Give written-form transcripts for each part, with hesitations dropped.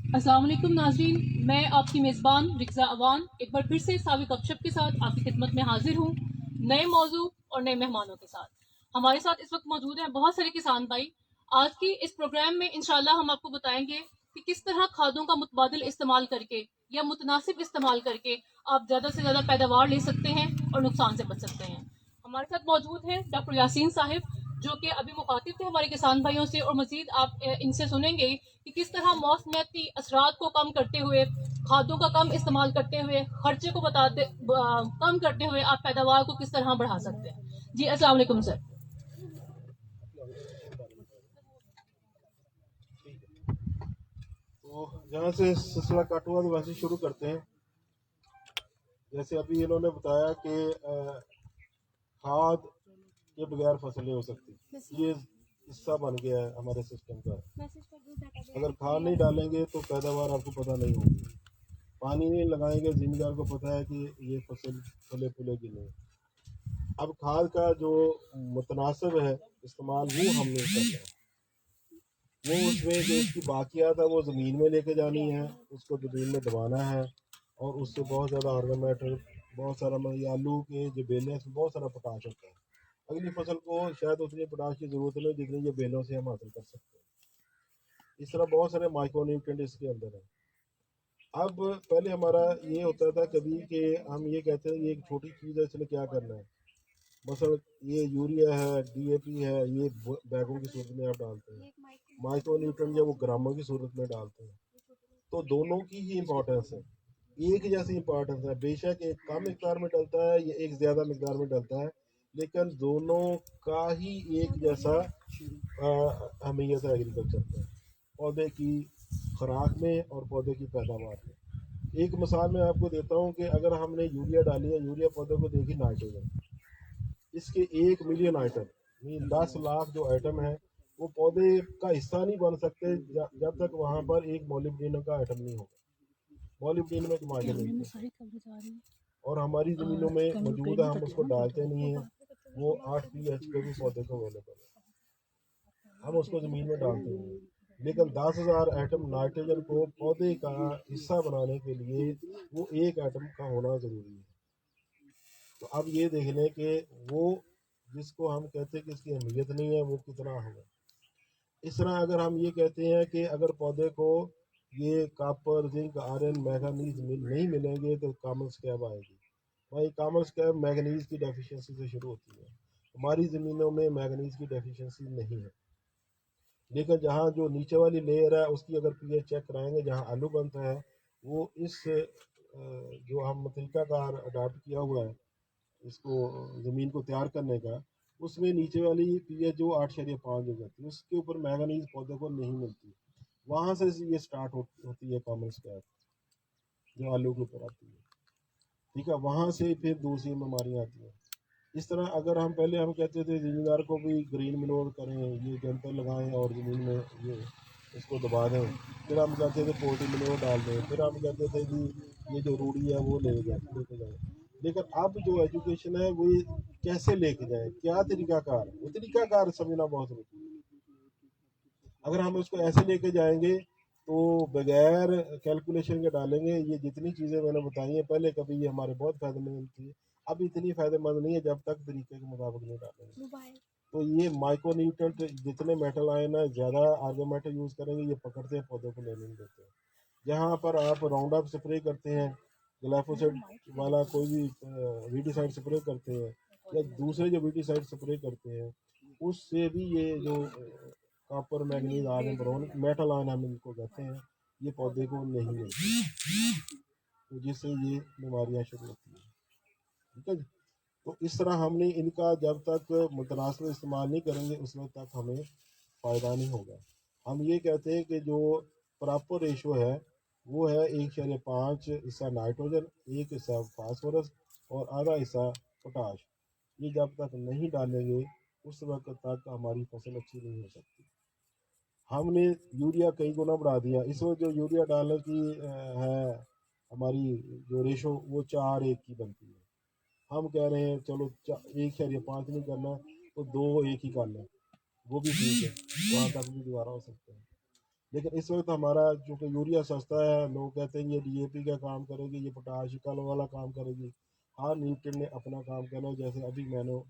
السلام علیکم ناظرین، میں آپ کی میزبان رکزا اوان ایک بار پھر سے سابق گپ شپ کے ساتھ آپ کی خدمت میں حاضر ہوں، نئے موضوع اور نئے مہمانوں کے ساتھ۔ ہمارے ساتھ اس وقت موجود ہیں بہت سارے کسان بھائی۔ آج کی اس پروگرام میں انشاءاللہ ہم آپ کو بتائیں گے کہ کس طرح کھادوں کا متبادل استعمال کر کے یا متناسب استعمال کر کے آپ زیادہ سے زیادہ پیداوار لے سکتے ہیں اور نقصان سے بچ سکتے ہیں۔ ہمارے ساتھ موجود ہیں ڈاکٹر یاسین صاحب، جو کہ ابھی مخاطب تھے ہمارے کسان بھائیوں سے، اور مزید آپ ان سے سنیں گے کہ کس طرح موسمیاتی اثرات کو کم کرتے ہوئے، کھادوں کا کم استعمال کرتے ہوئے، خرچے کو کم کرتے ہوئے آپ پیداوار کو کس طرح بڑھا سکتے ہیں۔ جی السلام علیکم سر۔ تو جہاں سے سلسلہ کٹ ہوا تو ویسے شروع کرتے ہیں۔ جیسے ابھی انہوں نے بتایا کہ کھاد کے بغیر فصل نہیں ہو سکتی، یہ حصہ بن گیا ہے ہمارے سسٹم کا۔ اگر کھاد نہیں ڈالیں گے تو پیداوار آپ کو پتہ نہیں ہوگی، پانی نہیں لگائیں گے زمیندار کو پتہ ہے کہ یہ فصل پھلے پھولے گی نہیں۔ اب کھاد کا جو متناسب ہے استعمال وہ ہم نے کرنا ہے، وہ اس میں جو اس کی باقیات ہے وہ زمین میں لے کے جانی ہے، اس کو زمین میں دبانا ہے، اور اس سے بہت زیادہ آرگن میٹر، بہت سارا آلو کے جو بیلیں ہیں اس میں بہت سارا پوٹاش ہوتا ہے۔ اگلی فصل کو شاید اتنی پوٹاش کی ضرورت نہیں جتنی یہ بیلوں سے ہم حاصل کر سکتے ہیں۔ اس طرح بہت سارے مائکرو نیوٹرینٹ اس کے اندر ہیں۔ اب پہلے ہمارا یہ ہوتا تھا کبھی کہ ہم یہ کہتے ہیں یہ ایک چھوٹی چیز ہے، اس نے کیا کرنا ہے، مثلا یہ یوریا ہے، ڈی اے پی ہے، یہ بیگوں کی صورت میں آپ ڈالتے ہیں، مائکرو نیوٹرینٹ جو وہ گراموں کی صورت میں ڈالتے ہیں، تو دونوں کی ہی امپورٹنس ہے، ایک جیسی امپورٹنس ہے۔ بے شک ایک کم مقدار میں ڈلتا ہے یا ایک زیادہ مقدار میں ڈلتا ہے، لیکن دونوں کا ہی ایک جیسا اہمیت ہے ایگریکلچر میں، پودے کی خوراک میں اور پودے کی پیداوار میں۔ ایک مثال میں آپ کو دیتا ہوں کہ اگر ہم نے یوریا ڈالی ہے، یوریا پودے کو دیکھی نائٹروجن، اس کے 1 ملین آئٹم، 10 لاکھ جو آئٹم ہیں وہ پودے کا حصہ نہیں بن سکتے جب تک وہاں پر ایک مولیبڈینم کا آئٹم نہیں ہوگا۔ مولیبڈینم ایک معدن ہے اور ہماری زمینوں میں موجود ہے، ہم اس کو ڈالتے نہیں ہیں، وہ 8 پی ایچ پہ بھی پودے کو اویلیبل ہے، ہم اس کو زمین میں ڈالتے ہیں، لیکن 10,000 ایٹم نائٹروجن کو پودے کا حصہ بنانے کے لیے وہ ایک ایٹم کا ہونا ضروری ہے۔ تو اب یہ دیکھ لیں کہ وہ جس کو ہم کہتے ہیں کہ اس کی اہمیت نہیں ہے وہ کتنا ہوگا۔ اس طرح اگر ہم یہ کہتے ہیں کہ اگر پودے کو یہ کاپر، زنک، آئرن، میگنیز نہیں ملیں گے تو کامن اسکیب آئے گی۔ بھائی کامن اسکیب میگنیز کی ڈیفیشنسی سے شروع ہوتی ہے، ہماری زمینوں میں میگنیز کی ڈیفیشنسی نہیں ہے، لیکن جہاں جو نیچے والی لیئر ہے اس کی اگر پی ایچ چیک کرائیں گے، جہاں آلو بنتا ہے وہ اس جو ہم طریقہ کار اڈاپٹ کیا ہوا ہے اس کو زمین کو تیار کرنے کا، اس میں نیچے والی پی ایچ جو 8.5 ہو جاتی ہے، اس کے اوپر میگنیز پودے کو نہیں ملتی، وہاں سے یہ سٹارٹ ہوتی ہے کامن اسکیب جو آلو کے اوپر آتی ہے، ٹھیک ہے، وہاں سے پھر دوسری بیماریاں آتی ہیں۔ اس طرح اگر ہم پہلے ہم کہتے تھے زمیندار کو بھی گرین مینور کریں، یہ جنتر لگائیں اور زمین میں یہ اس کو دبا دیں، پھر ہم کہتے تھے پولٹری مینور ڈال دیں، پھر ہم کہتے تھے کہ یہ جو روڑی ہے وہ لے کے جائیں، لیکن اب جو ایجوکیشن ہے وہ کیسے لے کے جائیں، کیا طریقہ کار، وہ طریقہ کار سمجھنا بہت ضروری ہے۔ اگر ہم اس کو ایسے لے کے جائیں گے تو بغیر کیلکولیشن کے ڈالیں گے، یہ جتنی چیزیں میں نے بتائی ہیں پہلے کبھی یہ ہمارے بہت فائدہ مند تھی، اب اتنی فائدہ مند نہیں ہے جب تک طریقے کے مطابق نہیں ڈالیں گے۔ تو یہ مائکرو نیوٹرنٹ جتنے میٹل آئن ہیں زیادہ آرگن میٹل یوز کریں گے، یہ پکڑتے ہیں پودوں کو لینے نہیں دیتے ہیں۔ جہاں پر آپ راؤنڈ اپ اسپرے کرتے ہیں، گلیفوسیٹ والا کوئی بھی ویڈی سائڈ اسپرے کرتے ہیں یا دوسرے جو ویڈی سائڈ اسپرے کرتے ہیں، اس سے بھی یہ جو کاپر، مینگنیز، آئرن، برون میٹل آئن ہم ان کو کہتے ہیں، یہ پودے کو نہیں ملتے، تو جس سے یہ بیماریاں شروع ہوتی ہیں، ٹھیک ہے جی۔ تو اس طرح ہم نے ان کا جب تک متناسب استعمال نہیں کریں گے اس وقت تک ہمیں فائدہ نہیں ہوگا۔ ہم یہ کہتے ہیں کہ جو پراپر ریشو ہے وہ ہے 1.5 حصہ نائٹروجن، 1 حصہ فاسفورس اور آدھا حصہ پوٹاش، یہ جب تک نہیں ڈالیں گے اس وقت تک ہماری فصل اچھی نہیں ہو سکتی۔ ہم نے یوریا کئی گنا بڑھا دیا، اس وقت جو یوریا ڈالنے کی ہے ہماری جو ریشو وہ 4:1 کی بنتی ہے، ہم کہہ رہے ہیں چلو 1.5 نہیں کرنا تو 2:1 ہی کر لیں، वो भी ठीक है, वहाँ तक भी दोबारा हो सकते हैं। लेकिन इस वक्त हमारा चूँकि यूरिया सस्ता है, लोग कहते हैं ये डीएपी का काम करेगी, ये पोटाश कल वाला काम करेगी। हर न्यूट्रिएंट ने अपना काम करना है। जैसे अभी मैंने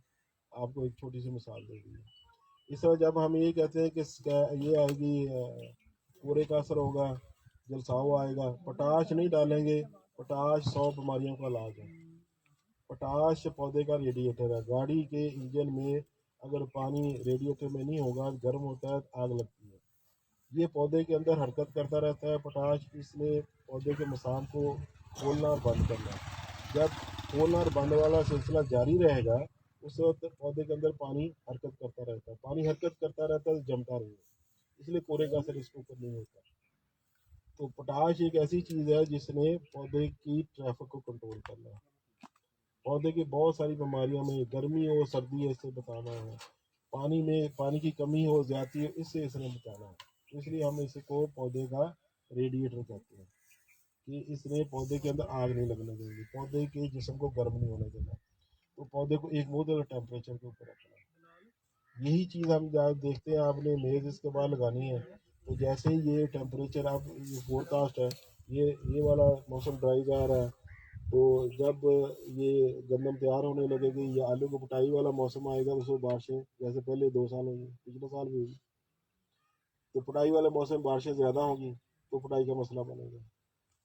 आपको एक छोटी सी मिसाल दे दी है। इस वक्त जब हम ये कहते हैं कि ये आएगी पूरे का असर होगा, जलसाव आएगा, पोटाश नहीं डालेंगे। पोटाश 100 बीमारियों का इलाज है। पोटाश पौधे का रेडिएटर है। गाड़ी के इंजन में अगर पानी रेडिएटर में नहीं होगा, गर्म होता है, आग लगती है। ये पौधे के अंदर हरकत करता रहता है पोटाश, इसलिए पौधे के मसाम को खोलना और बंद करना। जब खोलना और बंद वाला सिलसिला जारी रहेगा, उस वक्त पौधे के अंदर पानी हरकत करता रहता है। पानी हरकत करता रहता है तो जमता रहेगा, इसलिए कोरे का असर इसके ऊपर नहीं होता। तो पोटाश एक ऐसी चीज़ है जिसने पौधे की ट्रैफिक को कंट्रोल करना है। पौधे की बहुत सारी बीमारियों में, गर्मी हो सर्दी है, इससे बचाना है। पानी में पानी की कमी हो जाती है, इससे इसने बचाना है। इसलिए हम इसको पौधे का रेडिएटर कहते हैं कि इसने पौधे के अंदर आग नहीं लगने देंगे, पौधे के जिस्म को गर्म नहीं होने देना। तो पौधे को एक बहुत ज़्यादा टेम्परेचर के ऊपर रखना है। यही चीज़ हम जब देखते हैं, आपने मेज़ इसके बाद लगानी है, तो जैसे ही ये टेम्परेचर आप ये फोरकास्ट है, ये वाला मौसम ड्राई जा रहा है, तो जब ये गंदम तैयार होने लगेगी या आलू की पिटाई वाला मौसम आएगा, तो उसमें बारिशें जैसे पहले 2 साल हुई, पिछले साल भी हुई, तो पिटाई वाले मौसम में बारिशें ज़्यादा होंगी, तो पिटाई का मसला बनेगा।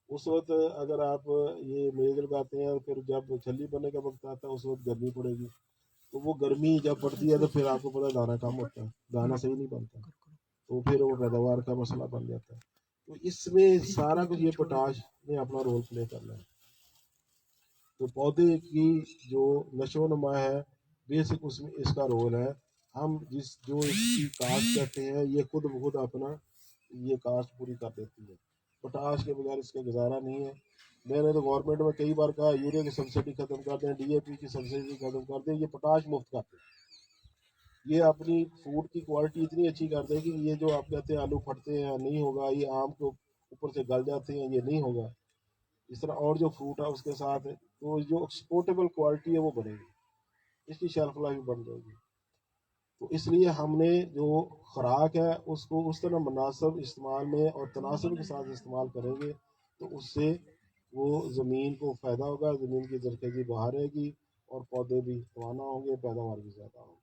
उस वक्त अगर आप ये मेज लगाते हैं, फिर जब छली बनने का वक्त आता है, उस वक्त गर्मी पड़ेगी, तो वो गर्मी जब पड़ती है तो फिर आपको पता है दाना कम होता है, दाना सही नहीं बनता, तो फिर वो पैदावार का मसला बन जाता है। तो इसमें सारा कुछ ये पोटाश ने अपना रोल प्ले करना है। तो पौधे की जो नशो नुमा है, बेसिक उसमें इसका रोल है। हम जो इसकी काश्त करते हैं, ये खुद ब खुद अपना ये काश्त पूरी कर देती है। पोटाश के बगैर इसका गुजारा नहीं है। मैंने तो गवर्नमेंट में कई बार कहा यूरिया की सब्सिडी खत्म कर दें, डीएपी की सब्सिडी खत्म कर दें, ये पोटाश मुफ्त कर दें। ये अपनी फूड की क्वालिटी इतनी अच्छी कर दें कि ये जो आप कहते हैं आलू फटते हैं, नहीं होगा, ये आम को ऊपर से गल जाते हैं, ये नहीं होगा। इस तरह और जो फ्रूट है उसके साथ है, तो जो एक्सपोर्टेबल क्वालिटी है वो बढ़ेगी, इसकी शेल्फ लाइफ बढ़ जाएगी। तो इसलिए हमने जो खुराक है उसको उस तरह मुनासिब इस्तेमाल में और तनासब के साथ इस्तेमाल करेंगे, तो उससे वो ज़मीन को फ़ायदा होगा, ज़मीन की जरखेज़ी बाहर रहेगी और पौधे भी तवाना होंगे, पैदावार भी ज़्यादा होगी।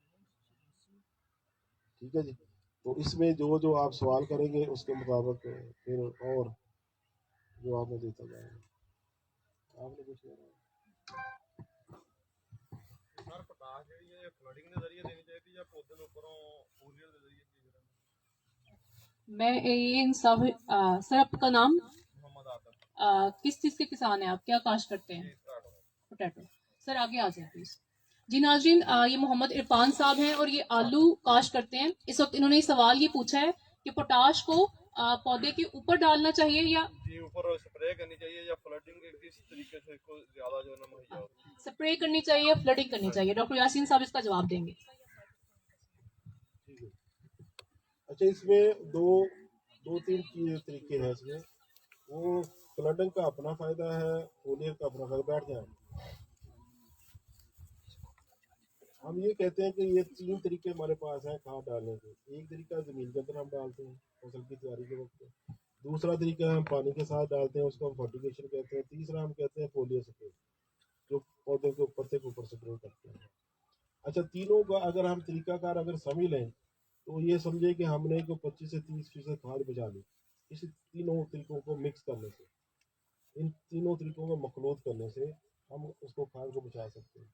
ठीक है जी। तो इसमें जो जो आप सवाल करेंगे उसके मुताबिक फिर और जवाब में देता जाएगा। आपने कुछ कहना है? ਸਰ ਪੋਟਾਸ਼ ਜਿਹੜੀ ਹੈ ਫਲਡਿੰਗ ਦੇ ਜ਼ਰੀਏ ਦੇਣੀ ਚਾਹੀਦੀ ਜਾਂ ਪੌਦੇ ਦੇ ਉੱਪਰੋਂ ਫੋਲੀਅਰ ਦੇ ਜ਼ਰੀਏ ਕੀ ਕਰਾਂਗੇ? मैं ये इंसाफ सर आपका नाम मोहम्मद आतम किस चीज़ के किसान हैं आप, क्या काश्त करते हैं? जी स्टार्ट हो पोटैटो। सर आगे आ जाए प्लीज। जी नाजरीन, ये मोहम्मद इरफान साहब हैं और ये आलू काश्त करते हैं। इस वक्त इन्होंने सवाल ये पूछा है कि पोटाश को पौधे के ऊपर डालना चाहिए या जी ऊपर स्प्रे करनी चाहिए या फ्लडिंग किस तरीके से इसको ज़्यादा जो है ना मुहैया हो? स्प्रे करनी चाहिए या फ्लडिंग करनी चाहिए? डॉक्टर यासीन साहब इसका जवाब देंगे। ठीक है। अच्छा, इसमें दो तीन चीज़ तरीके हैं इसमें। वो फ्लडिंग का अपना फ़ायदा है, फोलियर का अपना फ़ायदा। बैठ जाए। हम ये कहते हैं कि ये 3 तरीके हमारे पास हैं खाद डालने के। एक तरीका ज़मीन के अंदर हम डालते हैं फसल की तैयारी के वक्त। दूसरा तरीका हम पानी के साथ डालते हैं, उसको हम फर्टिगेशन कहते हैं। तीसरा हम कहते हैं फोलियर स्प्रे, जो पौधे के ऊपर से ऊपर स्प्रे करते हैं। अच्छा, तीनों का अगर हम तरीकाकार अगर समझ लें, तो ये समझे कि हमने को 25 से 30% खाद बचा ली इस तीनों तरीकों को मिक्स करने से। इन तीनों तरीकों को मखलूत करने से हम उसको खाद को बचा सकते हैं।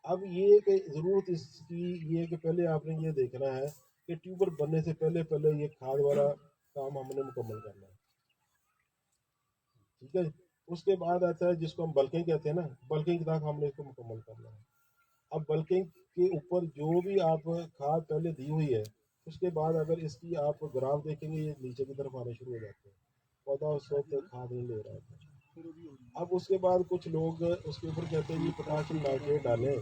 अब ये कि ज़रूरत इसकी ये है कि पहले आपने ये देखना है कि ट्यूबर बनने से पहले पहले ये खाद वाला काम हमने मुकम्मल करना है। ठीक है। उसके बाद आता है जिसको हम बल्किंग कहते हैं ना, बल्किंग तक हमने इसको मुकम्मल करना है। अब बल्किंग के ऊपर जो भी आप खाद पहले दी हुई है, उसके बाद अगर इसकी आप ग्राफ देखेंगे, ये नीचे की तरफ आने शुरू हो जाते हैं, पौधा उस वक्त खाद नहीं ले रहा है। अब उसके बाद कुछ लोग उसके ऊपर कहते हैं ये पोटाशियम नाइट्रेट डालें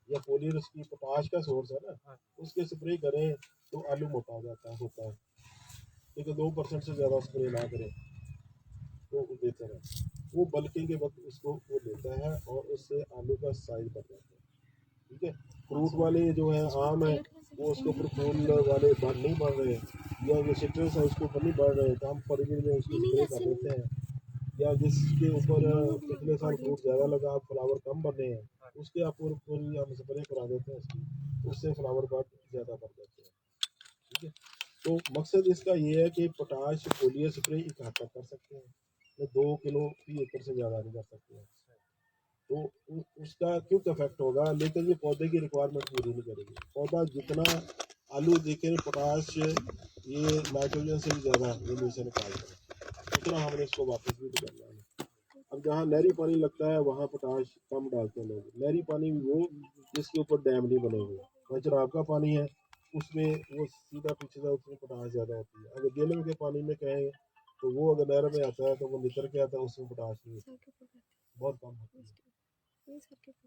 या फोलियर, उसकी पोटाश का सोर्स है ना, उसके स्प्रे करें तो आलू मोटा हो जाता होता है। लेकिन 2% से ज़्यादा स्प्रे ना करें तो बेहतर है। वो बल्किंग के वक्त उसको वो लेता है और उससे आलू का साइज बढ़ जाता है। ٹھیک ہے. فروٹ والے جو ہیں آم ہیں وہ اس کے اوپر پھول والے نہیں بڑھ رہے, یا جو سٹرس ہے اس کے اوپر نہیں بڑھ رہے, تو ہم پرگن میں اس کی اسپرے کر دیتے ہیں. یا جس کے اوپر پچھلے سال فروٹ زیادہ لگا, فلاور کم بنے ہیں, اس کے اوپر پوری ہم اسپرے کرا دیتے ہیں اس کی, اس سے فلاور بڑھ زیادہ بڑھ جاتے ہیں. ٹھیک ہے. تو مقصد اس کا یہ ہے کہ پوٹاش فولیر اسپرے ایک حد تک کر سکتے ہیں, 2 کلو فی ایکڑ سے زیادہ نہیں کر سکتے ہیں. تو اس کا کیوں افیکٹ ہوگا, لیکن یہ پودے کی ریکوائرمنٹ پوری نہیں کرے گی. پودا جتنا آلو دیکھیں پوٹاش یہ نائٹروجن سے بھی زیادہ یہ نیچے نکالتا ہے, اتنا ہم نے اس کو واپس بھی کرنا ہے. اب جہاں نہری پانی لگتا ہے وہاں پوٹاش کم ڈالتے ہیں لوگ. نہری پانی وہ جس کے اوپر ڈیم نہیں بنے ہوئے, وہ چناب کا پانی ہے اس میں وہ سیدھا پیچھے سے اس میں پوٹاش زیادہ ہوتی ہے. اگر جیلم کے پانی میں کہیں تو وہ اگر نہر میں آتا ہے تو وہ نکل کے آتا ہے, اس میں پوٹاش نہیں ہوتی, بہت کم ہوتی ہے.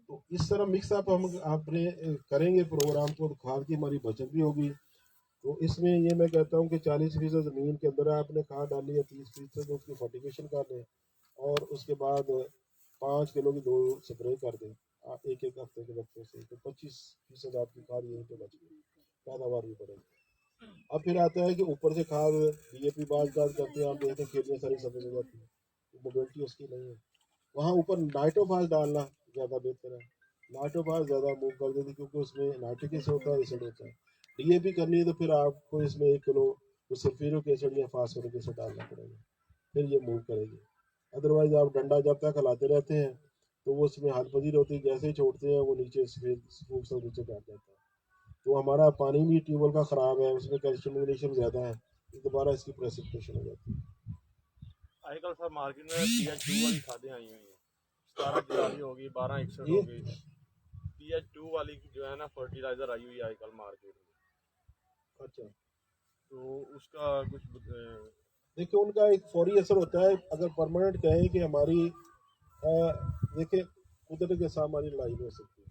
تو اس طرح مکس اپ ہم اپنے کریں گے پروگرام کو, تو کھاد کی ہماری بچت بھی ہوگی. تو اس میں یہ میں کہتا ہوں کہ 40% زمین کے اندر آپ نے کھاد ڈالی ہے, 30% اس کی فرٹیگیشن کر دیں, اور اس کے بعد 5 کلو کی 2 اسپرے کر دیں ایک ہفتے کے بچوں سے, تو 25% آپ کی کھاد یہیں پہ بچ گئی, پیداوار بھی بڑھے گی. اب پھر آتا ہے کہ اوپر سے کھاد ڈی اے پی بعض کھاد کرتے ہیں, آپ دیکھتے ہیں کھیت میں ساری سبزی ہو جاتی ہے, موبلٹی اس کی نہیں ہے. وہاں اوپر نائٹروفاس ڈالنا زیادہ بہتر ہے. نائٹروفاس زیادہ موو کر دیتی کیونکہ اس میں نائٹرک ایسڈ ہوتا ہے, ایسڈ ہوتا ہے. ڈی اے پی کرنی ہے تو پھر آپ کو اس میں 1 کلو سلفیورک ایسڈ یا فاسفورک ایسڈ ڈالنا پڑے گا, پھر یہ موو کرے گی. ادروائز آپ ڈنڈا جب تک ہلاتے رہتے ہیں تو وہ اس میں حل پذیر ہوتی ہے, جیسے ہی چھوڑتے ہیں وہ نیچے سفید سوکھ سے نیچے بیٹھ جاتا ہے. تو ہمارا پانی بھی ٹیوب ویل کا خراب ہے, اس میں کیلشیم مگنیشیم زیادہ ہے, دوبارہ اس کی پریسپٹیشن ہو جاتی ہے. آج کل سر مارکیٹ میں PH2 والی کھادیں آئی ہوئی ہیں, 1743 ہوگی, 1261 یہ ہوگی. PH2 والی جو ہے نا فرٹیلائزر آئی ہوئی ہے آج کل مارکیٹ میں. اچھا, تو اس کا کچھ دیکھیں ان کا ایک فوری اثر ہوتا ہے. اگر پرماننٹ کہیں کہ ہماری دیکھیں قدرت کے ساتھ ہماری لڑائی نہیں ہو سکتی.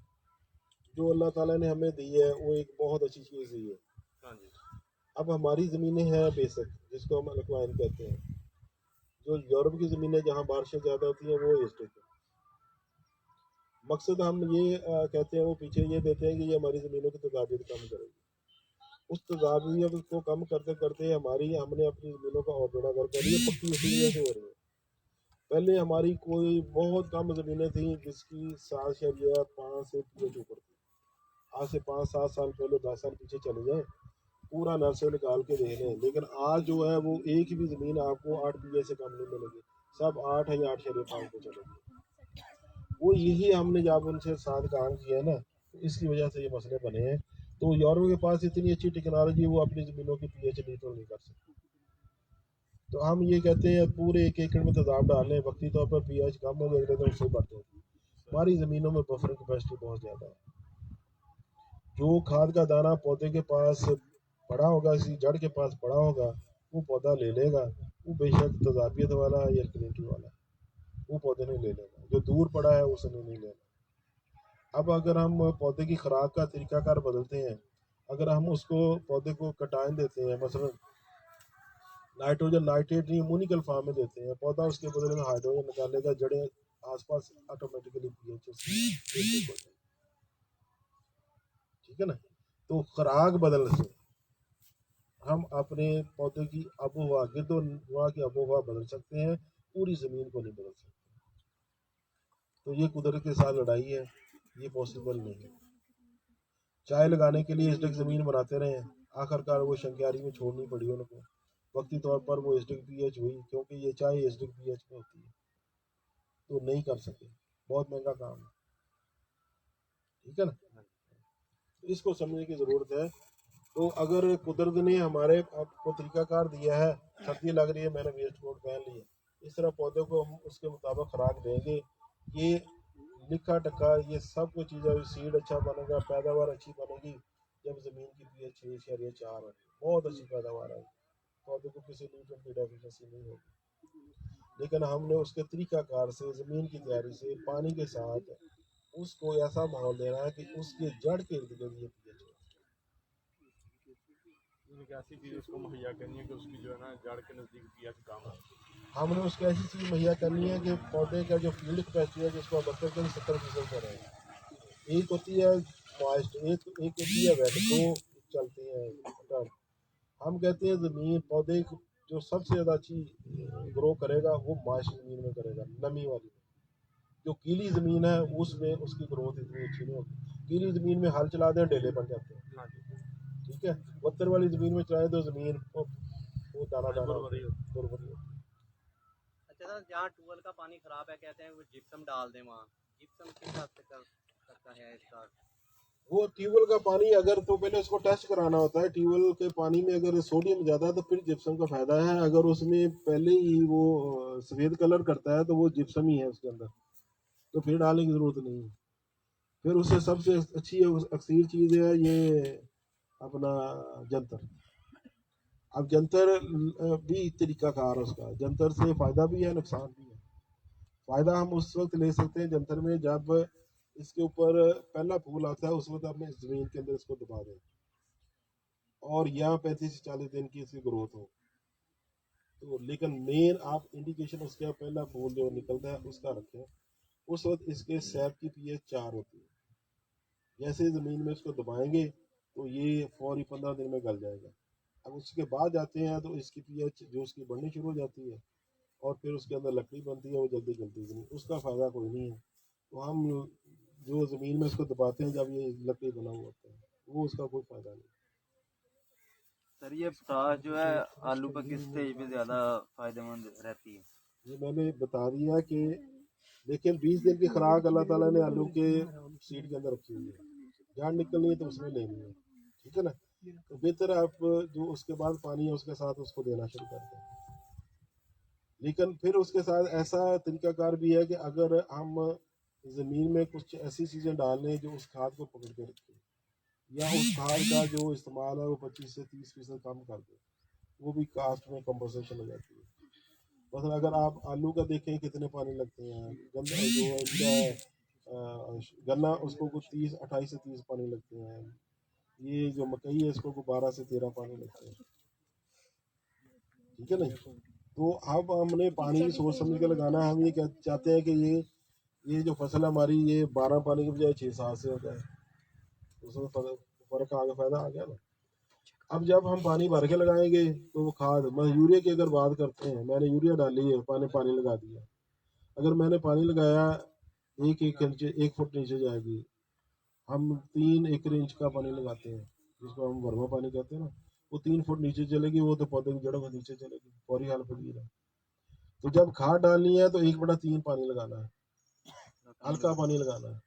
جو اللہ تعالیٰ نے ہمیں دی ہے وہ ایک بہت اچھی چیز دی ہے. ہاں جی, اب ہماری زمینیں ہیں بیسک, جس کو ہم الکوائن کہتے ہیں. جو یورپ کی زمینیں جہاں بارشیں زیادہ ہوتی ہیں وہ ایسٹک ہے. مقصد ہم یہ کہتے ہیں, وہ پیچھے یہ دیتے ہیں کہ یہ ہماری زمینوں کی تغذیت کم کرے گی. اس تغذیت کو کم کرتے کرتے ہم نے اپنی زمینوں کا اور بڑا کر دیا. یہ پکی اسی وجہ سے ہو رہی ہے. پہلے ہماری کوئی بہت کم زمینیں تھیں جس کی 7.5 سے پی ایچ اوپر تھی. آج سے 5-7 سال پہلے 10 سال پیچھے چلے جائیں, پورا نرسے نکال کے دیکھ لیں, لیکن آج جو ہے وہ ایک بھی زمین آپ کو 8 پی ایچ سے کم نہیں ملے گی, سب 8 ہے یا 8.5 پہ چلے گی. وہ یہی ہم نے جب ان سے ساتھ کام کیا ہے نا, اس کی وجہ سے یہ مسئلے بنے ہیں. تو یورپ کے پاس اتنی اچھی ٹیکنالوجی, وہ اپنی زمینوں کی پی ایچ نیوٹرل نہیں کر سکتی. تو ہم یہ کہتے ہیں پورے 1 ایکڑ میں تیزاب ڈالیں, وقتی طور پر پی ایچ کم ہو جائے گا تو اس سے بڑھتے ہیں. ہماری زمینوں میں بفر کیپیسٹی بہت زیادہ ہے. جو کھاد کا دانہ پودے کے پاس پڑا ہوگا, اسی جڑ کے پاس پڑا ہوگا, وہ پودا لے لے گا. وہ بے شک تضابیت والا ہے یا الکلینٹی والا ہے, وہ پودے نہیں لے لے گا. جو دور پڑا ہے اسے نہیں لینا. اب اگر ہم پودے کی خوراک کا طریقہ کار بدلتے ہیں, اگر ہم اس کو پودے کو کٹائن دیتے ہیں, مثلا نائٹروجن نائٹریٹ نہیں امونیکل فارم میں دیتے ہیں, پودا اس کے بدلے میں ہائیڈروجن نکالے گا, جڑیں آس پاس آٹومیٹکلی پی ایچ ہو جائے. ٹھیک ہے نا. تو خوراک بدلنے سے ہم اپنے پودے کی آب و ہوا, گرد و نواح کی آب و ہوا بدل سکتے ہیں, پوری زمین کو نہیں بدل سکتے. تو یہ قدرت کے ساتھ لڑائی ہے, یہ پاسبل نہیں ہے. چائے لگانے کے لیے ایسڈک زمین بناتے رہے, آخر کار وہ شنکیاری میں چھوڑنی پڑی ان کو. وقتی طور پر وہ ایسڈک پی ایچ ہوئی, کیونکہ یہ چائے ایسڈک پی ایچ میں ہوتی ہے, تو نہیں کر سکے. بہت مہنگا کام ہے. ٹھیک ہے نا. اس کو سمجھنے کی ضرورت ہے. تو اگر قدرت نے ہمارے کو طریقہ کار دیا ہے, سردی لگ رہی ہے میں نے ویسٹ کوٹ پہن لی ہے, اس طرح پودے کو ہم اس کے مطابق خوراک دیں گے. یہ لکھا ٹکا یہ سب کچھ چیزیں, سیڈ اچھا بنے گا, پیداوار اچھی بنے گی. جب زمین کی پی ایچ 6.4 ہے, بہت اچھی پیداوار ہے, پودے کو کسی نیوٹرن کی ڈیفیشنسی نہیں ہوگی. لیکن ہم نے اس کے طریقہ کار سے, زمین کی تیاری سے, پانی کے ساتھ اس کو ایسا ماحول دینا ہے کہ اس کے جڑ کے ارد گرد یہ پی ایچ ہو. ایسی چیز اس کو مہیا کرنی ہے کہ اس کی جو ہے نا جڑ کے نزدیک پی ایچ کم ہو. ہم نے اس کو ایسی چیز مہیا کرنی ہے کہ پودے کا جو فیلڈ کیپیسٹی ہے جس کو 72 سے 70% پر ہے. ایک ہوتی ہے मॉइस्ट, एक होती है वेट, दो चलती हैं। हम कहते हैं ज़मीन पौधे जो सबसे ज़्यादा अच्छी ग्रो करेगा वो मॉइस्ट ज़मीन में करेगा, नमी वाली। जो गीली ज़मीन है उसमें उसकी ग्रोथ इतनी अच्छी नहीं होती। गीली ज़मीन में हल चला दें डेले पड़ जाते हैं, हाँ जी, ठीक है। पत्थर वाली ज़मीन में चलाएं तो ज़मीन वो दाना दाना बुरबरी होती है। बुरबरी होती है। अच्छा सर, जहाँ ट्यूबवेल का पानी खराब है कहते हैं वो जिप्सम डाल दें, वहाँ जिप्सम किस हद तक कर सकता है इसका? वो ट्यूबवेल का पानी अगर तो पहले उसको टेस्ट कराना होता है। ट्यूबवेल के पानी में अगर सोडियम ज़्यादा है तो फिर जिप्सम का फ़ायदा है। अगर उसमें पहले ही वो सफ़ेद कलर करता है तो वो जिप्सम ही है उसके अंदर, तो फिर डालने की ज़रूरत नहीं है। फिर उससे सबसे अच्छी अक्सर चीज़ है ये अपना जंतर। अब जंतर भी तरीकाकार है उसका, जंतर से फ़ायदा भी है नुकसान भी है। फ़ायदा हम उस वक्त ले सकते हैं जंतर में जब इसके ऊपर पहला फूल आता है, उस वक्त अपने ज़मीन के अंदर इसको दबा दें और यहाँ 35 से 40 दिन की इसकी ग्रोथ हो तो। लेकिन मेन आप इंडिकेशन उसका पहला फूल जो निकलता है उसका रखें। उस वक्त इसके सैप की pH 4 होती है। जैसे ज़मीन में इसको दबाएंगे तो ये फौरी 15 दिन में गल जाएगा। अब उसके बाद जाते हैं तो इसकी pH जो उसकी बढ़नी शुरू हो जाती है और फिर उसके अंदर लकड़ी बनती है, वो जल्दी जल्दी नहीं, उसका फ़ायदा कोई नहीं है। तो हम जो ज़मीन में इसको दबाते हैं जब ये लकड़ी बना हुआ होता है, वो उसका कोई फ़ायदा नहीं। सर ये पोटाश जो है आलू पर किस स्टेज पे ज़्यादा फायदेमंद रहती है? ये मैंने बता दिया कि देखिए 20 दिन की खुराक अल्लाह ताला ने आलू के सीड के अंदर रखी हुई है। जान निकलनी है तो उसमें लेनी है, ठीक है ना। तो बेहतर आप जो उसके बाद पानी है उसके साथ उसको देना शुरू कर दें। लेकिन फिर उसके साथ ऐसा तरीकाकार भी है कि अगर हम ज़मीन में कुछ ऐसी चीज़ें डाल लें जो उस खाद को पकड़ के रखें, या उस खाद का जो इस्तेमाल है वो 25 से 30% कम कर दें, वो भी कास्ट में कंपनसेशन हो जाती है। मतलब अगर आप आलू का देखें कितने पानी लगते हैं, गन्ना जो इसका गन्ना उसको कुछ 28 से 30 पानी लगते हैं। ये जो मकई है इसको 12 से 13 पानी लगते हैं, ठीक है ना। तो अब हमने पानी सोच समझ के लगाना है। हम ये चाहते हैं कि ये जो फसल हमारी ये 12 पानी की बजाय 6-7 से हो जाए, उसमें फर्क आ गया, फायदा आ गया ना। अब जब हम पानी भर के लगाएंगे तो वो खाद, मैं यूरिया की अगर बात करते हैं, मैंने यूरिया डाली है, पानी लगा दिया। अगर मैंने पानी लगाया 1 फुट नीचे जाएगी। हम 3 एकड़ इंच का पानी लगाते हैं जिसको हम वर्मा पानी कहते हैं ना, वो 3 फुट नीचे चलेगी, वो तो पौधे की जड़ों के नीचे चलेगी, फौरी हाल पड़ी है। तो जब खाद डालनी है तो 1/3 पानी लगाना है, हल्का पानी लगाना है,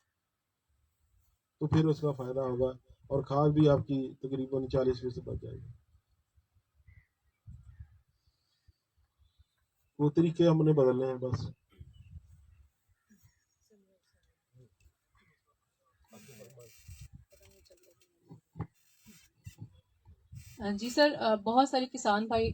तो फिर उसका फायदा होगा और खाद भी आपकी तकरीबन 40% बच जाएगी। वो तरीके हमने बदलने हैं बस। जी सर, बहुत सारे किसान भाई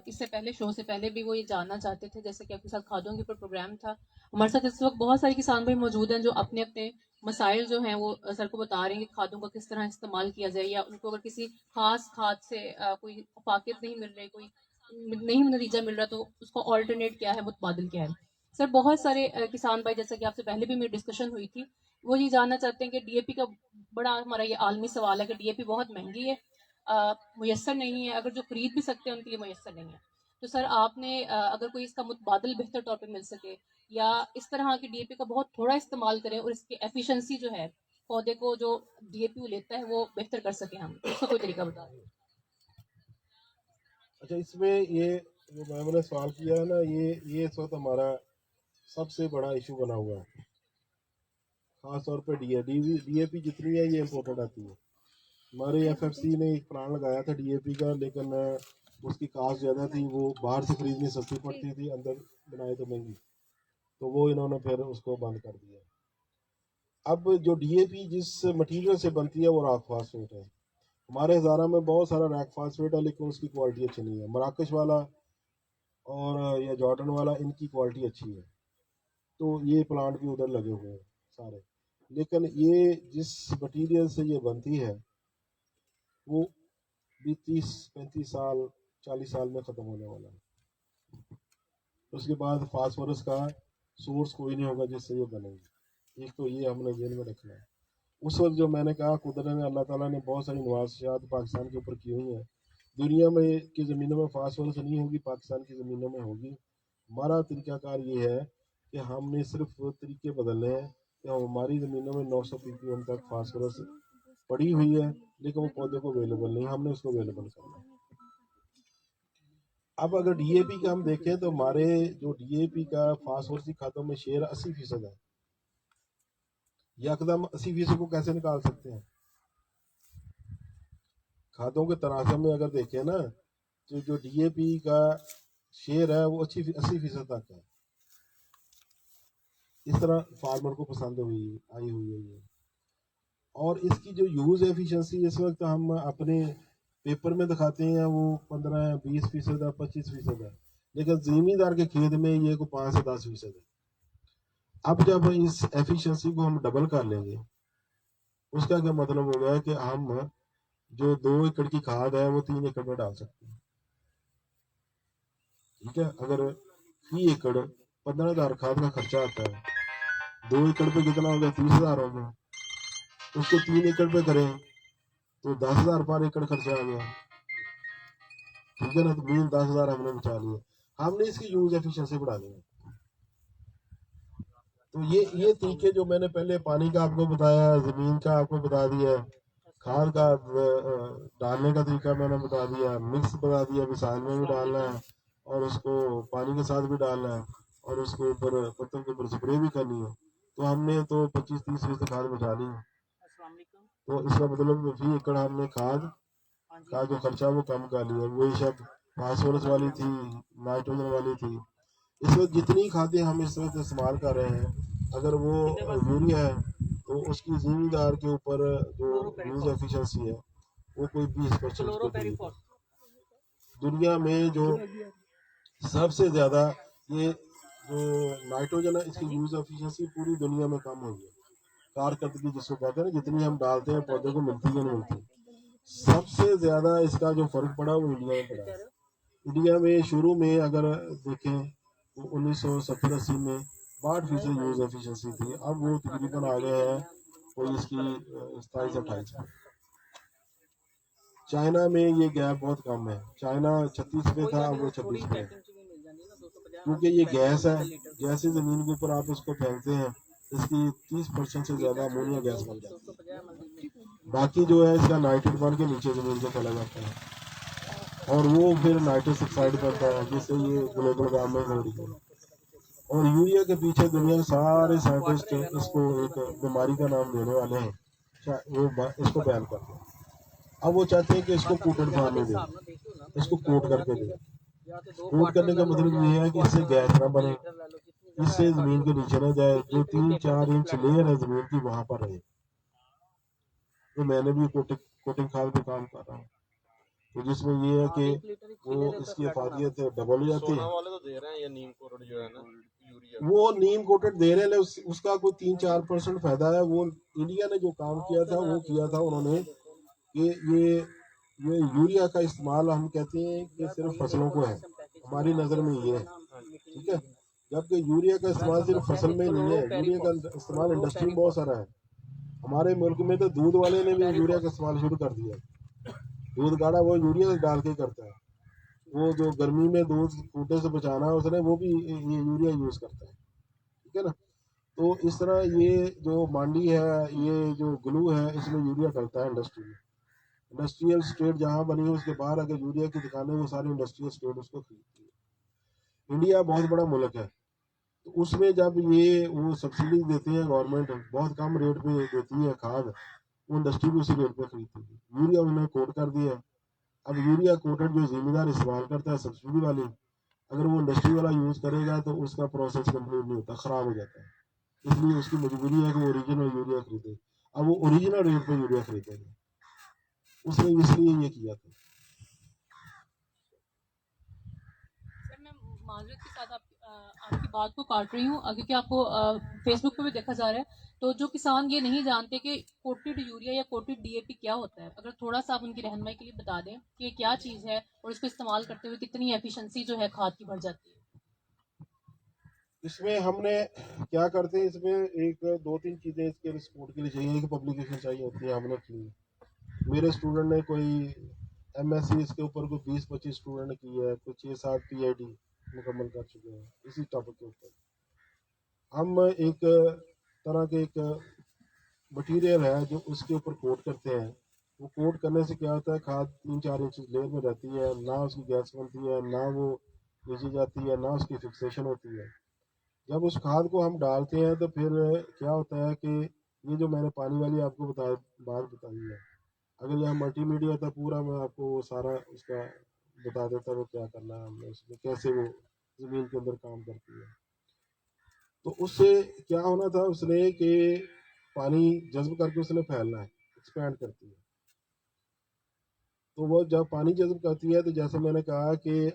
इससे पहले शो से पहले भी वो ये जानना चाहते थे, जैसे कि आपके साथ खादों के ऊपर प्रोग्राम था। हमारे साथ इस वक्त बहुत सारे किसान भाई मौजूद हैं जो अपने अपने मसाइल जो हैं वो सर को बता रहे हैं कि खादों का किस तरह इस्तेमाल किया जाए, या उनको अगर किसी खास खाद से कोई फाकिद नहीं मिल रही, कोई नहीं नतीजा मिल रहा, तो उसका ऑल्टरनेट क्या है, मुतबादिल क्या है। सर बहुत सारे किसान भाई, जैसे कि आपसे पहले भी मेरी डिस्कशन हुई थी, वो ये जानना चाहते हैं कि डीएपी का बड़ा हमारा ये आलमी सवाल है कि डीएपी बहुत महंगी है, मुयस्सर नहीं है, अगर जो खरीद भी सकते हैं उनके लिए मुयस्सर नहीं है। तो सर आपने अगर कोई इसका मुतबादल बेहतर तौर पे मिल सके, या इस तरह की डीएपी का बहुत थोड़ा इस्तेमाल करें और इसकी एफिशिएंसी जो है पौधे को जो डीएपी लेता है वो बेहतर कर सके, हम इसका कोई तरीका बता दें। अच्छा, इसमें ये जो मैम ने सवाल किया है ना, ये इस वक्त हमारा सबसे बड़ा इशू बना हुआ है। खास तौर पे डीएपी जितनी है ये इम्पोर्टेड आती है। हमारे एफएफसी ने एक प्लान लगाया था डीएपी का, लेकिन उसकी कास्ट ज़्यादा थी, वो बाहर से खरीदनी सस्ती पड़ती थी, अंदर बनाए तो महंगी, तो वो इन्होंने फिर उसको बंद कर दिया। अब जो डीएपी जिस मटेरियल से बनती है वो रॉक फॉस्फेट है। हमारे हज़ारा में बहुत सारा रॉक फॉस्फेट है लेकिन उसकी क्वालिटी अच्छी नहीं है। मराकश वाला और या जॉर्डन वाला इनकी क्वालिटी अच्छी है, तो ये प्लांट भी उधर लगे हुए हैं सारे। लेकिन ये जिस मटेरियल से ये बनती है वो भी 30-35 साल 40 साल में ख़त्म होने वाला है। उसके बाद फास्फोरस का सोर्स कोई नहीं होगा जिससे ये बनेगी। एक तो ये हमने जेल में रखना है। उस वक्त जो मैंने कहा कुदरत ने अल्लाह ताला ने बहुत सारी नवाज़शात पाकिस्तान के ऊपर की हुई हैं। दुनिया में की ज़मीनों में फास्फोरस नहीं होगी, पाकिस्तान की ज़मीनों में होगी। हमारा तरीक़ाकार ये है कि हमने सिर्फ तरीके बदलने हैं कि हमारी ज़मीनों में 900 ppm तक फास्फोरस पड़ी हुई है, लेकिन वो पौधे को अवेलेबल नहीं, हमने उसको अवेलेबल करना है। अब अगर DAP का हम देखें तो हमारे जो DAP का फास्फोरस की खादों में शेयर 80% है। यकदम 80% को कैसे निकाल सकते हैं? खादों के तनाज़ुम में अगर देखें ना, तो जो DAP का शेयर है वो 80% तक है। इस तरह फार्मर को पसंद आई हुई है ये। और इसकी जो यूज़ एफिशिएंसी इस वक्त हम अपने पेपर में दिखाते हैं वो 15-20% है, 25% है, लेकिन ज़मींदार के खेत में ये को 5 से 10% है। अब जब इस एफिशिएंसी को हम डबल कर लेंगे, उसका क्या मतलब हो गया कि हम जो 2 एकड़ की खाद है वो 3 एकड़ में डाल सकते हैं। ठीक है, अगर फी एकड़ 15,000 खाद का खर्चा आता है, 2 एकड़ पे कितना हो गया? 30,000 हो गया। उसको 3 एकड़ पे करें तो 10,000 पर एकड़ खर्चा आ गया। ठीक है ना, तो मीन 10,000 हमने बचा लिए। हमने इसकी यूज एफिशिएंसी बढ़ा दी है। तो ये तरीके जो मैंने पहले पानी का आपको बताया, जमीन का आपको बता दिया, खाद का डालने का तरीका मैंने बता दिया, मिक्स बता दिया, मिसाइल में भी डालना है और उसको पानी के साथ भी डालना है और उसके ऊपर पत्तों के ऊपर स्प्रे भी करनी है। तो हमने तो 25-30% खाद बचा ली है। तो इसका मतलब फी एकड़ हमने खाद का जो खर्चा वो कम कर लिया। वही शब्द फास्फोरस वाली थी, नाइट्रोजन वाली थी। इस वक्त जितनी खादें हम इस वक्त इस्तेमाल कर रहे हैं, अगर वो यूरिया है तो उसकी ज़मींदार के ऊपर जो यूज एफिशिएंसी है वो कोई 20% के करीब है। दुनिया में जो सबसे ज़्यादा ये जो नाइट्रोजन है इसकी यूज एफिशिएंसी पूरी दुनिया में कम हुई है। कारकर्दगी जिसको कहते हैं ना, जितनी हम डालते हैं पौधे को मिलती है नहीं मिलती। सबसे ज्यादा इसका जो फर्क पड़ा वो इंडिया में पड़ा। इंडिया में शुरू में अगर देखें तो 1970-80 में 62% यूज एफिशिएंसी थी, अब वो तकरीबन आ गए हैं कोई इसकी 27-28 में। चाइना में ये गैप बहुत कम है, चाइना 36 पे था, अब वो 26 पे है। क्योंकि ये गैस है, जैसे जमीन के ऊपर आप इसको फेंकते हैं इसकी 30% से ज्यादा अमोनिया गैस बन जाती है। बाकी जो है इसका नाइट्रेट बन के नीचे जमीन से चला जाता है और वो फिर नाइट्रस ऑक्साइड करता है, जिससे ये ग्लोबल वार्मिंग हो रही है। और यूरिया के पीछे दुनिया के सारे साइंटिस्ट इसको एक बीमारी का नाम देने वाले हैं, वो इसको बैन करते हैं। अब वो चाहते हैं कि इसको कोटेड फॉर्म में दें, इसको कोट करके दें। कोट करने का मतलब ये है कि इससे गैस ना बने, इससे जमीन के नीचे न जाए, जो 3-4 इंच लेयर है जमीन की वहां पर रहे। तो मैंने भी कोटिंग खाद पे काम कर रहा हूँ, तो जिसमें ये है कि वो इसकी अफादियत डबल हो जाती है। वाले तो दे रहे हैं ये नीम कोटेड जो है ना यूरिया, वो नीम कोटेड दे रहे हैं, उसका कोई 3-4% फायदा है। वो इंडिया ने जो काम किया था वो किया था उन्होंने कि ये यूरिया का इस्तेमाल हम कहते हैं कि सिर्फ फसलों को है, हमारी नज़र में ये है। ठीक है, जबकि यूरिया का इस्तेमाल सिर्फ फसल में नहीं है, यूरिया का इस्तेमाल इंडस्ट्री में बहुत सारा है। हमारे मुल्क में तो दूध वाले ने भी यूरिया का इस्तेमाल शुरू कर दिया। दूध गाढ़ा वो यूरिया डाल के करता है, वो जो गर्मी में दूध फूटे से बचाना है उसने वो भी ये यूरिया यूज़ करता है। ठीक है ना, तो इस तरह ये जो मांडी है, ये जो ग्लू है, इसमें यूरिया डलता है इंडस्ट्री में। इंडस्ट्रियल स्टेट जहाँ बनी है उसके बाहर अगर यूरिया की दुकानें, वो सारी इंडस्ट्रियल स्टेट उसको खरीदती है। इंडिया बहुत बड़ा मुल्क है, तो उसमें जब ये वो सब्सिडी देती है गवर्नमेंट, बहुत कम रेट पे देती है खाद, वो इंडस्ट्री भी उसी रेट पे खरीदती है। यूरिया उन्होंने कोट कर दिया। अब यूरिया कोटेड जो जिम्मेदार इस्तेमाल करता है सब्सिडी वाली, अगर वो इंडस्ट्री वाला यूज करेगा तो उसका प्रोसेस कंप्लीट नहीं होता, खराब हो जाता है। इसलिए उसकी मजबूरी है कि वो ओरिजिनल यूरिया खरीदे। अब वो ओरिजिनल रेट पे यूरिया खरीदेगा, उसने इसलिए ये किया था। सर मैं माजरत के साथ आपकी बात को काट रही हूँ, क्योंकि आपको फेसबुक पे भी देखा जा रहा है, तो जो किसान ये नहीं जानते कि कोटेड यूरिया या कोटेड DAP क्या होता है, अगर थोड़ा सा आप उनकी रहनुमाई के लिए बता दें कि ये क्या चीज़ है और इसको इस्तेमाल करते हुए कितनी एफिशिएंसी जो है खाद की बढ़ जाती है। اس میں ہم نے کیا کرتے ہیں، اس میں ایک دو تین چیزیں اس کے سپورٹ کے لیے چاہیے. ایک پبلیکیشن چاہیے ہوتی ہے، ہم نے کی. میرے اسٹوڈنٹ نے کوئی ایم ایس سی اس کے اوپر کوئی 20-25 اسٹوڈنٹ نے کی ہے، کوئی 6-7 پی آئی ڈی مکمل کر چکے ہیں اسی ٹاپک کے اوپر. ہم ایک طرح کے ایک مٹیریل ہے جو اس کے اوپر کوٹ کرتے ہیں. وہ کوٹ کرنے سے کیا ہوتا ہے، کھاد 3-4 انچ لیئر میں رہتی ہے، نہ اس کی گیس بنتی ہے، نہ وہ بھیجی جاتی ہے، نہ اس کی فکسیشن ہوتی ہے. جب اس کھاد کو ہم ڈالتے ہیں تو پھر کیا ہوتا ہے کہ یہ جو میں نے پانی والی آپ کو بات بتائی ہے، اگر یہاں ملٹی میڈیا تھا پورا، میں آپ کو وہ سارا اس کا بتا دیتا وہ کیا کرنا ہے ہم نے اس میں، کیسے وہ زمین کے اندر کام کرتی ہے. تو اس سے کیا ہونا تھا، اس نے کہ پانی جذب کر کے اس نے پھیلنا ہے، ایکسپینڈ کرتی ہے. تو وہ جب پانی جذب کرتی ہے تو جیسے میں نے کہا کہ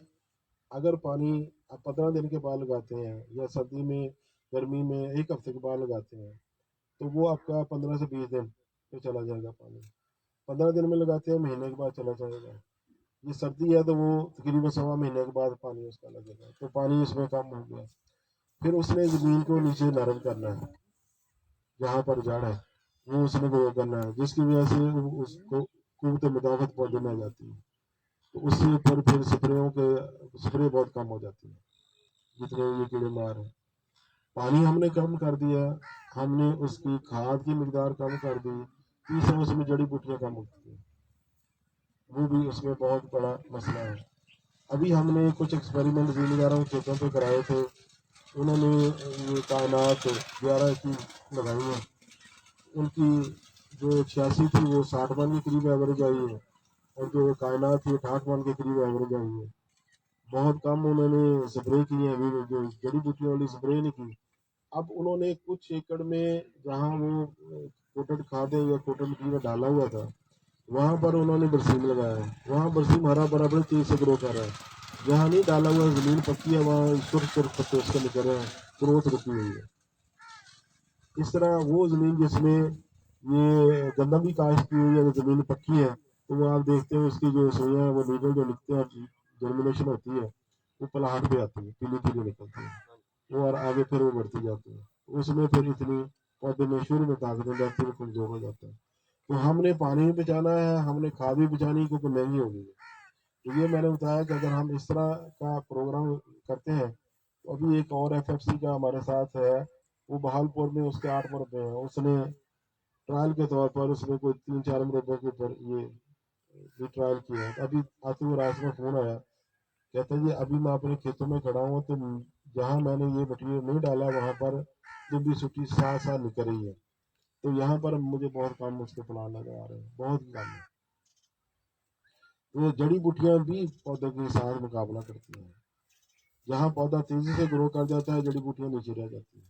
اگر پانی آپ 15 دن کے بعد لگاتے ہیں، یا سردی میں گرمی میں 1 ہفتے کے بعد لگاتے ہیں، تو وہ آپ کا 15 سے 20 دن پہ چلا جائے گا پانی. 15 دن میں لگاتے ہیں، مہینے کے بعد چلا جائے گا. یہ سردی ہے تو وہ تقریباً 1.25 مہینے کے بعد پانی اس کا لگے گا. تو پانی اس میں کم ہو گیا. پھر اس نے زمین کو نیچے نرم کرنا ہے، جہاں پر جڑ ہے وہ اس نے گرو کرنا ہے، جس کی وجہ سے اس کو قوت مدافعت پودے میں آ جاتی ہے. تو اس سے اوپر پھر سپرے بہت کم ہو جاتی ہے جتنے یہ کیڑے مار ہیں. پانی ہم نے کم کر دیا، ہم نے اس کی کھاد کی مقدار کم کر دی. تیسرا اس میں جڑی بوٹیاں کم ہوتی ہیں، وہ بھی اس میں بہت بڑا مسئلہ ہے. ابھی ہم نے کچھ ایکسپیریمنٹ زمینداروں کے کھیتوں پہ کرائے تھے. انہوں نے یہ کائنات 11 کی لگائی ہیں. ان کی جو 86 تھی وہ 60 من کے قریب ایوریج آئی ہے، اور جو کائنات تھی 68 من کے قریب ایوریج آئی ہے. بہت کم انہوں نے سپرے کی ہے، ابھی جو جڑی بوٹیوں والی سپرے نہیں کی. اب انہوں نے کچھ ایکڑ میں جہاں وہ کوٹڈ کھادیں یا کوٹڈ مٹیریل ڈالا ہوا تھا، وہاں پر انہوں نے برسیم لگایا ہے. وہاں برسیم ہرا بھرا بڑے تیز سے گرو کر رہا ہے. جہاں نہیں ڈالا ہوا ہے، زمین پکی ہے، وہاں سرخ پتے اس کے نکل رہے ہیں، گروتھ رکی ہوئی ہے. اس طرح وہ زمین جس میں یہ گندم کی کاشت کی ہوئی ہے، زمین پکی ہے، تو وہ آپ دیکھتے ہیں اس کی جو سوئیاں ہیں وہ نیچے جو نکلتے ہیں، جرمینیشن ہوتی ہے، وہ پلاٹ پہ آتی ہے، پیلی پیلی نکلتی ہے، وہ اور آگے پھر وہ بڑھتی جاتی ہے. اس میں پھر اتنی پودے میں شروع میں طاقت جاتی ہے، کمزور ہو جاتا ہے. تو ہم نے پانی بھی بچانا ہے، ہم نے کھاد بھی بچانی ہے، کیونکہ مہنگی ہو گئی ہے. تو یہ میں نے بتایا کہ اگر ہم اس طرح کا پروگرام کرتے ہیں تو ابھی ایک اور ایف ایف سی کا ہمارے ساتھ ہے، وہ بہال پور میں اس کے 8 مربے ہیں. اس نے ٹرائل کے طور پر اس نے کوئی 3-4 مربے کے اوپر یہ ٹرائل کیا ہے. ابھی آتے ہوئے رات میں فون آیا، کہتا ہے یہ ابھی میں اپنے کھیتوں میں کھڑا ہوں، تو جہاں میں نے یہ مٹیریل نہیں ڈالا وہاں پر دبی سٹی ساتھ نکل رہی ہے. تو یہاں پر مجھے بہت کم اس کے پلان نظر آ رہے ہیں، بہت کم ہے. تو جڑی بوٹیاں بھی پودے کے ساتھ مقابلہ کرتی ہیں. جہاں پودا تیزی سے گرو کر جاتا ہے، جڑی بوٹیاں نیچے رہ جاتی ہیں.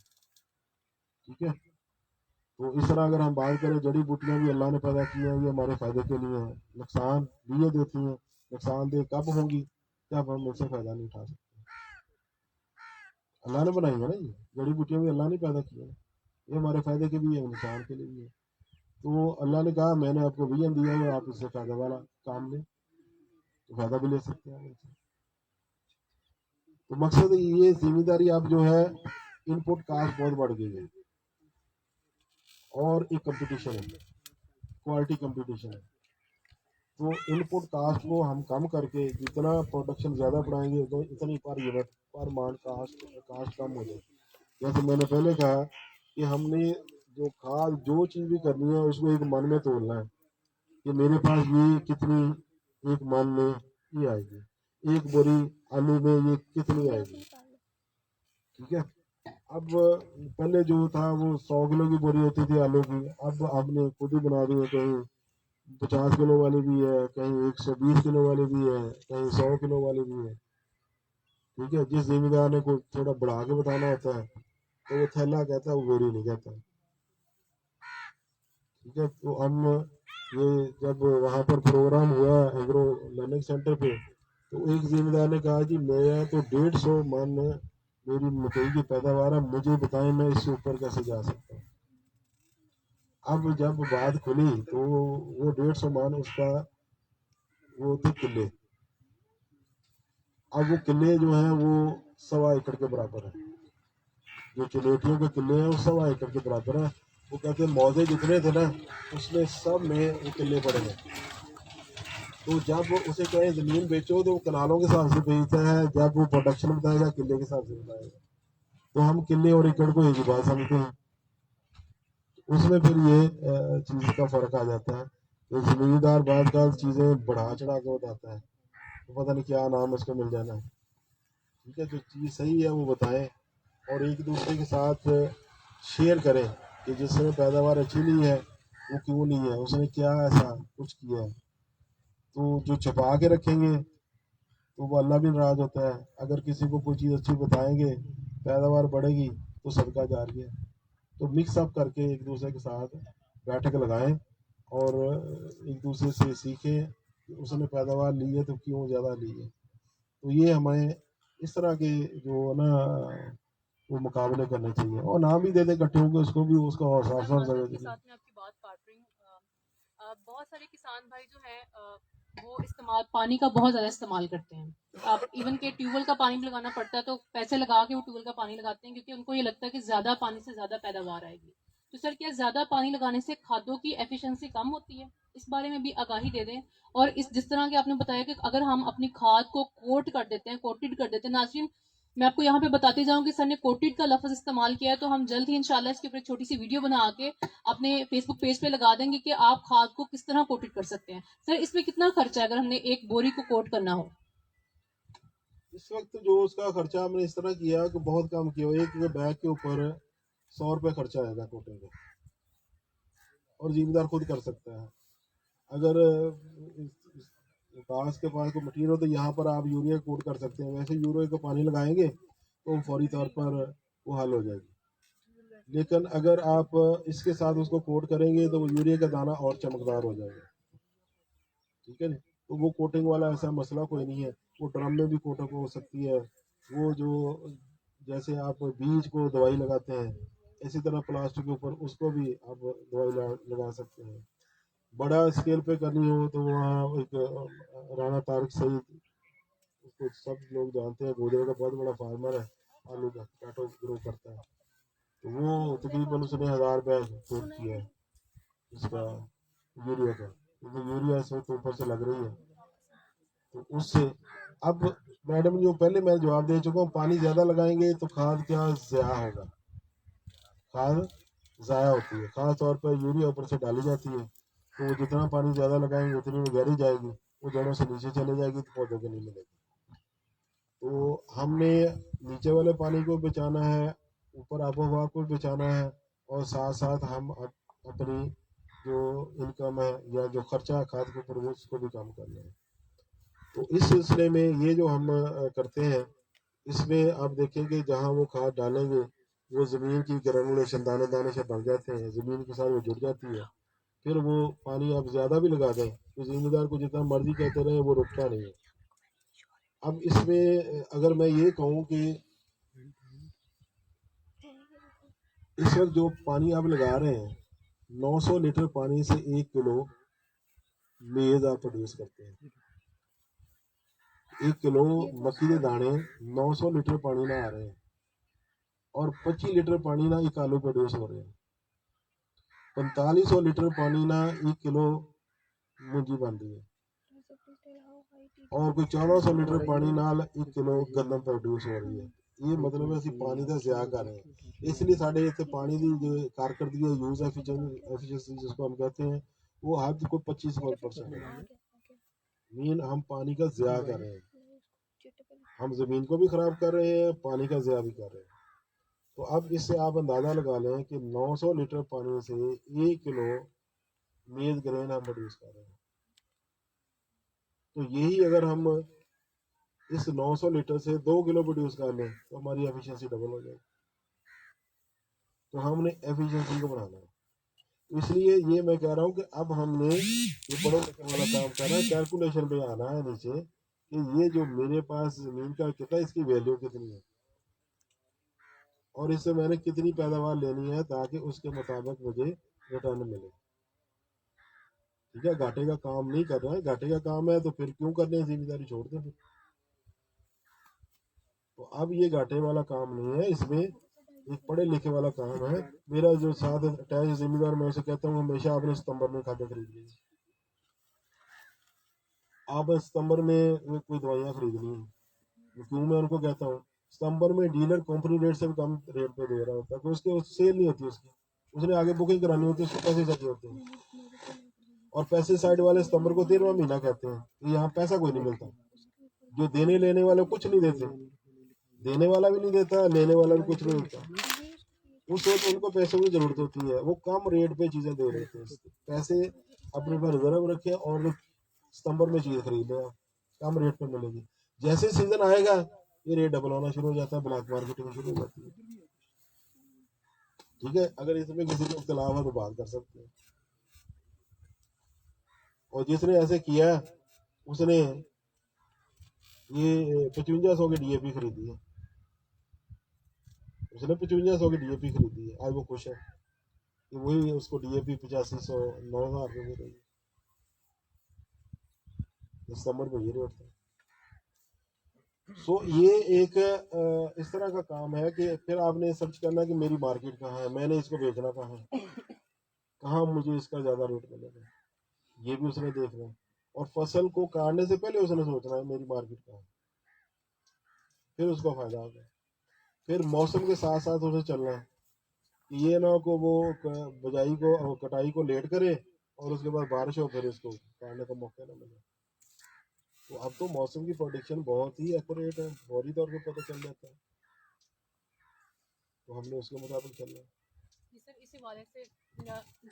ٹھیک ہے. تو اس طرح اگر ہم بات کریں، جڑی بوٹیاں بھی اللہ نے پیدا کی ہیں، یہ ہمارے فائدے کے لیے ہیں. نقصان بھی یہ دیتی ہیں، نقصان دہ کب ہوں گی جب ہم ان سے فائدہ نہیں اٹھا سکتے. اللہ نے بنائی ہے نا، یہ جڑی بوٹیاں بھی اللہ نے پیدا کی ہیں، یہ ہمارے فائدے کے بھی ہے، نقصان کے لیے بھی ہے. تو اللہ نے کہا میں نے آپ کو ویژن دیا ہے، آپ اس سے فائدہ والا کام لیں، تو فائدہ بھی لے سکتے ہیں. تو مقصد یہ ذمہ داری اب جو ہے، ان پٹ کاسٹ بہت بڑھ گئی ہے، اور ایک کمپٹیشن ہے، کوالٹی کمپٹیشن ہے. تو ان پٹ کاسٹ کو ہم کم کر کے جتنا پروڈکشن زیادہ بڑھائیں گے اتنی پر یونٹ پر مان کاسٹ کم ہو جائے گی. جیسے میں نے پہلے کہا کہ ہم نے جو کھاد جو چیز بھی کرنی ہے اس کو ایک من میں تولنا ہے کہ میرے پاس یہ کتنی ایک من میں یہ آئے گی، ایک بوری آلو میں یہ کتنی آئے گی. ٹھیک ہے. اب پہلے جو تھا وہ 100 کلو کی بوری ہوتی تھی آلو کی، اب ہم نے خود ہی بنا دی ہے، کہیں 50 کلو والی بھی ہے، کہیں 120 کلو والی بھی ہے، کہیں 100 کلو والی بھی ہے. ٹھیک ہے. جس زمین دار نے کو تھوڑا بڑھا کے بتانا ہوتا ہے تو وہ تھیلا کہتا ہے، وہ بوری نہیں کہتا. ٹھیک ہے. تو ہم یہ جب وہاں پر پروگرام ہوا ایگرو لرننگ سینٹر پہ، تو ایک زمین دار نے کہا جی میں تو 150 من میری مکئی کی پیداوار ہے، مجھے بتائیں میں اس سے اوپر کیسے جا سکتا ہوں. اب جب بات کھلی تو وہ 150 من اس کا وہ تھے کلے. اب وہ کلے جو ہیں وہ 1.25 ایکڑ کے برابر ہیں. जो चलेटियों के किले हैं वो 1.25 एकड़ के बराबर है। वो कहते हैं मौजे जितने थे ना उसमें सब में वो किले पड़े हैं। तो जब उसे कहें ज़मीन बेचो तो वो कनालों के हिसाब से बेचता है, जब वो प्रोडक्शन बताएगा किले के हिसाब से बताएगा। तो हम किले और एकड़ को एक ही बात समझते हैं। उसमें फिर ये चीज़ का फ़र्क आ जाता है कि ज़मींदार बाद का चीज़ें बढ़ा चढ़ा के बताता है, तो पता नहीं क्या नाम उसको मिल जाना है। ठीक है, जो चीज़ सही है वो बताएं और एक दूसरे के साथ शेयर करें कि जिसने पैदावार अच्छी ली है वो क्यों ली है, उसने क्या ऐसा कुछ किया है। तो जो छुपा के रखेंगे तो वो अल्लाह भी नाराज़ होता है। अगर किसी को कोई चीज़ अच्छी बताएंगे पैदावार बढ़ेगी तो सदका जारी है। तो मिक्स अप करके एक दूसरे के साथ बैठक लगाएं और एक दूसरे से सीखें कि उसने पैदावार ली है तो क्यों ज़्यादा ली है। तो ये हमें इस तरह के जो ना वो मुकाबले करने चाहिए और नाम भी दे दे इकट्ठे होंगे उसको भी उसका मैं हौसला माजरत के चाहिए। साथ में आपकी बात काट रही हूँ। बहुत सारे किसान भाई जो हैं वो इस्तेमाल पानी का बहुत ज़्यादा इस्तेमाल करते हैं। अब इवन के ट्यूबवेल का पानी भी लगाना पड़ता है तो पैसे लगा के वो ट्यूबवेल का पानी लगाते हैं क्योंकि उनको ये लगता है कि ज़्यादा पानी से ज़्यादा पैदावार आएगी। तो सर क्या ज़्यादा पानी लगाने से खादों की एफिशिएंसी कम होती है? इस बारे में भी आगाही दे दें। और इस जिस तरह के आपने बताया कि अगर हम अपनी खाद को कोट कर देते हैं, कोटेड कर देते हैं, नाज़रीन मैं आपको यहाँ पे बताती जाऊँ कि सर ने कोटेड का लफ्ज़ इस्तेमाल किया है, तो हम जल्द ही इंशाल्लाह इसके ऊपर एक छोटी सी वीडियो बना के अपने फेसबुक पेज पे लगा देंगे कि आप खाद को किस तरह कोटेड कर सकते हैं। सर इसमें कितना खर्चा है अगर हमने एक बोरी को कोट करना हो? इस वक्त जो उसका खर्चा हमने इस तरह किया कि बहुत कम किया, एक बैग के ऊपर 100 रुपये खर्चा आएगा कोटे का और जिम्मेदार खुद कर सकता है। अगर घास के पास कोई मटीरियल हो तो यहाँ पर आप यूरिया कोट कर सकते हैं। वैसे यूरिया को पानी लगाएंगे तो फौरी तौर पर वो हल हो जाएगी, लेकिन अगर आप इसके साथ उसको कोट करेंगे तो वो यूरिया का दाना और चमकदार हो जाएगा। ठीक है ना, तो वो कोटिंग वाला ऐसा मसला कोई नहीं है। वो ड्रम में भी कोटिंग हो सकती है। वो जो जैसे आप बीज को दवाई लगाते हैं इसी तरह प्लास्टिक के ऊपर उसको भी आप दवाई लगा सकते हैं। बड़ा स्केल पे करनी हो तो वहाँ एक राणा तारिक सईद, उसको सब लोग जानते हैं, गोदरे का बहुत बड़ा फार्मर है, आलू का टमाटो ग्रो करता है। तो वो तकरीबन उसने 1000 बैग कोट किया है इसका यूरिया का, क्योंकि यूरिया इस वक्त ऊपर से लग रही है। तो उससे अब मैडम जो पहले मैं जवाब दे चुका हूँ, पानी ज़्यादा लगाएंगे तो खाद क्या ज़ाया होगा, खाद ज़ाया होती है। ख़ास तौर पर यूरिया ऊपर से डाली जाती है तो वो जितना पानी ज़्यादा लगाएंगे उतनी वो गहरी जाएगी, वो जड़ों से नीचे चले जाएगी तो पौधों को नहीं मिलेगी। तो हमने नीचे वाले पानी को बचाना है, ऊपर आबो हवा को बचाना है और साथ साथ हम अपनी जो इनकम है या जो खर्चा है खाद के ऊपर वो उसको भी कम करना है। तो इस सिलसिले में ये जो हम करते हैं इसमें आप देखेंगे जहाँ वो खाद डालेंगे वो ज़मीन की ग्रेनुलेशन दाने दाने से बढ़ जाते हैं, ज़मीन के साथ वो जुड़ जाती है। फिर वो पानी आप ज़्यादा भी लगा दें तो ज़मींदार को जितना मर्जी कहते रहे वो रुकता नहीं है। अब इसमें अगर मैं ये कहूँ कि इस वक्त जो पानी आप लगा रहे हैं 900 लीटर पानी से 1 किलो मेज आप प्रोड्यूस करते हैं। 1 किलो मक्की के दाने 900 लीटर पानी ना आ रहे हैं और 25 लीटर पानी ना एक आलू प्रोड्यूस हो रहे हैं। 4500 लीटर पानी ना 1 किलो मूंजी बन रही है और कोई 1400 लीटर पानी नाल 1 किलो गंदम प्रोड्यूस हो रही है। ये मतलब ਅਸੀਂ ਪਾਣੀ ਦਾ ज़िया कर रहे हैं। इसलिए साढ़े इतने पानी की जो कारकर्दगी है यूज एफिशिएंसी जिसको हम कहते हैं वो हद को 25% है। मीन हम पानी का ज़िया कर रहे हैं, हम ज़मीन को भी ख़राब कर रहे हैं, पानी का ज़िया भी कर रहे हैं। तो अब इससे आप अंदाज़ा लगा लें कि 900 लीटर पानी से 1 किलो मेज ग्रेन हम प्रोड्यूस कर रहे हैं। तो यही अगर हम इस 900 लीटर से 2 किलो प्रोड्यूस कर लें तो हमारी एफिशिएंसी डबल हो जाएगी। तो हमने एफिशिएंसी को बढ़ाना है। तो इसलिए ये मैं कह रहा हूँ कि अब हमने ये पढ़ो लिखे वाला काम करना है, कैलकुलेशन पे आना है नीचे कि ये जो मेरे पास ज़मीन का कितना, इसकी वैल्यू कितनी है और इससे मैंने कितनी पैदावार लेनी है ताकि उसके मुताबिक मुझे रिटर्न मिले। ठीक है, घाटे का काम नहीं कर रहा है, घाटे का काम है तो फिर क्यों करने हैं, जिम्मेदारी छोड़ दें फिर। तो अब ये घाटे वाला काम नहीं है, इसमें एक पढ़े लिखे वाला काम है। मेरा जो साथ अटैच जिम्मेदार, मैं उसे कहता हूँ हमेशा आपने सितंबर में खाते खरीद लीजिए। आप सितंबर में कोई दवाइयाँ खरीदनी है, क्यों मैं उनको कहता हूँ सितंबर में डीलर कंपनी रेट से भी कम रेट पे दे रहा होता है, तो उसके सेल नहीं होती उसकी, उसने आगे बुकिंग करानी होती है, उसको पैसे चाहिए होते हैं। और पैसे साइड वाले सितंबर को 13वां महीना कहते हैं, तो यहाँ पैसा कोई नहीं मिलता। जो देने लेने वाले कुछ नहीं देते, देने वाला भी नहीं देता, लेने वाला भी कुछ नहीं देता। उस वक्त उनको पैसों की जरूरत होती है, वो कम रेट पे चीजें दे रहे थे, पैसे अपने पास रिजर्व रखे और सितंबर में चीज खरीद लें, कम रेट पे मिलेगी। जैसे सीजन आएगा ये रेट डबल होना शुरू हो जाता है, ब्लैक मार्केटिंग शुरू हो जाती है। ठीक है, अगर इसमें किसी को इख्तलाफ है तो बात कर सकते हैं। और जिसने ऐसे किया उसने ये 5500 की डीएपी खरीदी है, उसने 5500 की डीएपी खरीदी है, आज वो खुश है कि वही उसको डीएपी 8500 9000 रुपये मिल रही है। दिसंबर में ये रेट था। सो ये एक इस तरह का काम है कि फिर आपने सर्च करना कि मेरी मार्केट कहाँ है, मैंने इसको बेचना कहाँ है, कहाँ मुझे इसका ज्यादा रेट मिलेगा, ये भी उसने देखना है। और फसल को काटने से पहले उसने सोचना है मेरी मार्केट कहाँ है, फिर उसका फायदा होगा। फिर मौसम के साथ साथ उसे चलना है कि ये ना को वो बजाई को कटाई को लेट करे और उसके बाद बारिश हो फिर इसको काटने का मौका ना मिले। तो अब तो मौसम की प्रोडिक्शन बहुत ही एक्यूरेट है, फौरी तौर पे पता चल जाता है, तो हमने उसके मुताबिक चलना है। सर इसी वाले से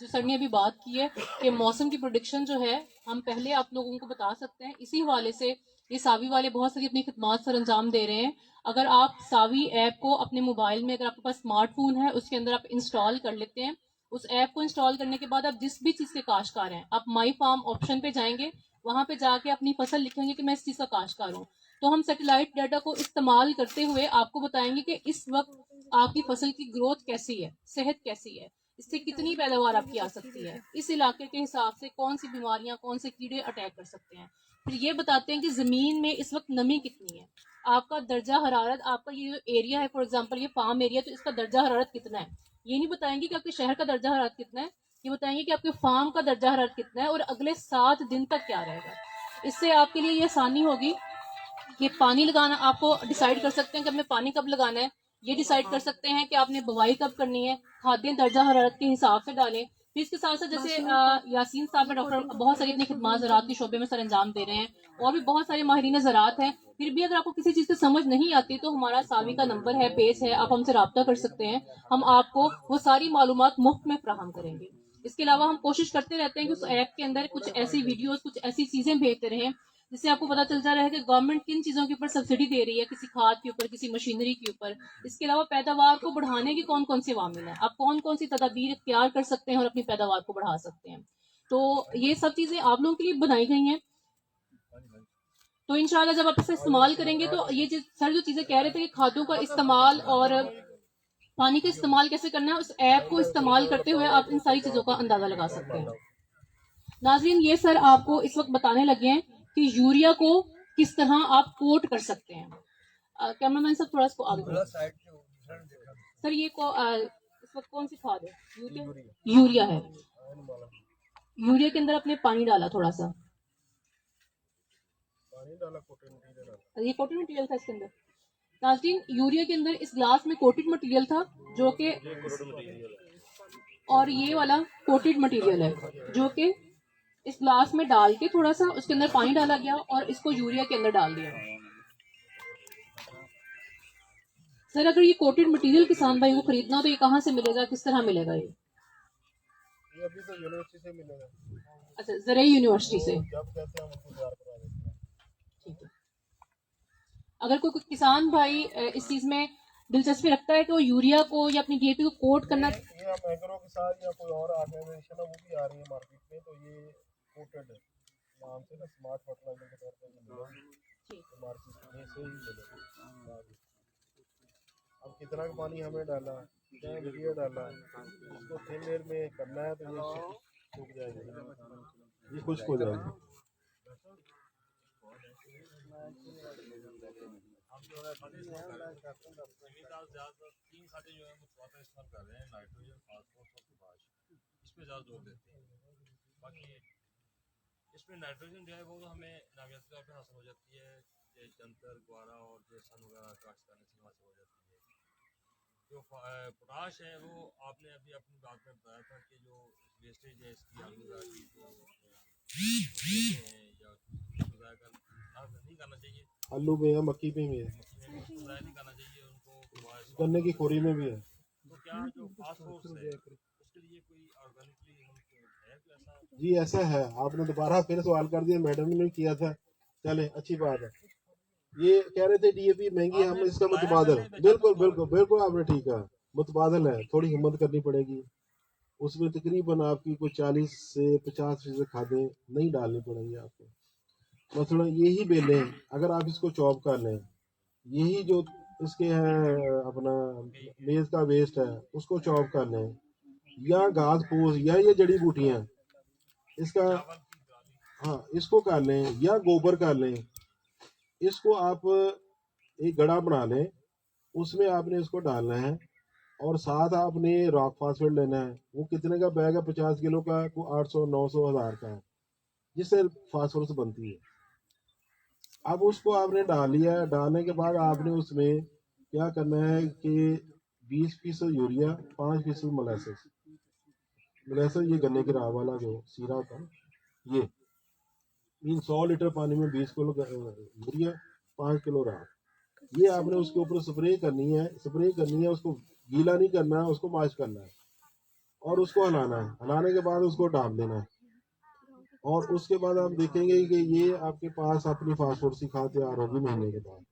जो सर ने अभी बात की है कि मौसम की प्रोडिक्शन जो है हम पहले आप लोगों को बता सकते हैं, इसी हवाले से ये सावी वाले बहुत सारी अपनी खिदमात सर अंजाम दे रहे हैं। अगर आप सावी ऐप को अपने मोबाइल में, अगर आपके पास स्मार्टफोन है उसके अंदर आप इंस्टॉल कर लेते हैं, उस ऐप को इंस्टॉल करने के बाद आप जिस भी चीज़ के काश्तकार हैं आप माई फार्म ऑप्शन पे जाएंगे, वहां पे जाके अपनी फसल लिखेंगे कि मैं इस चीज़ का काश्तकार हूँ, तो हम सैटेलाइट डाटा को इस्तेमाल करते हुए आपको बताएंगे कि इस वक्त आपकी फसल की ग्रोथ कैसी है, सेहत कैसी है, इससे कितनी पैदावार आपकी आ सकती है, इस इलाके के हिसाब से कौन सी बीमारियां, कौन से कीड़े अटैक कर सकते हैं। फिर ये बताते हैं कि ज़मीन में इस वक्त नमी कितनी है, आपका दर्जा हरारत, आपका ये जो एरिया है फॉर एग्जांपल ये फार्म एरिया, तो इसका दर्जा हरारत कितना है। ये नहीं बताएंगे कि आपके शहर का दर्जा हरारत कितना है, ये बताएंगे कि आपके फार्म का दर्जा हरारत कितना है और अगले 7 दिन तक क्या रहेगा। इससे आपके लिए ये आसानी होगी कि पानी लगाना आपको डिसाइड कर सकते हैं कि हमें पानी कब लगाना है, ये डिसाइड कर सकते हैं कि आपने बुवाई कब करनी है, खाद्य दर्जा हरारत के हिसाब से डालें। फिर इसके साथ साथ जैसे यासीन साहब डॉक्टर बहुत सारी अपनी खिदमात ज़राअत के शोबे में सर अंजाम दे रहे हैं, और भी बहुत सारे माहिरीन ज़राअत हैं। फिर भी अगर आपको किसी चीज़ की समझ नहीं आती तो हमारा सावी का नंबर है, पेज है, आप हमसे रब्ता कर सकते हैं, हम आपको वो सारी मालूमात मुफ्त में फराहम करेंगे। इसके अलावा हम कोशिश करते रहते हैं कि उस ऐप के अंदर कुछ ऐसी वीडियोस, कुछ ऐसी चीज़ें भेजते रहें जिससे आपको पता चलता रहे कि गवर्नमेंट किन चीज़ों के ऊपर सब्सिडी दे रही है, किसी खाद के ऊपर, किसी मशीनरी के ऊपर। इसके अलावा पैदावार को बढ़ाने की कौन कौन से वामिल हैं, आप कौन कौन सी तदाबीर इख्तियार कर सकते हैं और अपनी पैदावार को बढ़ा सकते हैं। तो ये सब चीज़ें आप लोगों के लिए बनाई गई हैं। तो इंशाल्लाह जब आप इसे इस्तेमाल करेंगे तो ये सर जो चीज़ें कह रहे थे कि खादों का इस्तेमाल और पानी का इस्तेमाल कैसे करना है, उस ऐप को इस्तेमाल करते हुए आप इन सारी चीज़ों का अंदाज़ा लगा सकते हैं। नाज़रीन, ये सर आपको इस वक्त बताने लगे हैं कि यूरिया को किस तरह आप कोट कर सकते हैं। कैमरामैन साहब थोड़ा इसको आगे बढ़ाओ। सर ये इस वक्त कौन सी खाद है? यूरिया है। यूरिया के अंदर आपने पानी डाला थोड़ा सा, ये कोटेड मटेरियल था इसके अंदर। नाज़रीन, यूरिया के अंदर इस ग्लास में कोटेड मटेरियल था जो कि, और ये वाला कोटेड मटेरियल है जो कि इस ग्लास में डाल के थोड़ा सा उसके अंदर पानी डाला गया और इसको यूरिया के अंदर डाल दिया। सर अगर ये कोटेड मटेरियल किसान भाई को खरीदना हो तो ये कहाँ से मिलेगा, किस तरह मिलेगा? ये अभी तो यूनिवर्सिटी से मिलेगा। अच्छा, ज़राई यूनिवर्सिटी से। जब कहते हैं हम उनको तैयार करा देते हैं। ठीक है, अगर कोई किसान भाई इस चीज में दिलचस्पी रखता है कि वो यूरिया को या अपनी डीएपी को कोट करना, ये हम एग्रो के साथ या कोई और ऑर्गेनाइजेशन है वो भी आ रही है मार्केट में, तो ये कोटेड नाम से ना स्मार्ट फर्टिलाइजर के तौर पर मिलेगा, तो मार्केट में से ही मिलेगा। अब कितना पानी हमें डाला, कितना यूरिया डाला, इसको थिन लेयर में करना है तो ये सूख जाएगा, ये खुश्क हो जाएगी। अब जो है फर्स्ट जमींदार ज़्यादातर 3 खादें जो है मुतवाज़िन इस्तेमाल कर रहे हैं, नाइट्रोजन, फास्फोरस और पोटाश, इस पे ज़्यादा जोर देते हैं। बाकी इसमें नाइट्रोजन जो है वो तो हमें नामियाती तौर पर हासिल हो जाती है, ये जंतर, ग्वारा और जो सन वगैरह काश्त करने से हासिल हो जाती है। जो पोटाश है वो आपने अभी अपनी बात में बताया था कि जो वेस्टेज है इसकी आलू की जो हैं या ज़ाया नहीं करना चाहिए, आलू में है, मक्की में भी है, उसको ज़ाया नहीं करना चाहिए, उनको गन्ने की खोरी में भी है। तो क्या जो फास्फोरस है उसके लिए कोई ऑर्गेनिकली है कोई ऐसा? जी ऐसा है, आपने दोबारा फिर सवाल कर दिया, मैडम ने किया था, चले अच्छी बात है। ये कह रहे थे डीएपी महंगी है, हम इसका मुतबादल, बिल्कुल बिल्कुल बिल्कुल आपने ठीक है, मुतबादल है, थोड़ी हिम्मत करनी पड़ेगी। उसमें तकरीबन आपकी कोई 40 से 50% खादें नहीं डालनी पड़ेंगी आपको। मतलब यही बेलें अगर आप इसको चॉप कर लें, यही जो इसके हैं अपना मेज का वेस्ट है उसको चॉप कर लें, या घास फूस या ये जड़ी बूटियाँ इसका, हाँ इसको कर लें या गोबर कर लें, इसको आप एक गड़ा बना लें, उसमें आपने इसको डालना है और साथ आपने रॉक फास्फेट लेना है। वो कितने का बैग है? 50 किलो का, को 800 900 1000 का है, जिससे फास्फोरस बनती है। अब उसको आपने डाल लिया है, डालने के बाद आपने उसमें क्या करना है कि 20% यूरिया, 5% मोलासेस। मोलासेस ये गन्ने की राह वाला जो सीरा होता है, ये 100 लीटर पानी में 20 किलो यूरिया, 5 किलो राख, ये आपने उसके ऊपर स्प्रे करनी है। उसको गीला नहीं करना है, उसको माश करना है और उसको हलाना है। हलाने के बाद उसको डाल देना है और उसके बाद आप देखेंगे कि ये आपके पास अपनी फास्फोरस की खाद तैयार होगी महीने के बाद।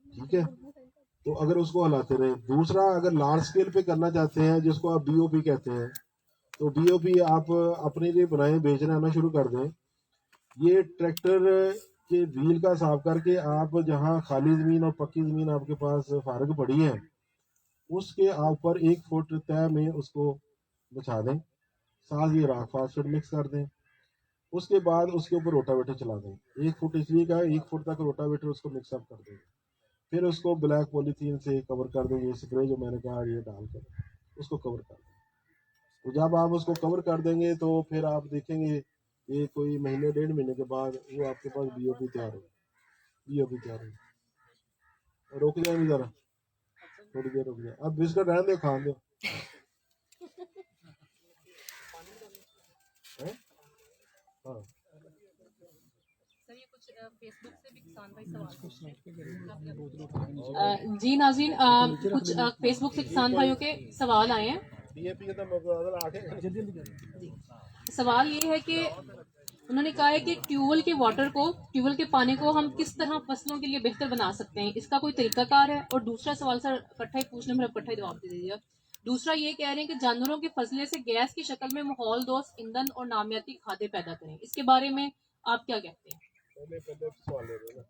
ठीक है, तो अगर उसको हलाते रहे। दूसरा, अगर लार्ज स्केल पे करना चाहते हैं जिसको आप बीओपी कहते हैं, तो बीओपी आप अपने लिए बनाएं, बेचना आना शुरू कर दें। ये ट्रैक्टर के व्हील का साफ करके आप जहाँ खाली ज़मीन और पक्की ज़मीन आपके पास फारग पड़ी है, उसके ऊपर 1 फुट तय में उसको बिछा दें, साथ ही राख फास्फेट मिक्स कर दें। उसके बाद उसके ऊपर रोटावेटर चला दें, 1 फुट इसलिए का 1 फुट तक रोटावेटर उसको मिक्सअप कर दें। फिर उसको ब्लैक पॉलीथीन से कवर कर दें, ये स्प्रे जो मैंने कहा ये डालकर उसको कवर कर दें। तो जब आप उसको कवर कर देंगे तो फिर आप देखेंगे ये कोई महीने 1.5 महीने के बाद वो आपके पास बीओपी तैयार हो। रुक जाए जरा, थोड़ी देर रुक जाए, अब बिस्कुट रहने दो, खान दो। हैं? हाँ सर ये कुछ फेसबुक से भी किसान भाई सवाल जी नाज़रीन, कुछ फेसबुक से किसान भाइयों के सवाल आए हैं। डीएपी का तो मुकाबला आगे सवाल ये है कि उन्होंने कहा है कि ट्यूबवेल के पानी को हम किस तरह फसलों के लिए बेहतर बना सकते हैं, इसका कोई तरीकाकार है? और दूसरा सवाल सर इकट्ठा ही पूछने में इकट्ठा ही जवाब दे दीजिएगा। दूसरा ये कह रहे हैं कि जानवरों के फसले से गैस की शक्ल में माहौल दोस्त ईंधन और नामियाती खादें पैदा करें, इसके बारे में आप क्या कहते हैं? पहले सवाल ले रहे हैं ना,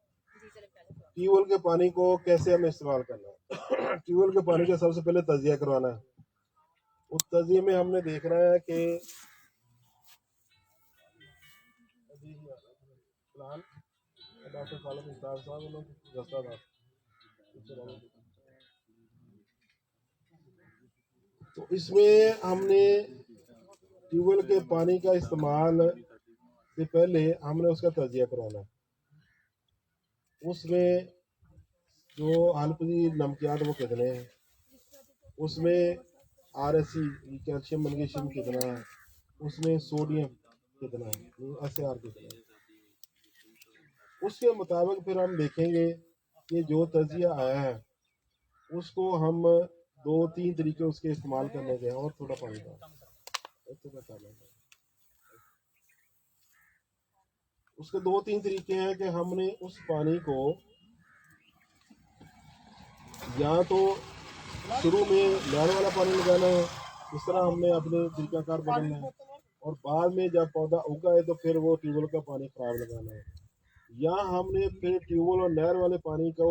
ट्यूबवेल के पानी को कैसे हमें इस्तेमाल करना है। ट्यूबवेल के पानी का सबसे पहले तजिया करवाना है। उस तजिए में हमने देखना है कि डॉक्टर खालिद मुख्तार साहब उन्होंने दस्ता था, तो इसमें हमने ट्यूबवेल के पानी का इस्तेमाल से पहले हमने उसका तजिया कराना है। उसमें जो हल्की नमकियात वो कितने हैं, उसमें RSC कैल्शियम मैग्नीशियम कितना है, उसमें सोडियम कितना है, SAR कितना है, उसके मुताबिक फिर हम देखेंगे कि जो तजिया आया है उसको हम 2-3 तरीके उसके इस्तेमाल करने के हैं। और थोड़ा पानी का उसके 2-3 तरीके हैं कि हमने उस पानी को या तो शुरू में नहर वाला पानी लगाना है, इस तरह हमने अपने तरीकाकार बदलना है, और बाद में जब पौधा उगा है तो फिर वो ट्यूबवेल का पानी खराब लगाना है, या हमने फिर ट्यूबवेल और नहर वाले पानी को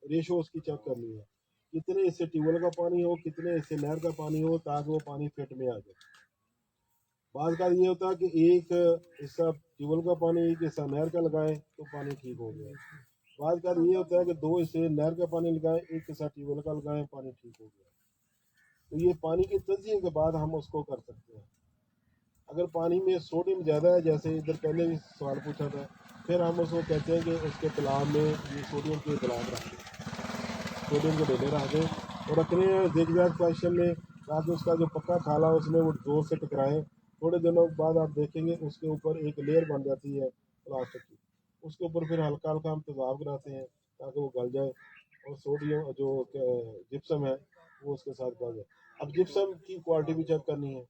रेशो उसकी चेक करनी है, कितने इससे ट्यूबवेल का पानी हो, कितने इससे नहर का पानी हो, ताकि वो पानी फिट में आ जाए। बाद का ये होता है कि एक हिस्सा ट्यूबवेल का पानी, एक हिस्सा नहर का लगाए तो पानी ठीक हो गया। बाद का ये होता है कि 2 हिस्से नहर का पानी लगाएं, एक हिस्सा ट्यूबवेल का लगाएं, पानी ठीक हो गया। तो ये पानी की तजिए के बाद हम उसको कर सकते हैं। अगर पानी में सोडियम ज़्यादा है, जैसे इधर पहले भी सवाल पूछा था, फिर हम उसको कहते हैं कि उसके तालाब में ये सोडियम के तालाब रख दें, सोडियम के ढेले रख दें और रखने हैं ज़िगज़ैग फैशन में, ताकि उसका जो पक्का खाला उसमें वो जोर से टकराए। थोड़े दिनों बाद आप देखेंगे उसके ऊपर एक लेयर बन जाती है प्लास्टिक की, उसके ऊपर फिर हल्का हल्का हम तेज़ाब गिराते हैं ताकि वो गल जाए और सोडियम जो जिप्सम है वो उसके साथ गल जाए। अब जिप्सम की क्वालिटी भी चेक करनी है,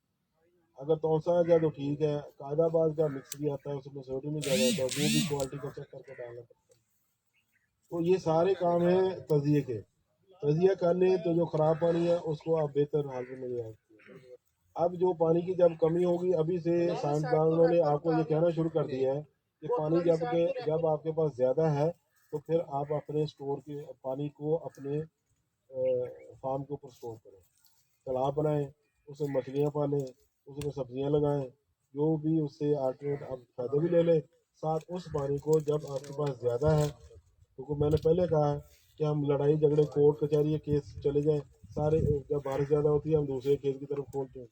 अगर तौसा है तो ठीक है, कायदाबाद का मिक्स भी आता है उसमें सोडियम भी ज़्यादा होता है, वो भी क्वालिटी को चेक करके डालना पड़ता है। तो ये सारे काम हैं तजिए के, तजिया कर लें तो जो ख़राब पानी है उसको आप बेहतर हालत में ले आते हैं। अब जो पानी की जब कमी होगी, अभी से साइंसदानों ने आपको ये कहना शुरू कर दिया है कि पानी जब आपके पास ज़्यादा है तो फिर आप अपने स्टोर के पानी को अपने फार्म के ऊपर स्टोर करें, तालाब बनाएं, उसमें मछलियाँ पालें, उसमें सब्जियाँ लगाएं, जो भी उससे आल्टरनेट आप फ़ायदे भी ले लें। साथ उस पानी को जब आपके पास ज़्यादा है, क्योंकि मैंने पहले कहा है कि हम लड़ाई झगड़े कोर्ट कचहरी केस चले जाएं सारे, जब बारिश ज़्यादा होती है हम दूसरे खेत की तरफ खोलते हैं,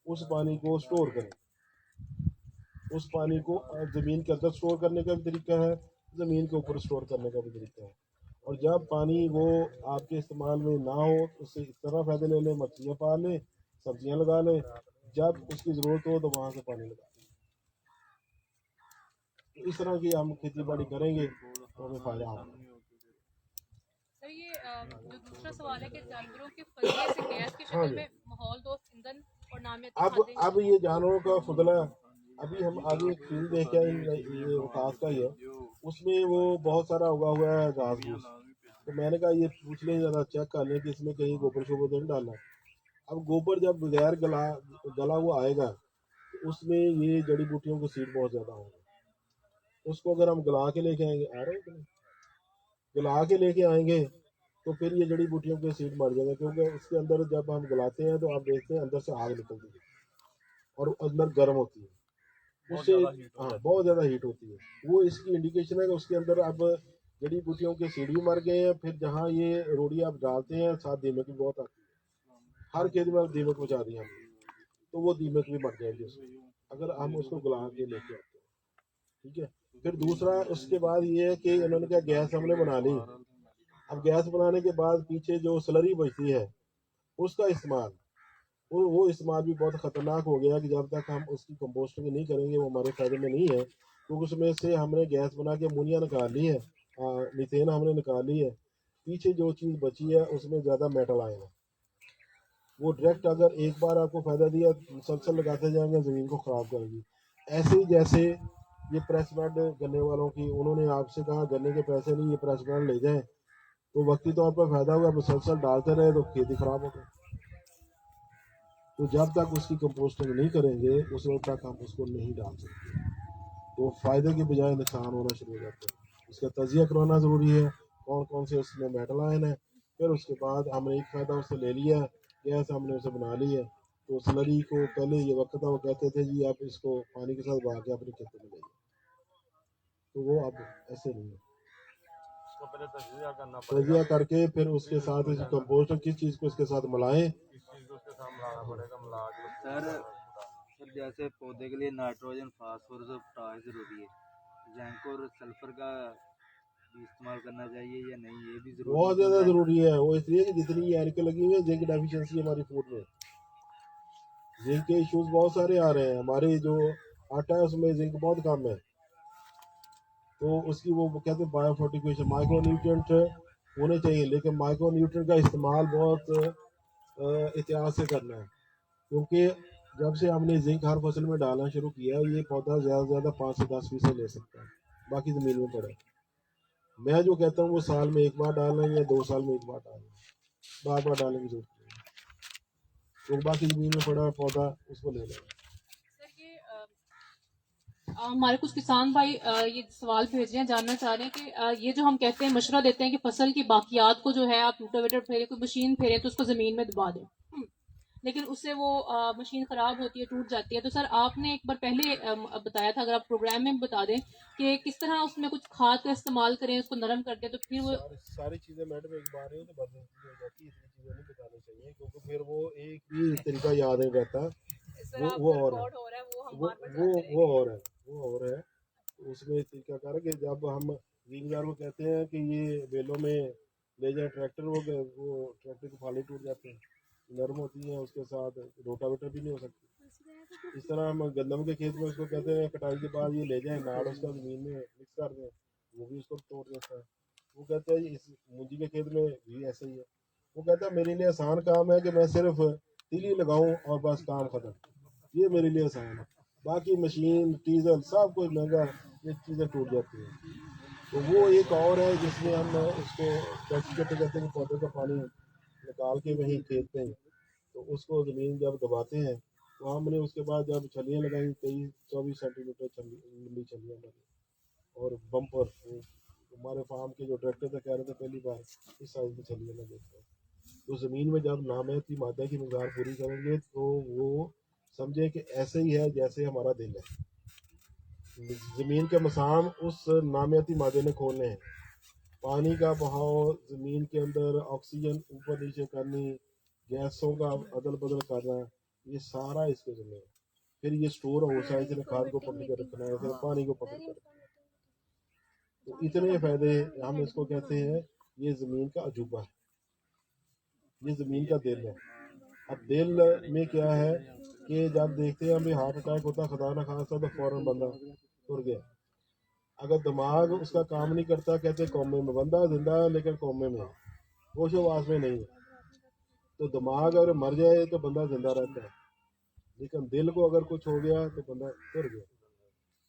उस पानी को स्टोर करें। उस पानी को ज़मीन के अंदर स्टोर करने का भी तरीका है, ज़मीन के ऊपर स्टोर करने का भी तरीका है। और जब पानी वो आपके इस्तेमाल में ना हो उससे इस तरह फ़ायदे ले लें, मछलियाँ पाल लें, सब्जियाँ लगा लें, जब उसकी ज़रूरत हो तो वहाँ से पानी लगा लें। तो इस तरह की हम खेती बाड़ी करेंगे तो हमें फ़ायदा होगा। सर ये जो दूसरा सवाल है कि जानवरों के फजले से गैस की हाँ शक्ल जी। में माहौल दोस्त ईंधन और नामियाती अब खादें ये जानवरों का फुदला, अभी हम आगे एक फील्ड देख के आए, ये विकास का ही है, उसमें वो बहुत सारा उगा हुआ है घास फूस। तो मैंने कहा ये पूछ लें ज़रा, चेक कर लें कि इसमें कहीं गोबर शोबर तो नहीं डालना। अब गोबर जब बगैर गला हुआ आएगा तो उसमें ये जड़ी बूटियों के सीड बहुत ज़्यादा होंगे, उसको अगर हम गला के लेके आएंगे, आ रहे हैं कि नहीं, गला के लेके आएंगे तो फिर ये जड़ी बूटियों के सीड मर जाएंगे, क्योंकि उसके अंदर जब हम गलाते हैं तो आप देखते हैं अंदर से आग निकलती है और अंदर गर्म होती है, उससे हाँ बहुत ज़्यादा हीट होती है। वो इसकी इंडिकेशन है कि उसके अंदर अब जड़ी बूटियों के सीड भी मर गए हैं। फिर जहाँ ये रोड़ी आप डालते हैं साथ दीमक भी बहुत आती है, हर खेत में दीमक बचा दिया हमने, तो वो दीमक भी मर जाएंगे उसमें अगर हम उसको गला के लेके आते हैं। ठीक है, फिर दूसरा उसके बाद ये है कि इन्होंने क्या गैस हमने बना ली। अब गैस बनाने के बाद पीछे जो स्लरी बचती है उसका इस्तेमाल, वो इस्तेमाल भी बहुत ख़तरनाक हो गया कि जब तक हम उसकी कंपोस्टिंग नहीं करेंगे वो हमारे फ़ायदे में नहीं है, क्योंकि उसमें से हमने गैस बना के अमोनिया निकाल ली है, मीथेन हमने निकाल ली है, पीछे जो चीज़ बची है उसमें ज़्यादा मेटल आएगा, वो डायरेक्ट अगर एक बार आपको फ़ायदा दिया मुसलसल लगाते जाएंगे ज़मीन को ख़राब करेगी। ऐसे ही जैसे ये प्रेस बेड गन्ने वालों की, उन्होंने आपसे कहा गन्ने के पैसे नहीं, ये प्रेस बेड ले जाएं, तो वक्ती तौर पर फ़ायदा हुआ, मुसलसल डालते रहे तो खेती ख़राब हो गई। तो जब तक उसकी कंपोस्टिंग नहीं करेंगे उस वक्त तक हम उसको नहीं डाल सकते, तो फ़ायदे के बजाय नुकसान होना शुरू हो जाता है। उसका तजिया करवाना ज़रूरी है, कौन कौन से उसमें मेटल आयन है। फिर उसके बाद हमने एक फ़ायदा उससे ले लिया, गैस हमने उसे बना ली है, तो स्लरी को पहले ये वक्त था वो कहते थे जी आप इसको पानी के साथ बहा के अपने खेतों में जाइए, तो वो अब ऐसे नहीं है। उसको पहले तजिया करना पड़ेगा, तजिया करके फिर उसके साथ कंपोस्ट किस चीज़ को इसके साथ मिलाएं। किस चीज़ को उसके साथ मिलाना पड़ेगा, मिला के सर जैसे पौधे के लिए नाइट्रोजन, फास्फोरस और पोटाश जरूरी है, जिंक और सल्फर का भी इस्तेमाल करना चाहिए या नहीं, ये भी जरूरी बहुत ज़्यादा ज़रूरी है वो, इसलिए कि जितनी एनके लगी हुई है जिंक डेफिशिएंसी हमारी फूड में, जिंक के इश्यूज बहुत सारे आ रहे हैं। हमारे जो आटा है उसमें जिंक बहुत कम है, तो उसकी वो कहते हैं बायोफोर्टिफिकेशन, माइक्रो न्यूट्रिएंट होने चाहिए, लेकिन माइक्रो न्यूट्रिएंट का इस्तेमाल बहुत एहतियात से करना है, क्योंकि जब से हमने जिंक हर फसल में डालना शुरू किया ये पौधा ज़्यादा से ज़्यादा 5 से 10% ले सकता है, बाकी ज़मीन में पड़ा है। मैं जो कहता हूँ वो साल में एक बार डालना है या 2 साल में एक बार डालना है, बार बार डालने की जरूरत नहीं है, तो बाकी ज़मीन में पड़ा है पौधा उसको ले लेना। सर ये हमारे कुछ किसान भाई ये सवाल भेज रहे हैं, जानना चाह रहे हैं कि ये जो हम कहते हैं मशवरा देते हैं कि फसल की बाकियात को जो है आप रोटावेटर फेरे, कोई मशीन फेरे तो उसको ज़मीन में दबा दें, لیکن اس سے وہ مشین خراب ہوتی ہے, ٹوٹ جاتی ہے. تو سر آپ نے ایک بار پہلے بتایا تھا, اگر آپ پروگرام میں بتا دیں کہ کس طرح اس میں کچھ کھاد کا استعمال کریں, اس کو نرم کر دیں, تو پھر وہ ساری چیزیں میڈم ایک بار ہو تو بدلتی ہو جاتی ہے, اتنی چیزیں نہیں بتانی چاہیے کیونکہ پھر وہ ایک بھی طریقہ یاد نہیں رہتا. وہ اور ہے, وہ اور ہے. اس میں طریقہ کار ہے کہ جب ہم زمیندار کو کہتے ہیں کہ یہ بیلوں میں لے جائیں ٹریکٹر, وہ ٹریکٹر کے پھالے ٹوٹ جاتے ہیں, نرم ہوتی ہیں, اس کے ساتھ روٹا ویٹر بھی نہیں ہو سکتی. اس طرح ہم گندم کے کھیت میں اس کو کہتے ہیں کٹائی کے بعد یہ لے جائیں ناڑ اس کا زمین میں مکس کر دیں, وہ بھی اس کو توڑ دیتا ہے. وہ کہتا ہے اس مونجی کے کھیت میں بھی ایسا ہی ہے. وہ کہتا ہے میرے لیے آسان کام ہے کہ میں صرف تیلی لگاؤں اور بس کام ختم, یہ میرے لیے آسان ہے. باقی مشین ڈیزل سب کچھ مہنگا, یہ چیزیں ٹوٹ جاتی ہیں. تو وہ ایک اور ہے جس میں ہم اس کو کہتے ہیں پودے کا پانی نکال کے وہیں کھیت پہ, تو اس کو زمین جب دباتے ہیں تو ہم نے اس کے بعد جب چھلیاں لگائیں 23-24 سینٹی میٹر لمبی چھلیاں لگیں, اور بمپر ہمارے فارم کے جو ڈائریکٹر تھے کہہ رہے تھے پہلی بار اس سائز کی چھلیاں لگے. تو زمین میں جب نامیاتی مادہ کی مقدار پوری کریں گے تو وہ سمجھے کہ ایسے ہی ہے جیسے ہمارا دل ہے. زمین کے مسام اس نامیاتی مادے نے کھولنے ہیں. پانی کا بہاؤ زمین کے اندر, آکسیجن اوپر نیچے کرنی, گیسوں کا عدل بدل کرنا, یہ سارا اس کے ذمہ ہے. پھر یہ اسٹور ہو سا ہے, کھاد کو پکڑ کے رکھنا ہے, پھر پانی کو پکڑ کے رکھنا ہے. تو اتنے فائدے ہم اس کو کہتے ہیں یہ زمین کا عجوبہ ہے, یہ زمین کا دل ہے. اب دل میں کیا ہے کہ جب دیکھتے ہیں ہمیں ہارٹ اٹیک ہوتا, خدا نہ خواستہ, تو فوراً بندہ ٹر گیا. اگر دماغ اس کا کام نہیں کرتا کہتے کومے میں, بندہ زندہ ہے لیکن کومے میں, ہوش و واس میں نہیں ہے. تو دماغ اگر مر جائے تو بندہ زندہ رہتا ہے, لیکن دل کو اگر کچھ ہو گیا تو بندہ ٹر گیا.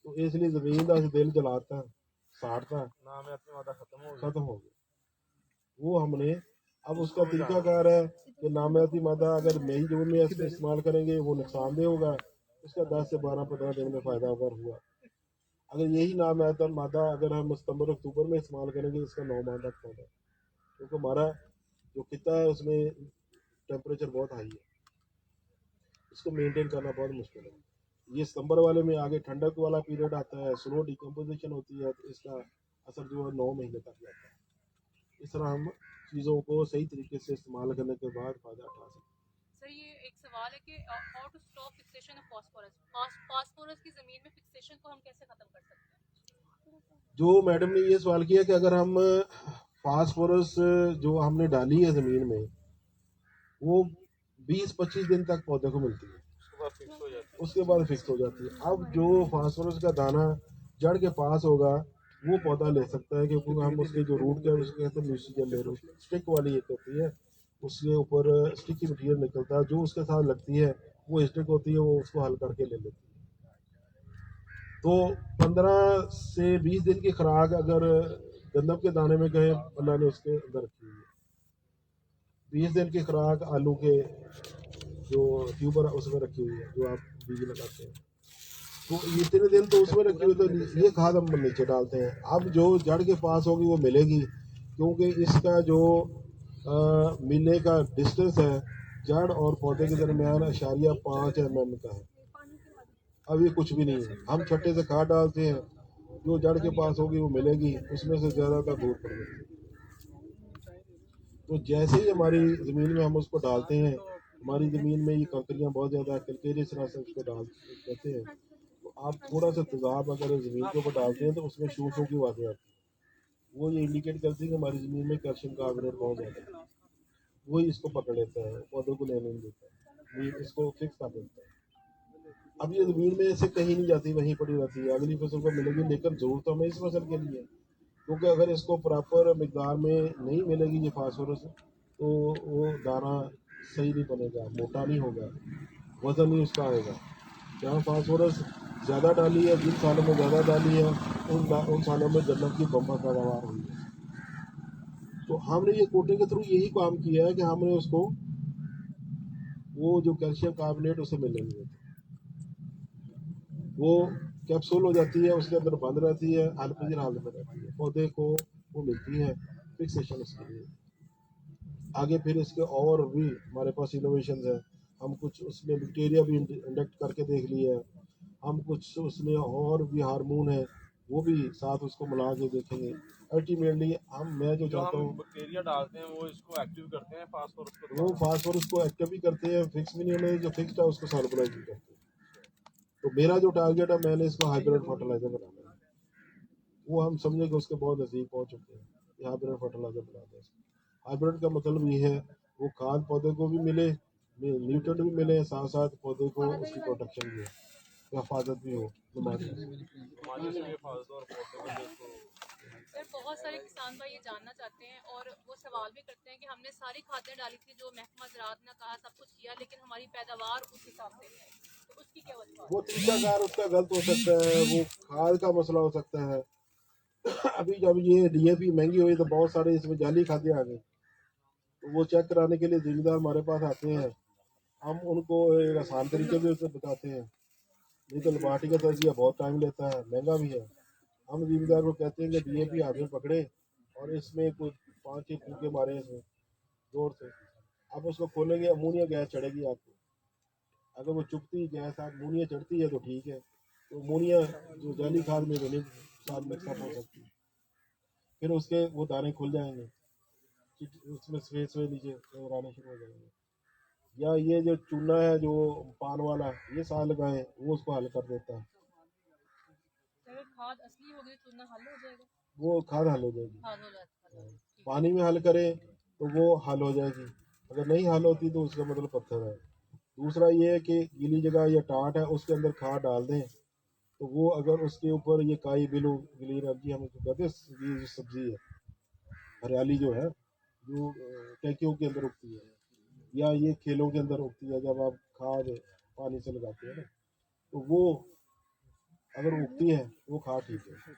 تو اس لیے زمین کا دل جلاتا ہے, ساڑتا ہے, ختم ہو گیا. وہ ہم نے اب اس کا طریقہ کار ہے کہ نامیاتی مادہ اگر مئی جون میں استعمال کریں گے وہ نقصان دہ ہوگا, اس کا 10 سے 12-15 دن میں فائدہ اگر ہوا. اگر یہی نامیاتی مادہ اگر ہم ستمبر اکتوبر میں استعمال کریں گے اس کا 9 ماہ تک فائدہ, کیونکہ ہمارا جو خطہ ہے اس میں ٹیمپریچر بہت ہائی ہے, اس کو مینٹین کرنا بہت مشکل ہے. یہ ستمبر والے میں آگے ٹھنڈک والا پیریڈ آتا ہے, سلو ڈیکمپوزیشن ہوتی ہے, تو اس کا اثر جو ہے 9 مہینے تک جاتا ہے. اس طرح ہم چیزوں کو صحیح طریقے سے استعمال کرنے کے بعد فائدہ اٹھا سکتے ہیں. سر یہ ایک سوال ہے کہ how to stop fixation of phosphorus کی زمین میں فکسیشن کو ہم کیسے ختم کر سکتے ہیں؟ جو میڈم نے یہ سوال کیا کہ اگر ہم فاسفورس جو ہم نے ڈالی ہے زمین میں وہ 20-25 دن تک پودے کو ملتی ہے, اس کے بعد فکس ہو جاتی ہے. اب جو فاسفورس کا دانہ جڑ کے پاس ہوگا وہ پودا لے سکتا ہے, کیونکہ ہم اس کے جو روٹ کے اس کو کہتے ہیں میوسیجن لے روٹ, اسٹک والی ایک ہوتی ہے, اس کے اوپر اسٹکی مٹیریل نکلتا ہے, جو اس کے ساتھ لگتی ہے وہ اسٹک ہوتی ہے, وہ اس کو حل کر کے لے لیتی ہے. تو 15 سے 20 دن کی خوراک اگر گندم کے دانے میں کہیں اللہ نے اس کے اندر رکھی ہوئی ہے, 20 دن کی خوراک آلو کے جو ٹیوبر اس میں رکھی ہوئی ہے جو آپ بیج لگاتے ہیں, تو اتنے دن تو اس میں رکھی ہوئی, تو یہ کھاد ہم نیچے ڈالتے ہیں. اب جو جڑ کے پاس ہوگی وہ ملے گی, کیونکہ اس کا جو ملنے کا ڈسٹینس ہے جڑ اور پودے کے درمیان 0.5 mm کا ہے. اب یہ کچھ بھی نہیں ہے, ہم چھٹے سے کھاد ڈالتے ہیں, جو جڑ کے پاس ہوگی وہ ملے گی, اس میں سے زیادہ تر دور پڑ گئی. تو جیسے ہی ہماری زمین میں ہم اس کو ڈالتے ہیں, ہماری زمین میں یہ کنکریاں بہت زیادہ کلکیریس طرح سے اس کو ڈال کہتے ہیں, تو آپ تھوڑا سا تیزاب اگر زمین کے اوپر ڈالتے ہیں تو اس میں شو کی باتیں آتی ہیں, وہ یہ انڈیکیٹ کرتی ہے کہ ہماری زمین میں کیلشیم کاربونیٹ بہت زیادہ ہے, وہی اس کو پکڑ لیتا ہے, پودوں کو لینے نہیں دیتا, اس کو فکس کر دیتا ہے. اب یہ زمین میں سے کہیں نہیں جاتی, وہیں پڑی رہتی ہے, اگلی فصل کو ملے گی, لیکن ضرورت ہمیں اس فصل کے لیے, کیونکہ اگر اس کو پراپر مقدار میں نہیں ملے گی یہ فاسفورس تو وہ دانہ صحیح نہیں بنے گا, موٹا نہیں ہوگا, وزن نہیں اس کا آئے گا. جہاں فاسفورس زیادہ ڈالی ہے, جن سالوں میں زیادہ ڈالی ہے ان سالوں میں جنت کی بمبا پیداوار ہوئی ہے. تو ہم نے یہ کوٹنگ کے تھرو یہی کام کیا ہے کہ ہم نے اس کو وہ جو کیلشیم کاربونیٹ اسے ملنے نہیں دیتے, وہ کیپسول ہو جاتی ہے, اس کے اندر بند رہتی ہے, الپجر حالت میں رہتی ہے, پودے کو وہ ملتی ہے فکسیشن اس کے لیے. آگے پھر اس کے اور بھی ہمارے پاس انوویشنز ہیں, हम कुछ उसमें बैक्टीरिया भी इंजेक्ट करके देख लिए है, हम कुछ उसमें और भी हार्मोन है वो भी साथ उसको मिला के देखेंगे। अल्टीमेटली मैं जो चाहता हूँ बैक्टीरिया डालते हैं वो इसको एक्टिव करते हैं फास्फोरस को। वो फास्फोरस को एक्टिव भी करते हैं, फिक्स भी नहीं होने, जो फिक्स्ड है उसको सॉल्युबलाइज भी करते हैं। तो मेरा जो टारगेट है, मैंने इसको हाइब्रिड फर्टिलाइजर बनाना है, वो हम समझे कि उसके बहुत नज़दीक पहुंच चुके हैं। ये हाइब्रिड फर्टिलाइजर बनाते हैं। हाइब्रिड का मतलब ये है वो खाद पौधे को भी मिले, न्यूट्रिएंट भी मिले, साथ साथ पौधे को उसकी प्रोटेक्शन भी हो, हिफाजत भी हो बीमारियों से। बीमारियों से भी हिफाजत और पौधे को जो उसको सर बहुत सारे किसान भाई ये जानना चाहते हैं और वो सवाल भी करते हैं कि हमने सारी खादें डाली थी जो महकमा ज़राअत ने कहा, सब कुछ किया, लेकिन हमारी पैदावार उस हिसाब से नहीं आई, तो उसकी क्या वजह है? वो तरीकाकार उसका गलत हो सकता है, वो खाद का मसला हो सकता है। अभी जब ये डीएपी महंगी हुई तो बहुत सारे इसमें जाली खादें आ गई, तो वो चेक कराने के लिए जिम्मेदार हमारे पास आते हैं, हम उनको एक आसान तरीके भी उसे बताते हैं। नहीं तो लेबार्टरी का तजिया बहुत टाइम लेता है, महंगा भी है। हम जिम्मेदार को कहते हैं कि डीएपी हाथ में पकड़े और इसमें कुछ 5-6 फूके मारे इसमें जोर से, आप उसको खोलेंगे अमोनिया गैस चढ़ेगी आपको। अगर वो चुपती गैस आप अमोनिया चढ़ती है तो ठीक है, तो अमोनिया जो जाली खाद में तो नहीं साथ मिक्सअप हो सकती, फिर उसके वो दाने खुल जाएंगे, उसमें सफेद सफेद नीचे आने शुरू हो जाएंगे। या ये जो चूना है जो पान वाला, ये साल लगाएं, वो उसको हल कर देता है, अगर खाद असली हो गई तो ना हल हो जाएगा, वो खाद हल हो जाएगी। हल हो जाता है। पानी में हल करें तो वो हल हो जाएगी, अगर नहीं हल होती तो उसका मतलब पत्थर है। दूसरा ये है कि गीली जगह या टाट है उसके अंदर खाद डाल दें, तो वो अगर उसके ऊपर ये काई बिलू गिली रंगी, हम उसको कहते हैं ये जो सब्जी है हरियाली जो है जो टैंकियों के अंदर उगती है या ये खेलों के अंदर उगती है, जब आप खाद पानी से लगाते हैं ना, तो वो अगर उगती है वो खाद ठीक है।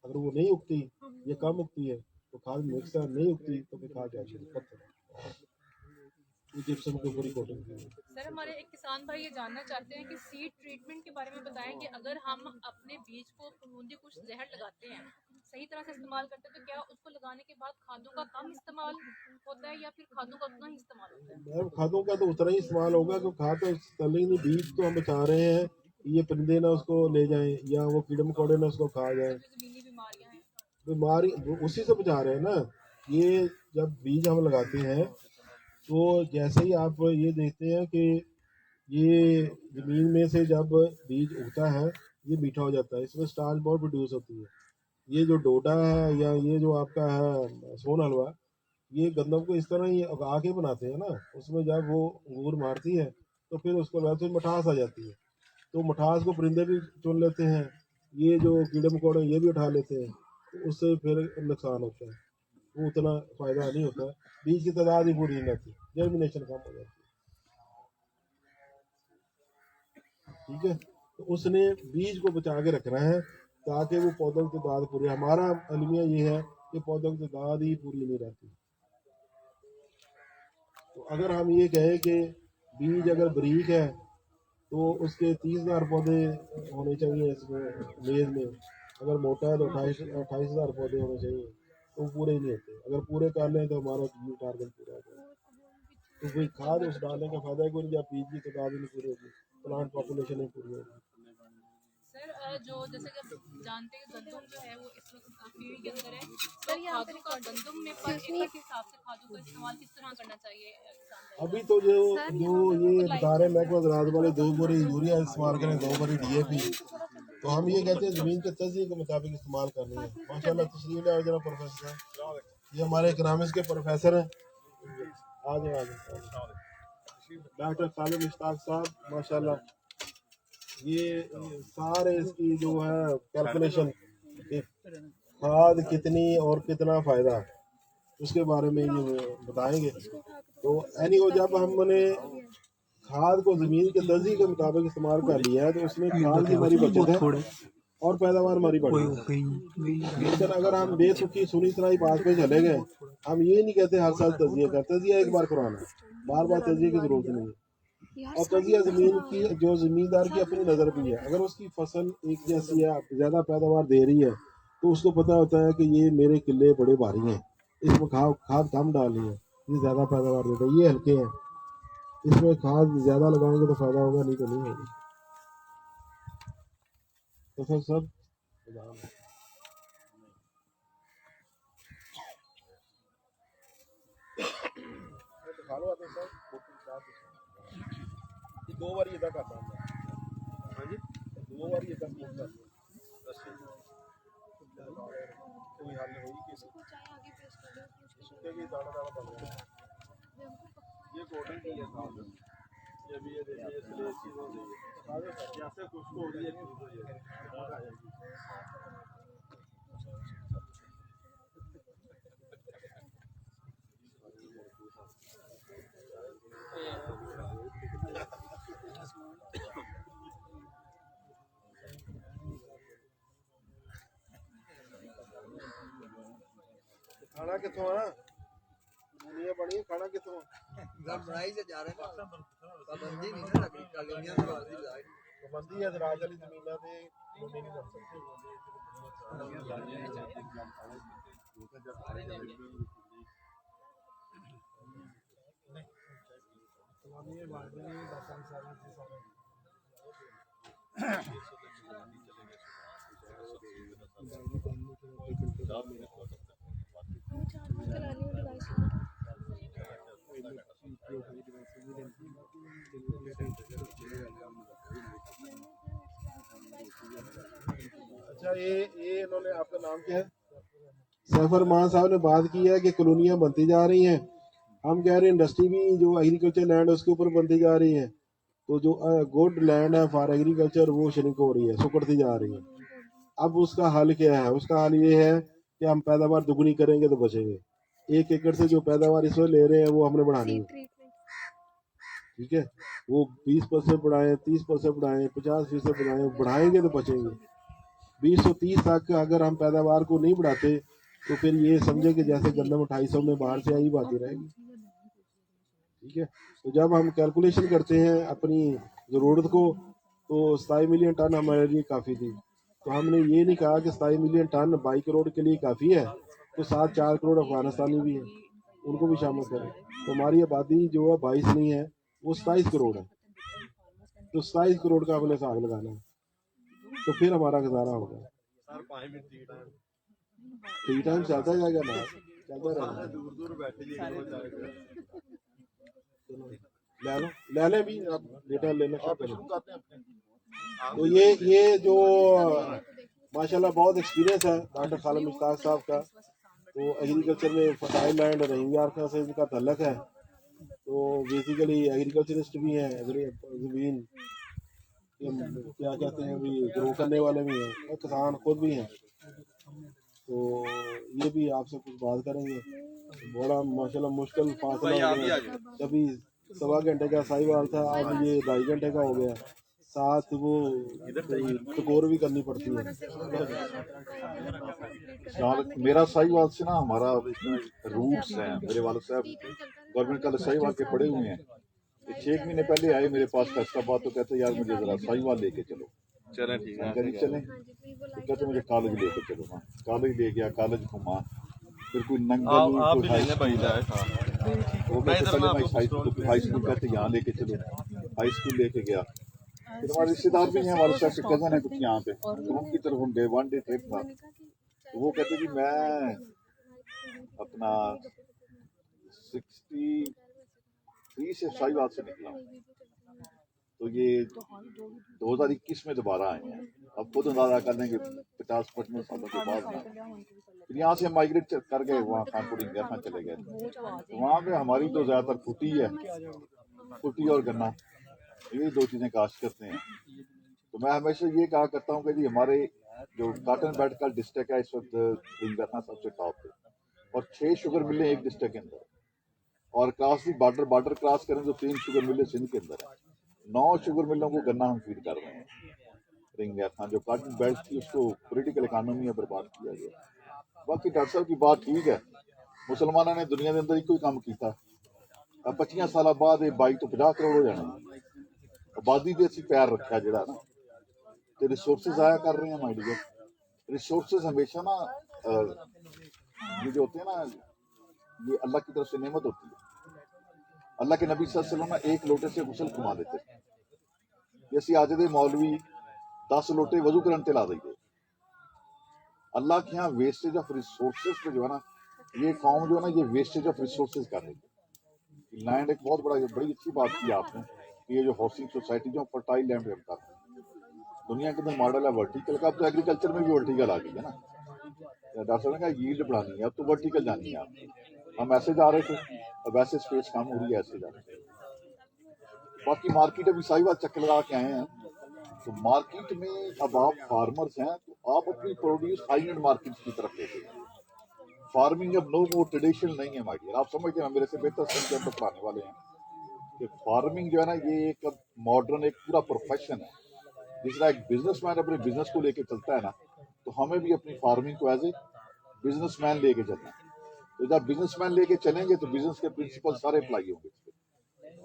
अगर वो नहीं उगती या कम उगती है तो खाद मिक्स है, नहीं उगती तो फिर खाद जाएगी पत्थर है। ये जिप्सम के ऊपर ही कोटिंग की है। सर हमारे एक किसान भाई ये जानना चाहते हैं कि सीड ट्रीटमेंट के बारे में बताएं कि अगर हम अपने बीज को फफूंदी कुछ जहर लगाते हैं, सही तरह से इस्तेमाल करते हैं, तो क्या उसको लगाने के बाद खादों का कम इस्तेमाल होता है या फिर खादों का उतना ही इस्तेमाल होता है? मैम खादों का तो उतना ही इस्तेमाल होगा कि खाद तो तले नहीं, बीज तो हम बचा रहे हैं, ये परिंदे ना उसको ले जाएं या वो कीड़े मकोड़े ना उसको खा जाएं, जो जमीनी बीमारियां हैं, बीमारी उसी से बचा रहे हैं ना। ये जब बीज हम लगाते हैं तो जैसे ही आप ये देखते हैं कि ये ज़मीन में से जब बीज उगता है ये मीठा हो जाता है, इसमें स्टार्च बहुत प्रोड्यूस होती है। ये जो डोडा है या ये जो आपका है सोन हलवा, ये गंदम को इस तरह ही उगा के बनाते हैं ना, उसमें जब वो अंगूर मारती है तो फिर उसको वैसे मिठास आ जाती है, तो मिठास को परिंदे भी चुन लेते हैं, ये जो कीड़े मकोड़े ये भी उठा लेते हैं, तो उससे फिर नुकसान होता है, वो उतना फ़ायदा नहीं होता है, बीज की तादाद ही पूरी नहीं रहती, जर्मिनेशन कम हो जाती है। ठीक है, तो उसने बीज को बचा के रखना है ताकि वो पौधों की तादाद पूरी, हमारा अलमिया ये है कि पौधों की तादाद ही पूरी नहीं रहती। तो अगर हम ये कहें कि बीज अगर बारीक है तो उसके 30,000 पौधे होने चाहिए इसमें मेज में, अगर मोटा है तो 28,000 पौधे होने चाहिए, तो पूरे ही नहीं होते। अगर पूरे कर लें तो हमारा टारगेट पूरा हो जाएगा। तो कोई खाद उस डालने का फायदा है कोई नहीं जब बीज की तादाद ही नहीं पूरी होगी, प्लांट पॉपुलेशन नहीं पूरी होगी। सर जो जैसे कि आप जानते हैं गंदम जो है वो इस वक्त पीढ़ी के अंदर है, तो खादों का गंदम में पर एकड़ के हिसाब से खादों का इस्तेमाल किस तरह करना चाहिए किसान भाई? अभी तो जो ये बता रहे महकमा ज़राअत वाले 2 बोरी यूरिया इस्तेमाल करें, 2 बोरी डीएपी, तो हम ये कहते हैं ज़मीन के तजिए के मुताबिक इस्तेमाल करनी है। माशाल्लाह तशरीफ ले जरा प्रोफेसर साहब, ये हमारे इकनॉमिक्स के प्रोफेसर हैं, आ जाए डॉक्टर खालिद मुश्ताक साहब माशाल्लाह, ये सारे इसकी जो है कैलकुलेशन खाद कितनी और कितना फ़ायदा उसके बारे में ये बताएंगे। तो एनीहो जब हमने खाद को ज़मीन के दर्जे के मुताबिक इस्तेमाल कर लिया है तो उसमें खाद की हमारी बचत है और पैदावार हमारी बढ़ी। लेकिन अगर हम बेसुखी सुनी तरह ही बात पे चले गए, हम ये नहीं कहते हर साल तजिया कर, तजिया एक बार कराना है, बार बार तजिए की ज़रूरत नहीं है। और तजिया ज़मीन की जो ज़मींदार की अपनी नज़र भी है, अगर उसकी फसल एक जैसी है ज़्यादा पैदावार दे रही है तो उसको पता होता है कि ये मेरे किले बड़े भारी हैं, इसमें खाद कम डालनी है, ये ज़्यादा पैदावार देता है, ये हल्के हैं, इसमें खाद ज़्यादा लगाएंगे तो फ़ायदा होगा, नहीं तो नहीं होगा। तो फिर सब दिखा लो आते सर, दो बार इदा करना है। हाँ जी, दो बार इदा करना है। कोई हल नहीं होगी किसी इसके भी दाना दाना बन गया। ये कॉटन की है साहब, ये भी ये देखिए ये स्लेट चीज हो गई है, जैसे खुश्क हो रही है चीज हो जाएगी। खाना कितों है दुनिया बनी, खाना कितों बनाई से जा रहे हैं पाबंदी नहीं ना लगी कॉलोनियां तो वाली लाए पाबंदी है राज वाली जमीना पे लोने नहीं कर सकते। अच्छा ये इन्होंने, आपका नाम क्या है? सैफर मान साहब ने बात की है कि कॉलोनियां बनती जा रही हैं, हम कह रहे हैं इंडस्ट्री भी जो एग्रीकल्चर लैंड है उसके ऊपर बनती जा रही है, तो जो गुड लैंड है फॉर एग्रीकल्चर वो श्रिंक हो रही है, सुकड़ती जा रही है। अब उसका हल क्या है? उसका हल ये है कि हम पैदावार दुगनी करेंगे तो बचेंगे। 1 एकड़ से जो पैदावार इस वक्त ले रहे हैं वो हमने बढ़ानी है, ठीक है? वो 20% बढ़ाएं, 30% बढ़ाएं, 50% बढ़ाएं, बढ़ाएंगे तो बचेंगे। 2030 तक अगर हम पैदावार को नहीं बढ़ाते तो फिर ये समझे कि जैसे गंदम 250 में बाहर से आई बाती रहेगी, ठीक है? तो जब हम कैलकुलेशन करते हैं अपनी ज़रूरत को तो 27 मिलियन टन हमारे लिए काफ़ी थी, तो हमने ये नहीं कहा कि 27 मिलियन टन 22 करोड़ के लिए काफ़ी है, तो साथ 4 करोड़ अफगानिस्तानी भी हैं, उनको भी शामिल करें। तो हमारी आबादी जो है 22 नहीं है, वो 27 करोड़ है, तो 27 करोड़ का अपने हिसाब लगाना है, तो फिर हमारा गुजारा होगा। टी टाइम चलता जाएगा ना, चलता रहेगा। दूर दूर बैठे जी ले ले भी आप डेटा लेना शुरू करें। तो ये जो माशाल्लाह बहुत एक्सपीरियंस है डॉक्टर खालिद मुश्ताक साहब का, तो एग्रीकल्चर में फर्टाइल लैंड रहीम यार से इनका तल्लक है, तो बेसिकली एग्रीकल्चरिस्ट भी हैं, ज़मीन क्या कहते हैं भी ग्रो करने वाले भी हैं और किसान खुद भी हैं, तो ये भी आपसे कुछ बात करेंगे। बड़ा माशाल्लाह मुश्किल फासला हो गया, कभी 1.25 घंटे का साहिवाल था, अब ये 2.5 घंटे का हो गया, साथ वो टकोर भी करनी पड़ती है। मेरा साहिवाल से ना हमारा रूट्स हैं, मेरे वाले साहब गवर्नमेंट का साहिवाल के पड़े हुए हैं। 6 महीने पहले आए मेरे पास फैसलाबाद, तो कहते यार मुझे जरा साहिवाल लेके चलो। चलें ठीक है, चलें, तो कहते मुझे कॉलेज लेके चलो। हाँ, कॉलेज ले गया, कॉलेज घुमा, फिर कोई नंगल आप भी कोई लेने भाई जाए। वो कहते पहले मैं हाई स्कूल कहते यहाँ लेके चलो, हाई स्कूल लेके गया। फिर हमारे रिश्तेदार भी हैं, हमारे साथ के कजन है कुछ यहाँ पे, तो उनकी तरफ हम गए, 1 डे ट्रिप था। तो वो कहते जी मैं अपना 63 से साहिवाल से निकला हूँ, तो ये 2021 में दोबारा आए हैं। अब खुद अंदाजा कर लेंगे 50-55 सालों के बाद ना। फिर यहाँ से हम माइग्रेट कर गए, वहाँ खानपुर इंडिया चले गए। तो वहाँ पे हमारी तो ज़्यादातर फुटी है, फुटी और गन्ना, ये 2 चीज़ें काश्त करते हैं। तो मैं हमेशा ये कहा करता हूँ कि जी हमारे जो कॉटन बेल्ट का डिस्ट्रिक्ट है इस वक्त रिंगरना सबसे टॉप पे, और 6 शुगर मिलें एक डिस्ट्रिक्ट के अंदर, और क्रॉस भी बॉर्डर क्रॉस करें तो 3 शुगर मिलें सिंध के अंदर है। 9 शुगर मिलों को गन्ना हम फीड कर रहे हैं। रिंगरना जो कॉटन बेल्ट थी उसको पॉलिटिकल इकानमी में बर्बाद किया गया। बाकी डॉक्टर साहब की बात ठीक है, मुसलमानों ने दुनिया के अंदर ही कोई काम किया। अब 25 साल बाद ये 22 तो 50 करोड़ हो जाना। आबादी ਦੇ ਅਸੀਂ ਪੈਰ ਰੱਖਿਆ ਜਿਹੜਾ ਨਾ, ਤੇ रिसोर्सेज आया कर रहे हैं माइंड जो रिसोर्सेज हमेशा ना ये जो होते हैं ना, ये अल्लाह की तरफ से नेमत होती है। अल्लाह के नबी सल्लल्लाहु अलैहि वसल्लम ना एक लोटे से गुसल फरमा देते थे कि ਅਸੀਂ ਅੱਜ ਦੇ मौलवी 10 लोटे वजू करन ते ला देंगे। अल्लाह के यहाँ वेस्टेज ऑफ रिसोर्सेज पे जो है ना, ये कौम जो है ना, ये वेस्टेज ऑफ रिसोर्सेज कर रही है। लैंड एक बहुत बड़ी अच्छी बात की आपने कि ये जो हाउसिंग सोसाइटी जो फर्टाइल लैंड रखता है, दुनिया के अंदर मॉडल है वर्टिकल का। अब तो एग्रीकल्चर में भी वर्टिकल आ गई है ना। डॉक्टर साहब ने कहा यील्ड बढ़ानी है, अब तो वर्टिकल जानी है आप। हम ऐसे जा रहे थे, अब ऐसे स्पेस कम हो रही है, ऐसे जा रहे थे। बाकी मार्केट अभी साहिवाल चक्कर लगा के आए हैं, तो मार्केट में अब आप फार्मर्स हैं तो आप अपनी प्रोड्यूस हाई एंड मार्केट की तरफ लेते हैं। फार्मिंग अब नो मोर ट्रेडिशनल नहीं है माय डियर। आप समझते हैं, मेरे से बेहतर समझ के पढ़ाने वाले हैं कि फार्मिंग जो है ना, ये एक मॉडर्न एक पूरा प्रोफेशन है। जिस तरह एक बिजनेसमैन अपने बिजनेस को लेके चलता है ना, तो हमें भी अपनी फार्मिंग को एज ए बिजनेसमैन लेके चलना है। तो जब बिजनेसमैन लेके चलेंगे तो बिजनेस के प्रिंसिपल सारे अप्लाई होंगे।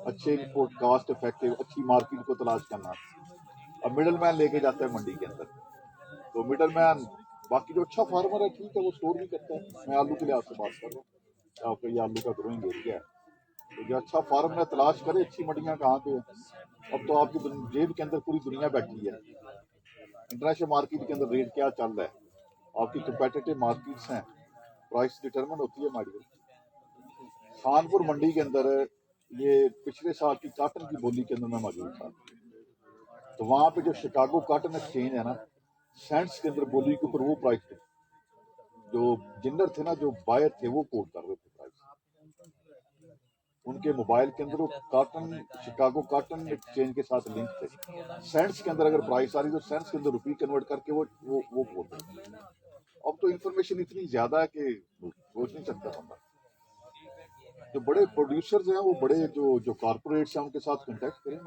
अच्छे इनपुट, कॉस्ट इफेक्टिव, अच्छी मार्केट को तलाश करना। अब मिडल मैन लेके जाता है मंडी के अंदर, तो मिडल मैन बाकी जो अच्छा फार्मर है ठीक है, वो स्टोर भी करता है। मैं आलू के लिए आपसे बात कर रहा हूँ, आपका ये आलू का ग्रोइंग एरिया है, तो जो अच्छा फार्मर है तलाश करे अच्छी मंडियाँ कहाँ पे है। अब तो आपकी जेब के अंदर पूरी दुनिया बैठी है। इंटरनेशनल मार्केट के अंदर रेट क्या चल रहा है, आपकी कंपेटिटिव मार्केट्स हैं, प्राइस डिटरमिन होती है हमारी। खानपुर मंडी के अंदर ये पिछले साल की काटन की बोली के अंदर मैं मौजूद था, तो वहाँ पे जो शिकागो काटन एक्सचेंज है ना, सेंट्स के अंदर बोली के ऊपर वो प्राइस थे। जो जिन्नर थे ना, जो बायर थे, वो कोट कर रहे थे प्राइस। उनके मोबाइल के अंदर वो काटन, शिकागो काटन एक्सचेंज के साथ लिंक थे। सेंट्स के अंदर अगर प्राइस आ रही तो सेंट्स के अंदर रुपये कन्वर्ट करके वो कोट करते। अब तो इंफॉर्मेशन इतनी ज्यादा है कि सोच नहीं सकता बंदा। जो बड़े प्रोड्यूसर्स हैं, वो बड़े जो कॉर्पोरेट्स हैं, उनके साथ कांटेक्ट करें,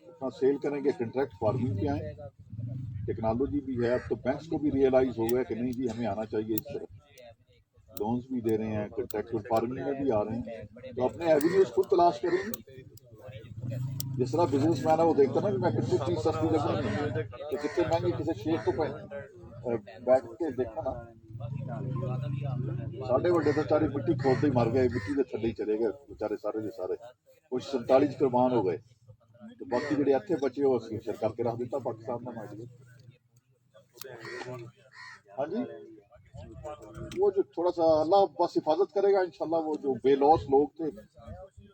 अपना सेल करेंगे, कंट्रैक्ट फार्मिंग पे आए। टेक्नोलॉजी भी है, अब तो बैंक्स को भी रियलाइज हो गया कि नहीं जी हमें आना चाहिए इस तरफ। लोन्स भी दे रहे हैं, कंट्रैक्चुअल फार्मिंग में भी आ रहे हैं, तो अपने एवेन्यूज खुद तलाश करेंगे। जिस तरह बिजनेस मैन है वो देखता ना कि मैं कितनी चीज सस्ती लगूंगी, तो कितने महंगी किसी शेख को बैठ के देखा ना। साढ़े बड़े तो सारी मिट्टी खोदते ही मर गए, मिट्टी के थले ही चले गए बेचारे सारे के सारे। कुछ 47 कुर्बान हो गए, तो बाकी जो इतने बचे वो सिर करके रख दिता पाकिस्तान का माइड। हाँ जी, वो जो थोड़ा सा अल्लाह बस हिफाजत करेगा इंशाल्लाह। वो जो बेलॉस लोग थे,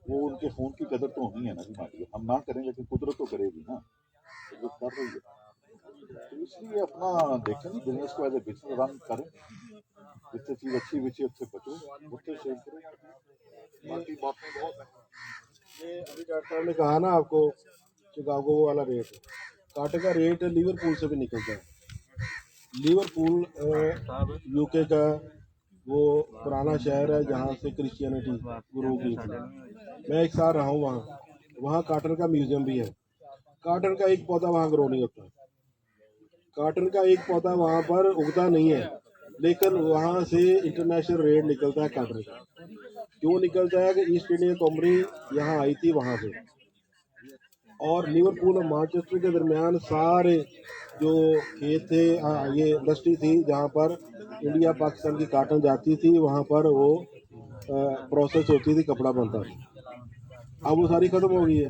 वो उनके खून की कदर तो होनी है ना जी माइड। हम ना करें लेकिन कुदरत तो करेगी ना, तो कर रही है। तो इसलिए अपना देखें जी, बिजनेस को एज ए बिजनेस रन करें। जितनी चीज अच्छी बिची उससे बचो, उससे सेल करो। बाकी बातें बहुत है। ये अभी डॉक्टर साहब ने कहा ना आपको शिकागो वाला रेट, काटे का रेट लिवरपूल से भी निकलता है। लिवरपूल यूके का वो पुराना शहर है जहाँ से क्रिश्चियनिटी ग्रो की थी। मैं एक साल रहा हूँ वहाँ काटन का म्यूजियम भी है। काटन का एक पौधा वहाँ ग्रो नहीं होता, काटन का एक पौधा वहाँ पर उगता नहीं है, लेकिन वहाँ से इंटरनेशनल रेट निकलता है काटन का। क्यों निकलता है कि ईस्ट इंडिया कंपनी यहाँ आई थी वहाँ से, और लिवरपूल और मैनचेस्टर के दरमियान सारे जो खेत थे, ये इंडस्ट्री थी जहाँ पर इंडिया पाकिस्तान की काटन जाती थी, वहाँ पर वो प्रोसेस होती थी, कपड़ा बनता था। अब वो सारी खत्म हो गई है।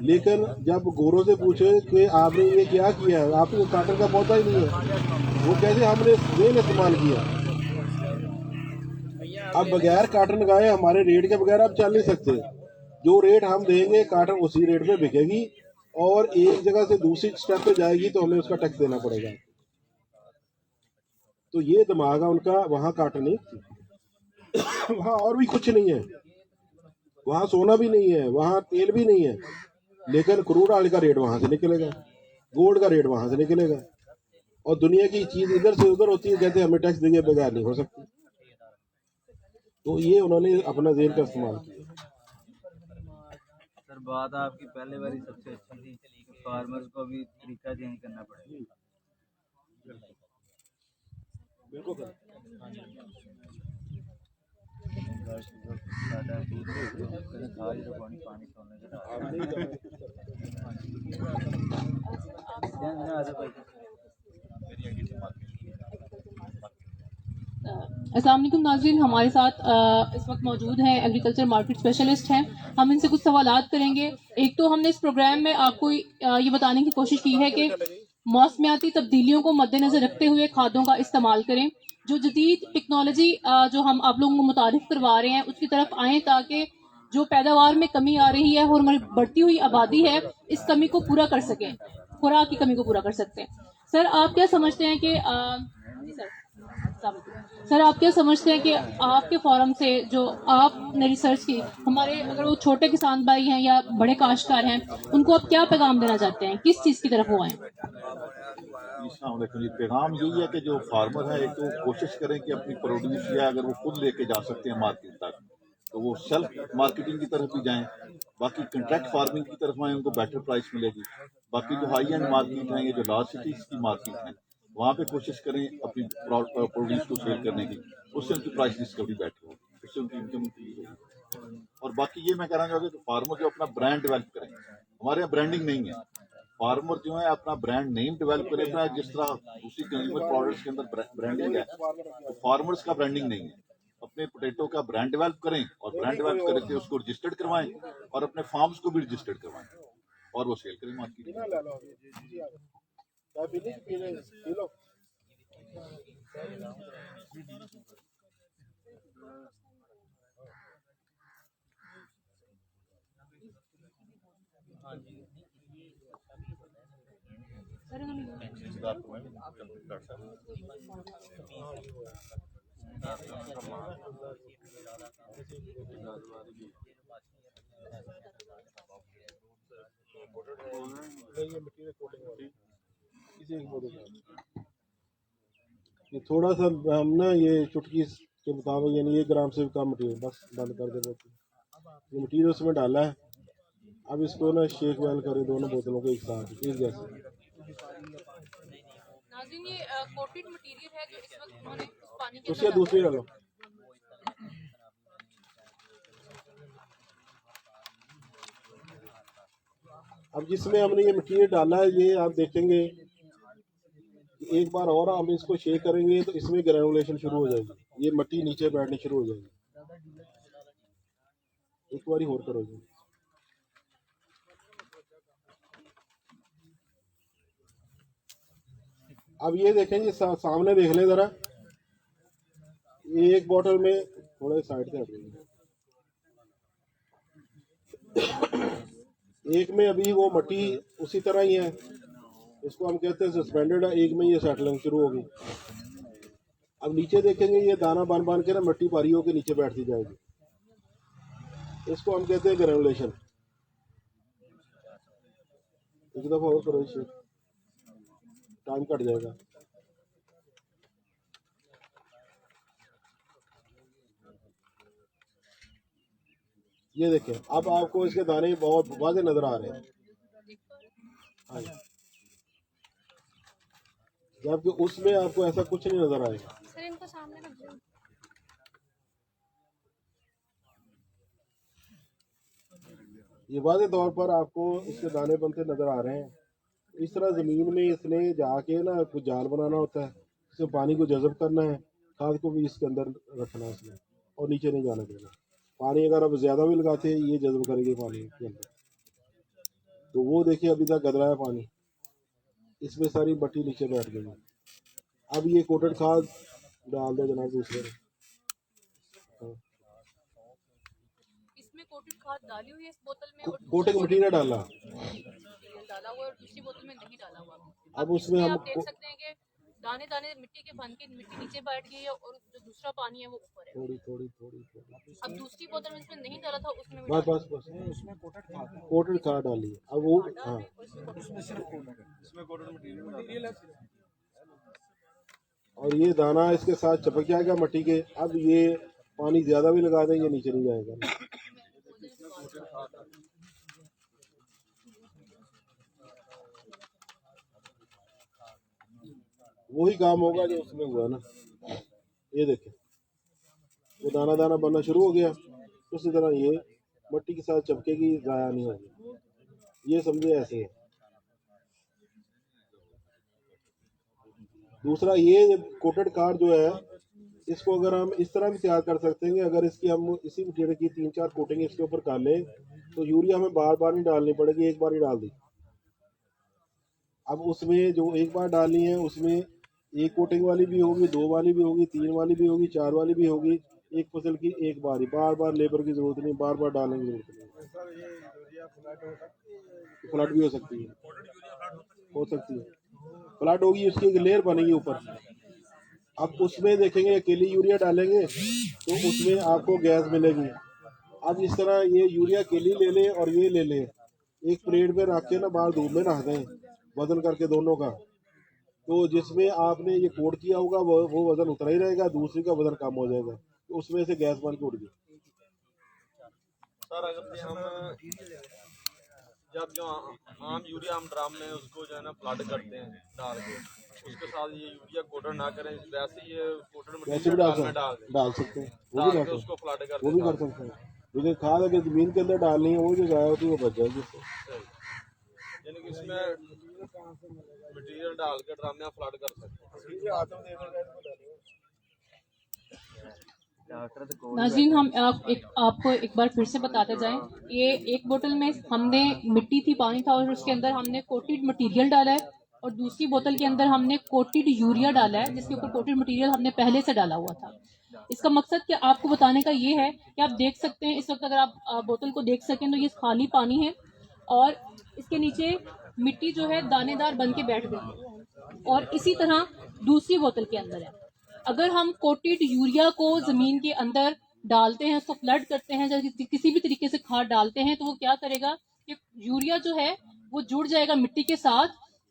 लेकिन जब गोरों से पूछे कि आपने ये क्या किया है, आपने काटन का पौधा ही नहीं है, वो कैसे हमने वेल इस्तेमाल किया। अब बगैर काटन गाए हमारे रेट के बगैर आप चल नहीं सकते। जो रेट हम देंगे काटन उसी रेट पे बिकेगी, और एक जगह से दूसरी स्टेप पे जाएगी तो हमें उसका टैक्स देना पड़ेगा। तो ये दिमाग है उनका। वहाँ काटन एक थी, वहाँ और भी कुछ नहीं है, वहाँ सोना भी नहीं है, वहाँ तेल भी नहीं है, लेकिन क्रूड ऑयल का रेट वहाँ से निकलेगा, गोल्ड का रेट वहाँ से निकलेगा, और दुनिया की चीज इधर से उधर होती है, कहते हैं हमें टैक्स दिए बगैर नहीं हो सकती। तो ये उन्होंने अपना जेल का इस्तेमाल किया। सर बात आपकी पहले वाली सबसे अच्छी थी, फार्मर्स को भी तरीका चेंज करना पड़ेगा। बिल्कुल अस्सलाम वालेकुम नाज़रीन, हमारे साथ इस वक्त मौजूद हैं एग्रीकल्चर मार्केट स्पेशलिस्ट हैं. हम इनसे कुछ सवालात करेंगे. एक तो हमने इस प्रोग्राम में आपको ये बताने की कोशिश की है कि मौसमियाती तब्दीलियों को मद्देनजर रखते हुए खादों का इस्तेमाल करें. जो जदीद टेक्नोलॉजी जो हम आप लोगों को मुतारिफ करवा रहे हैं उसकी तरफ आएँ, ताकि जो पैदावार में कमी आ रही है और हमारी बढ़ती हुई आबादी है, इस कमी को पूरा कर सकें, खुराक की कमी को पूरा कर सकते हैं. सर आप क्या समझते हैं कि सर आप क्या समझते हैं कि आपके फोरम से जो आपने रिसर्च की, हमारे अगर वो छोटे किसान भाई हैं या बड़े काश्तकार हैं, उनको आप क्या पैगाम देना चाहते हैं, किस चीज़ की तरफ वो आएं? जी, पैगाम यही है कि जो फार्मर है, एक तो कोशिश करें कि अपनी प्रोड्यूस या अगर वो खुद लेके जा सकते हैं मार्केट तक, तो वो सेल्फ मार्केटिंग की तरफ भी जाएं. बाकी कंट्रैक्ट फार्मिंग की तरफ आएँ, उनको बेटर प्राइस मिलेगी. बाकी जो हाई एंड मार्केट हैं, ये जो लार्ज सिटीज़ की मार्केट हैं, वहाँ पे कोशिश करें अपनी प्रोड्यूस को सेल करने की. उससे उनकी प्राइस डिस्कवरी बेटर होगी, उससे उनकी इनकम इंक्रीज होगी. और बाकी ये मैं कहना चाहूँगा कि फार्मर जो अपना ब्रांड डेवलप करें. हमारे यहाँ ब्रांडिंग नहीं है. फार्मर जो है अपना ब्रांड नेम डेवलप करे. अपना जिस तरह दूसरी कंज्यूमर प्रोडक्ट्स के अंदर ब्रांडिंग है, तो फार्मर्स का ब्रांडिंग नहीं है. अपने पोटैटो का ब्रांड डेवलप करें, और ब्रांड डेवलप करके उसको रजिस्टर्ड करवाएं, और अपने फार्म्स को भी रजिस्टर्ड करवाएं, और वो सेल करें मार्केट में. ये थोड़ा सा हम ना ये चुटकी के मुताबिक, यानी 1 ग्राम से भी कम मटीरियल, बस बंद कर दे बोतल. ये मटीरियल उसमें डाला है. अब इसको ना शेक वेल करें दोनों बोतलों को एक साथ, एक जैसे. नाज़रीन, ये कोटेड मटेरियल है जो इस वक्त उन्होंने उस पानी के उससे अंदर दूसरी डालो. अब जिसमें हमने ये मटीरियल डाला है, ये आप देखेंगे एक बार और हम इसको शेक करेंगे तो इसमें ग्रेनुलेशन शुरू हो जाएगी. ये मट्टी नीचे बैठनी शुरू हो जाएगी. एक बार ही और करो जी. अब ये देखें, ये सामने देख लें जरा. एक बोतल में थोड़ा साइड से हटेंगे, एक में अभी वो मट्टी उसी तरह ही है, इसको हम कहते हैं सस्पेंडेड है. एक में ये सेटलिंग शुरू होगी. अब नीचे देखेंगे, ये दाना बन बन के ना मट्टी भारी होकर नीचे बैठती जाएगी. इसको हम कहते हैं ग्रेनुलेशन. एक दफा और करो, इससे टाइम कट जाएगा. ये देखें, अब आपको इसके दाने बहुत वाज़ेह नजर आ रहे हैं. हाँ, जबकि उसमें आपको ऐसा कुछ नहीं नजर आएगा. सर इनको सामने रख दो. ये वाज़ेह तौर पर आपको इसके दाने बनते नजर आ रहे हैं. इस तरह ज़मीन में इसने जाके ना कुछ जाल बनाना होता है, इसमें पानी को जज़ब करना है, खाद को भी इसके अंदर रखना है इसमें, और नीचे नहीं जाने देना. पानी अगर आप ज़्यादा भी लगाते हैं, ये जज़ब करेंगे पानी के अंदर. तो वो देखिए अभी तक गदरा है पानी, इसमें सारी मट्टी नीचे बैठ गई है. अब ये कोटेड खाद डाल दो जनाब दूसरे में. इसमें कोटेड खाद डाली हुई है इस बोतल में, और कोटेड मटीरियल डाला. डाला हुआ है, और दूसरी बोतल में नहीं डाला हुआ. अब उसमें हम आप देख सकते हैं कि दाने दाने मिट्टी के बन के मिट्टी नीचे बैठ गई है, और जो दूसरा पानी है वो ऊपर है. थोड़ी थोड़ी थोड़ी थोड़ी अब दूसरी बोतल में इसमें नहीं डाला था, उसमें भी बस डाला. बस बस उसमें कोटेड खाद डाली है. अब वो हाँ, और ये दाना इसके साथ चिपक जाएगा मट्टी के. अब ये पानी ज्यादा भी लगा दें, ये नीचे नहीं जाएगा. वही काम होगा जो उसमें हुआ ना. ये देखें, वो दाना दाना बनना शुरू हो गया. उसी तरह ये मट्टी के साथ चिपकेगी, ज़ाया नहीं होगी. ये समझे ऐसे है. दूसरा ये कोटेड कार्ड जो है, इसको अगर हम इस तरह भी तैयार कर सकते हैं कि अगर इसकी हम इसी मटेरियल की 3-4 कोटिंग इसके ऊपर कर लें तो यूरिया हमें बार बार नहीं डालनी पड़ेगी, एक बार ही डाल दी। अब उसमें जो एक बार डालनी है उसमें एक कोटिंग वाली भी होगी, 2 वाली भी होगी, 3 वाली भी होगी, 4 वाली भी होगी। एक फसल की एक बार ही, बार बार लेबर की जरूरत नहीं, बार बार डालने की जरूरत नहीं। फ्लड भी हो सकती है, हो सकती है फ्लड होगी, उसकी एक लेयर बनेगी ऊपर। अब उसमें देखेंगे अकेली यूरिया डालेंगे तो उसमें आपको गैस मिलेगी। अब इस तरह ये यूरिया अकेली ले लें और ये ले लें, एक प्लेट में रख के ना बाहर धूप में रख दें वजन करके दोनों का, तो जिसमें आपने ये कोट किया होगा वो वजन उतरा ही रहेगा, दूसरी का वजन कम हो जाएगा, तो उसमें से गैस बन के उड़ गई। सर अगर हम जब जो आम यूरिया हम ड्राम में उसको जो है ना फ्लड करते हैं डाल के, उसके साथ ये यूरिया कोटर ना करें, वैसे ये कोटर वैसे भी डाल सकते हैं, वो भी कर उसको फ्लड कर वो भी कर सकते हैं। लेकिन खाद अगर जमीन के अंदर डालनी है वो जो गाय होती है वो बच जाएगी उससे। यानी कि इसमें मटेरियल डाल के ड्राम में फ्लड कर सकते हैं। नाज़रीन, हम आपको एक बार फिर से बताते जाएं, ये एक बोतल में हमने मिट्टी थी, पानी था और उसके अंदर हमने कोटेड मटेरियल डाला है और दूसरी बोतल के अंदर हमने कोटेड यूरिया डाला है जिसके ऊपर कोटेड मटेरियल हमने पहले से डाला हुआ था। इसका मकसद क्या आपको बताने का ये है कि आप देख सकते हैं इस वक्त, अगर आप बोतल को देख सकें तो ये खाली पानी है और इसके नीचे मिट्टी जो है दानेदार बन के बैठ गई है और इसी तरह दूसरी बोतल के अंदर है। अगर हम कोटेड यूरिया को जमीन के अंदर डालते हैं, उसको फ्लड करते हैं, जब किसी भी तरीके से खाद डालते हैं तो वो क्या करेगा कि यूरिया जो है वो जुड़ जाएगा मिट्टी के साथ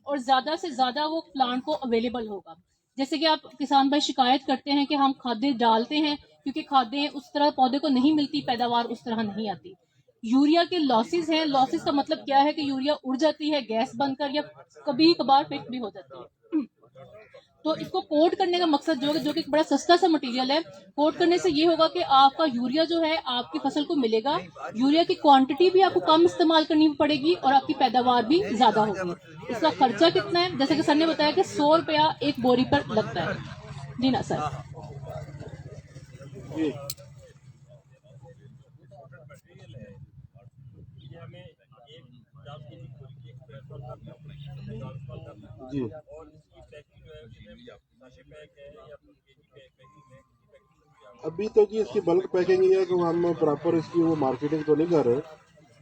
और ज्यादा से ज्यादा वो प्लांट को अवेलेबल होगा। जैसे कि आप किसान भाई शिकायत करते हैं कि हम खादें डालते हैं क्योंकि खादें उस तरह पौधे को नहीं मिलती, पैदावार उस तरह नहीं आती। यूरिया के लॉसेस हैं, लॉसेस का मतलब क्या है कि यूरिया उड़ जाती है गैस बनकर या कभी कभार फेक भी हो जाती है। तो इसको कोट करने का मकसद जो कि एक बड़ा सस्ता सा मटेरियल है, कोट करने से ये होगा कि आपका यूरिया जो है आपकी फसल को मिलेगा, यूरिया की क्वांटिटी भी आपको कम इस्तेमाल करनी पड़ेगी और आपकी पैदावार भी ज्यादा होगी। इसका खर्चा कितना है, जैसे कि सर ने बताया कि 100 रुपया एक बोरी पर लगता है। जी ना सर। जी अभी तो जी इसकी बल्क पैकिंग है तो हम प्रॉपर इसकी वो मार्केटिंग तो नहीं कर रहे,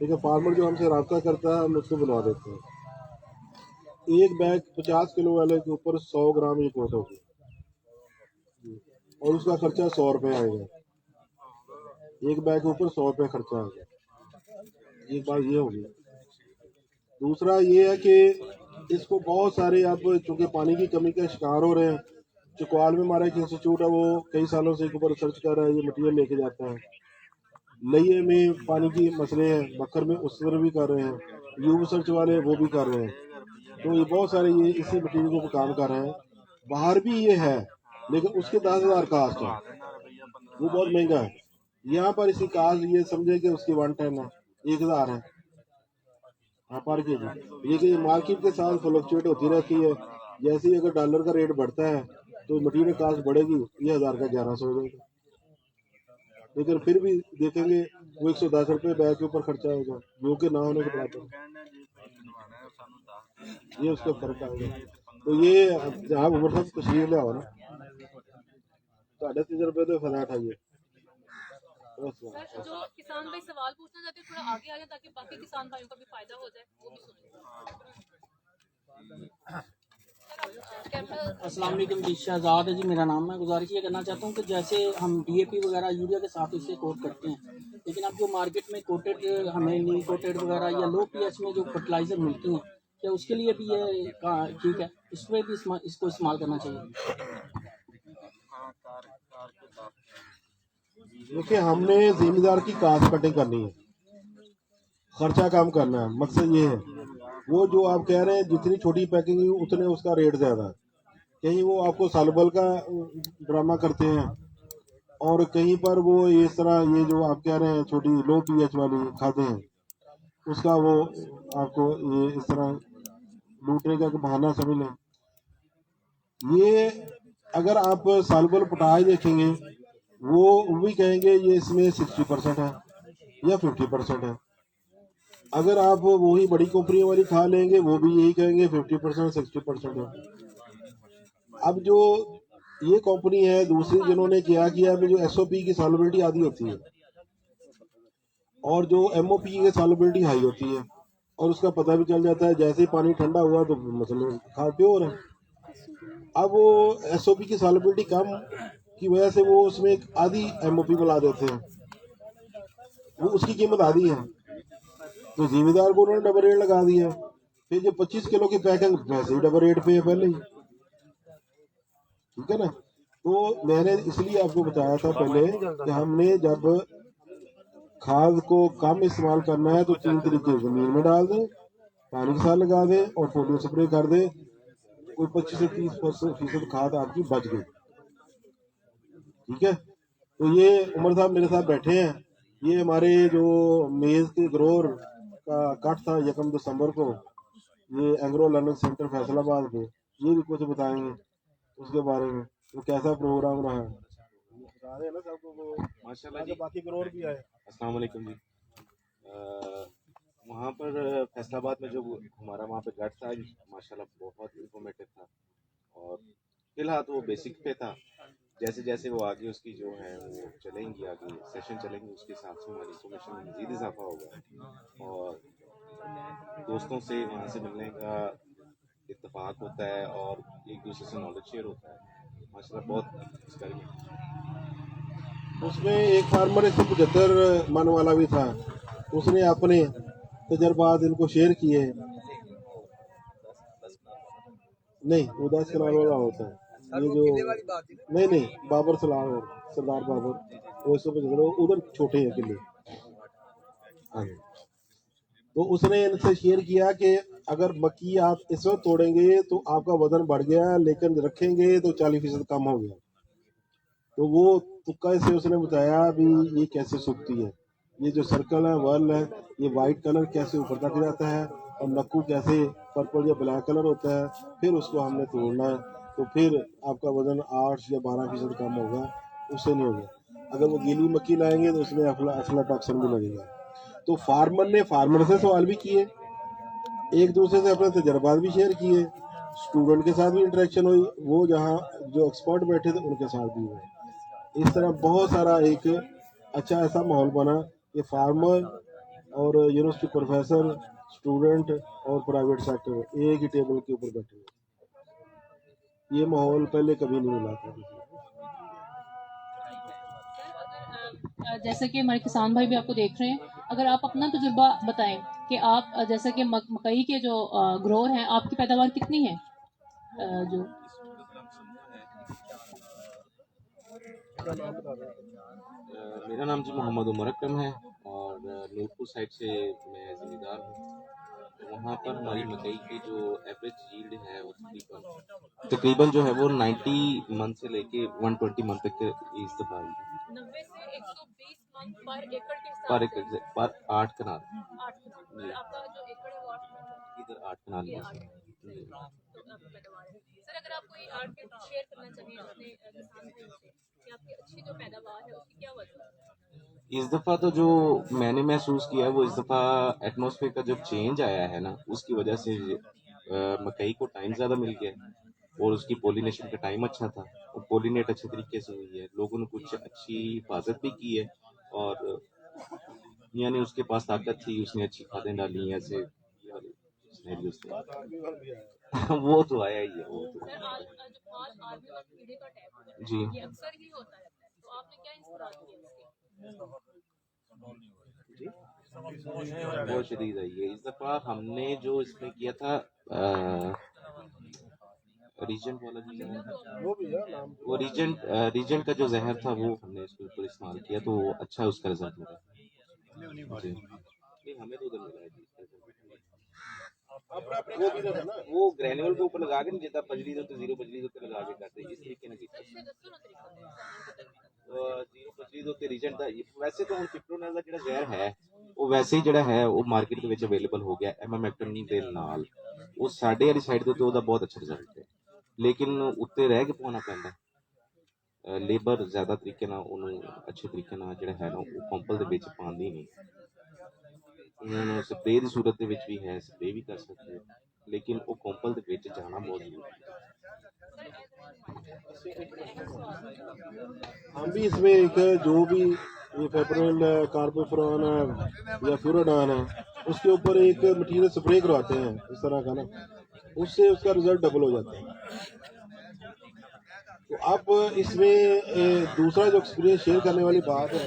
लेकिन फार्मर जो हमसे रब्ता करता है हम उसको बनवा देते हैं। एक बैग 50 किलो वाले के ऊपर 100 ग्राम ये कोट होगी और उसका खर्चा 100 रुपये आएगा। एक बैग के ऊपर 100 रुपये खर्चा आएगा। एक बात ये होगी। दूसरा ये है कि इसको बहुत सारे अब चूंकि पानी की कमी का शिकार हो रहे हैं, चकवाल में हमारा एक इंस्टीट्यूट है वो कई सालों से एक ऊपर रिसर्च कर रहा है, ये मटीरियल लेके जाता है। लइये में पानी की मसले हैं, बखर में उस पर भी कर रहे हैं, यूब सर्च वाले वो भी कर रहे हैं, तो ये बहुत सारे ये इसी मटीरियल को काम कर रहे हैं। बाहर भी ये है लेकिन उसके 10,000 कास्ट है, वो बहुत महंगा है। यहाँ पर इसकी कास्ट ये समझे कि उसकी 110 है, 1,000 है पर के जी। लेकिन मार्केट के साथ फ्लक्चुएट होती रहती है, जैसे ही अगर डॉलर का रेट बढ़ता है तो मटीरियल कास्ट बढ़ेगी, ये 1000 का 1100 हो जाएगा। लेकिन फिर भी देखेंगे वो 110 रुपये बैग के ऊपर खर्चा आएगा, जो कि ना होने के बराबर, ये उसका फर्क आएगा। तो ये जहाँ उम्र साहब तशरीफ ले आओ ना, 3.5 रुपये तो फायदा उठाइए। सर जो किसान भाई सवाल पूछना चाहते हैं थोड़ा आगे आ जाए ताकि बाकी किसान भाइयों का भी फायदा हो जाए, वो भी सुनिए। अस्सलाम वालेकुम जी, शहजाद है जी मेरा नाम है। गुजारिश ये करना चाहता हूँ कि जैसे हम DAP वगैरह यूरिया के साथ इसे कोट करते हैं, लेकिन अब जो मार्केट में कोटेड हमें नी कोटेड वगैरह या लो pH में जो फर्टिलाइजर मिलती हैं, क्या उसके लिए भी ये ठीक है, इसमें भी इसको इस्तेमाल करना चाहिए? देखिए हमने जिम्मेदार की कास्ट कटिंग करनी है, खर्चा कम करना है, मकसद ये है। वो जो आप कह रहे हैं जितनी छोटी पैकिंग है उतने उसका रेट ज़्यादा है, कहीं वो आपको सालबल का ड्रामा करते हैं और कहीं पर वो इस तरह ये जो आप कह रहे हैं छोटी लो pH वाली खाते हैं, उसका वो आपको ये इस तरह लूटने का बहाना समझ लें। ये अगर आप सालबल पोटाश देखेंगे वो भी कहेंगे ये इसमें 60% है या 50% है। अगर आप वही बड़ी कंपनियों वाली खाद लेंगे वो भी यही कहेंगे 50% 60% है। अब जो ये कंपनी है दूसरी जिन्होंने क्या किया कि जो एसओपी की सॉल्युबिलिटी आधी होती है और जो एमओपी की सॉल्युबिलिटी हाई होती है और उसका पता भी चल जाता है जैसे ही पानी ठंडा हुआ तो मतलब खाद प्योर है। अब वो एसओपी की सॉल्युबिलिटी कम की वजह से वो उसमें एक आधी एमओपी मिला देते हैं, वो उसकी कीमत आधी है तो जिम्मेदार को उन्होंने डबल रेट लगा दिया। फिर जो 25 किलो की पैकिंग वैसे ही डबल रेट पे है पहले ही, ठीक है ना। तो मैंने इसलिए आपको बताया था पहले कि हमने जब खाद को कम इस्तेमाल करना है तो 3 तरीके जमीन में डाल दें, पानी के साथ लगा दें और पोलियो स्प्रे कर दें, कोई 25 से 30% खाद आपकी बच गई, ठीक है। तो ये उमर साहब मेरे साथ बैठे हैं, ये हमारे जो मेज के ग्रोर का कट था 1 दिसंबर को, ये एंग्रो लर्निंग सेंटर फैसलाबाद पे, ये भी कुछ बताएंगे उसके बारे में तो कैसा प्रोग्राम रहा है। बता रहे हैं ना सबको, वो माशाल्लाह जी, बाकी ग्रोर भी आए। अस्सलाम वालेकुम जी। वहाँ पर फैसलाबाद में जो हमारा वहाँ पे गट था माशाल्लाह बहुत इंफॉर्मेटिव था और फिलहाल तो वो बेसिक पे था। जैसे जैसे वो आगे उसकी जो है वो चलेंगी, आगे सेशन चलेंगे, उसके हिसाब से हमारी इंफॉर्मेशन में मज़ीद इजाफा होगा और दोस्तों से वहाँ से मिलने का इत्तेफाक होता है और एक दूसरे से नॉलेज शेयर होता है। माशाल्लाह बहुत एक्सपेरिमेंट। उसमें एक फार्मर 175 मन वाला भी था, उसने अपने तजर्बात इनको शेयर किए। नहीं वो 10 कनाल वाला होता है, ये जो नहीं बाबर सलाम सरदार बाबर वो 175 उधर छोटे हैं किले। हाँ, तो उसने इनसे शेयर किया कि अगर मक्की आप इस वक्त तोड़ेंगे तो आपका वजन बढ़ गया, लेकिन रखेंगे तो 40% कम हो गया। तो वो तुक्का से उसने बताया भी ये कैसे सूखती है, ये जो सर्कल है वर्ल है, ये वाइट कलर कैसे ऊपर तक जाता है और नक्कू कैसे पर्पल या ब्लैक कलर होता है, फिर उसको हमने तोड़ना है तो फिर आपका वजन 8 या 12% कम होगा, उससे नहीं होगा। अगर वो गीली मक्की लाएंगे तो उसमें अफलाटॉक्सिन भी लगेगा। तो फार्मर से सवाल भी किए, एक दूसरे से अपने तजर्बात भी शेयर किए, स्टूडेंट के साथ भी इंटरेक्शन हुई, वो जहाँ जो एक्सपर्ट बैठे थे उनके साथ भी हुए। इस तरह बहुत सारा एक अच्छा ऐसा माहौल बना कि फार्मर और यूनिवर्सिटी प्रोफेसर, स्टूडेंट और प्राइवेट सेक्टर एक ही टेबल के ऊपर बैठे हुए। ये माहौल पहले कभी नहीं मिला था। जैसे कि हमारे किसान भाई भी आपको देख रहे हैं, अगर आप अपना तजुर्बा बताएं कि आप जैसे कि मकई के जो ग्रोअर हैं, आपकी पैदावार कितनी है? जो मेरा नाम जी मोहम्मद उमर अकरम है और नूरपुर साइड से मैं जिम्मेदार हूँ। तो वहाँ पर हमारी मकई की जो एवरेज यील्ड है वो तकरीबन जो है वो 90 मंथ से लेके 120 मंथ तक इस दफा 90 से 120 मन पर एकड़ के हिसाब पर से पर 8 कनाल 8 कनाल, आपका जो एकड़ है वो 8 कनाल इधर 8 कनाल ये में 8 तो आपकी पैदावार है। सर अगर आप कोई आर्ट शेयर करना चाहिए अपने किसान भाइयों से कि आपकी अच्छी जो पैदावार है उसकी क्या वजह है? इस दफ़ा तो जो मैंने महसूस किया है वो इस दफ़ा एटमॉस्फेयर का जो चेंज आया है ना उसकी वजह से मकई को टाइम ज़्यादा मिल गया और उसकी पोलिनेशन का टाइम अच्छा था और पोलिनेट अच्छे तरीके से हुई है, लोगों ने कुछ अच्छी हिफाजत भी की है और यानी उसके पास ताकत थी, उसने अच्छी खादें डाली हैं, ऐसे वो तो आया ही है वो तो। सर आज जो आज आर्मी वाला कीड़े का अटैक हुआ है, जी ये अक्सर ही होता है, तो आपने क्या इंतजाम किया बहुत शदीद है ये। इस दफ़ा हमने जो इसमें किया था रीजेंट वाला जो वो रीजेंट का जो जहर था वो हमने इसके ऊपर इस्तेमाल किया तो अच्छा उसका रिजल्ट मिला जी। नहीं हमें तो उधर मिला है जी वो ग्रेन्यूल के ऊपर लगा के नहीं देता, पजली तो जीरो पजली तो लगा के करते इस तरीके ने किया जीरो पजली तो रीजेंट था। वैसे तो हम पिप्रोनेल ਦਾ ਜਿਹੜਾ ਜ਼ਹਿਰ ਹੈ ਉਹ ਵੈਸੇ ਹੀ ਜਿਹੜਾ ਹੈ ਉਹ ਮਾਰਕੀਟ ਦੇ ਵਿੱਚ ਅਵੇਲੇਬਲ ਹੋ ਗਿਆ ਐਮਐਮੈਕਟਨ ਦੇ ਨਾਲ, ਉਹ ਸਾਡੇ ਵਾਲੀ ਸਾਈਡ ਦੇ ਉੱਤੇ ਉਹਦਾ ਬਹੁਤ ਅੱਛਾ ਰਿਜ਼ਲਟ ਹੈ ਲੇਕਿਨ ਉੱਤੇ ਰਹਿ ਕੇ ਪਾਉਣਾ ਪੈਂਦਾ। ਲੇਬਰ ਜ਼ਿਆਦਾ ਤਰੀਕੇ ਨਾਲ ਉਹਨੂੰ ਅੱਛੇ ਤਰੀਕੇ ਨਾਲ ਜਿਹੜਾ ਹੈ ਨਾ ਉਹ ਕੰਪਲ ਦੇ ਵਿੱਚ ਪਾਉਂਦੀ ਨਹੀਂ। ਹੁਣ ਸਪਰੇਅ ਦੀ ਸੂਰਤ ਦੇ ਵਿੱਚ ਵੀ ਹੈ, ਸਪਰੇਅ ਵੀ ਕਰ ਸਕਦੇ ਹੋ, ਲੇਕਿन वो कंपल ਦੇ ਵਿੱਚ ਜਾਣਾ बहुत जरूरी है। हम भी इसमें एक जो भी ये फेब्रिल कार्बोफ्रॉन है या फ्यूराडान है उसके ऊपर एक मटीरियल स्प्रे करवाते हैं इस तरह का ना, उससे उसका रिजल्ट डबल हो जाता है। तो अब इसमें दूसरा जो एक्सपीरियंस शेयर करने वाली बात है,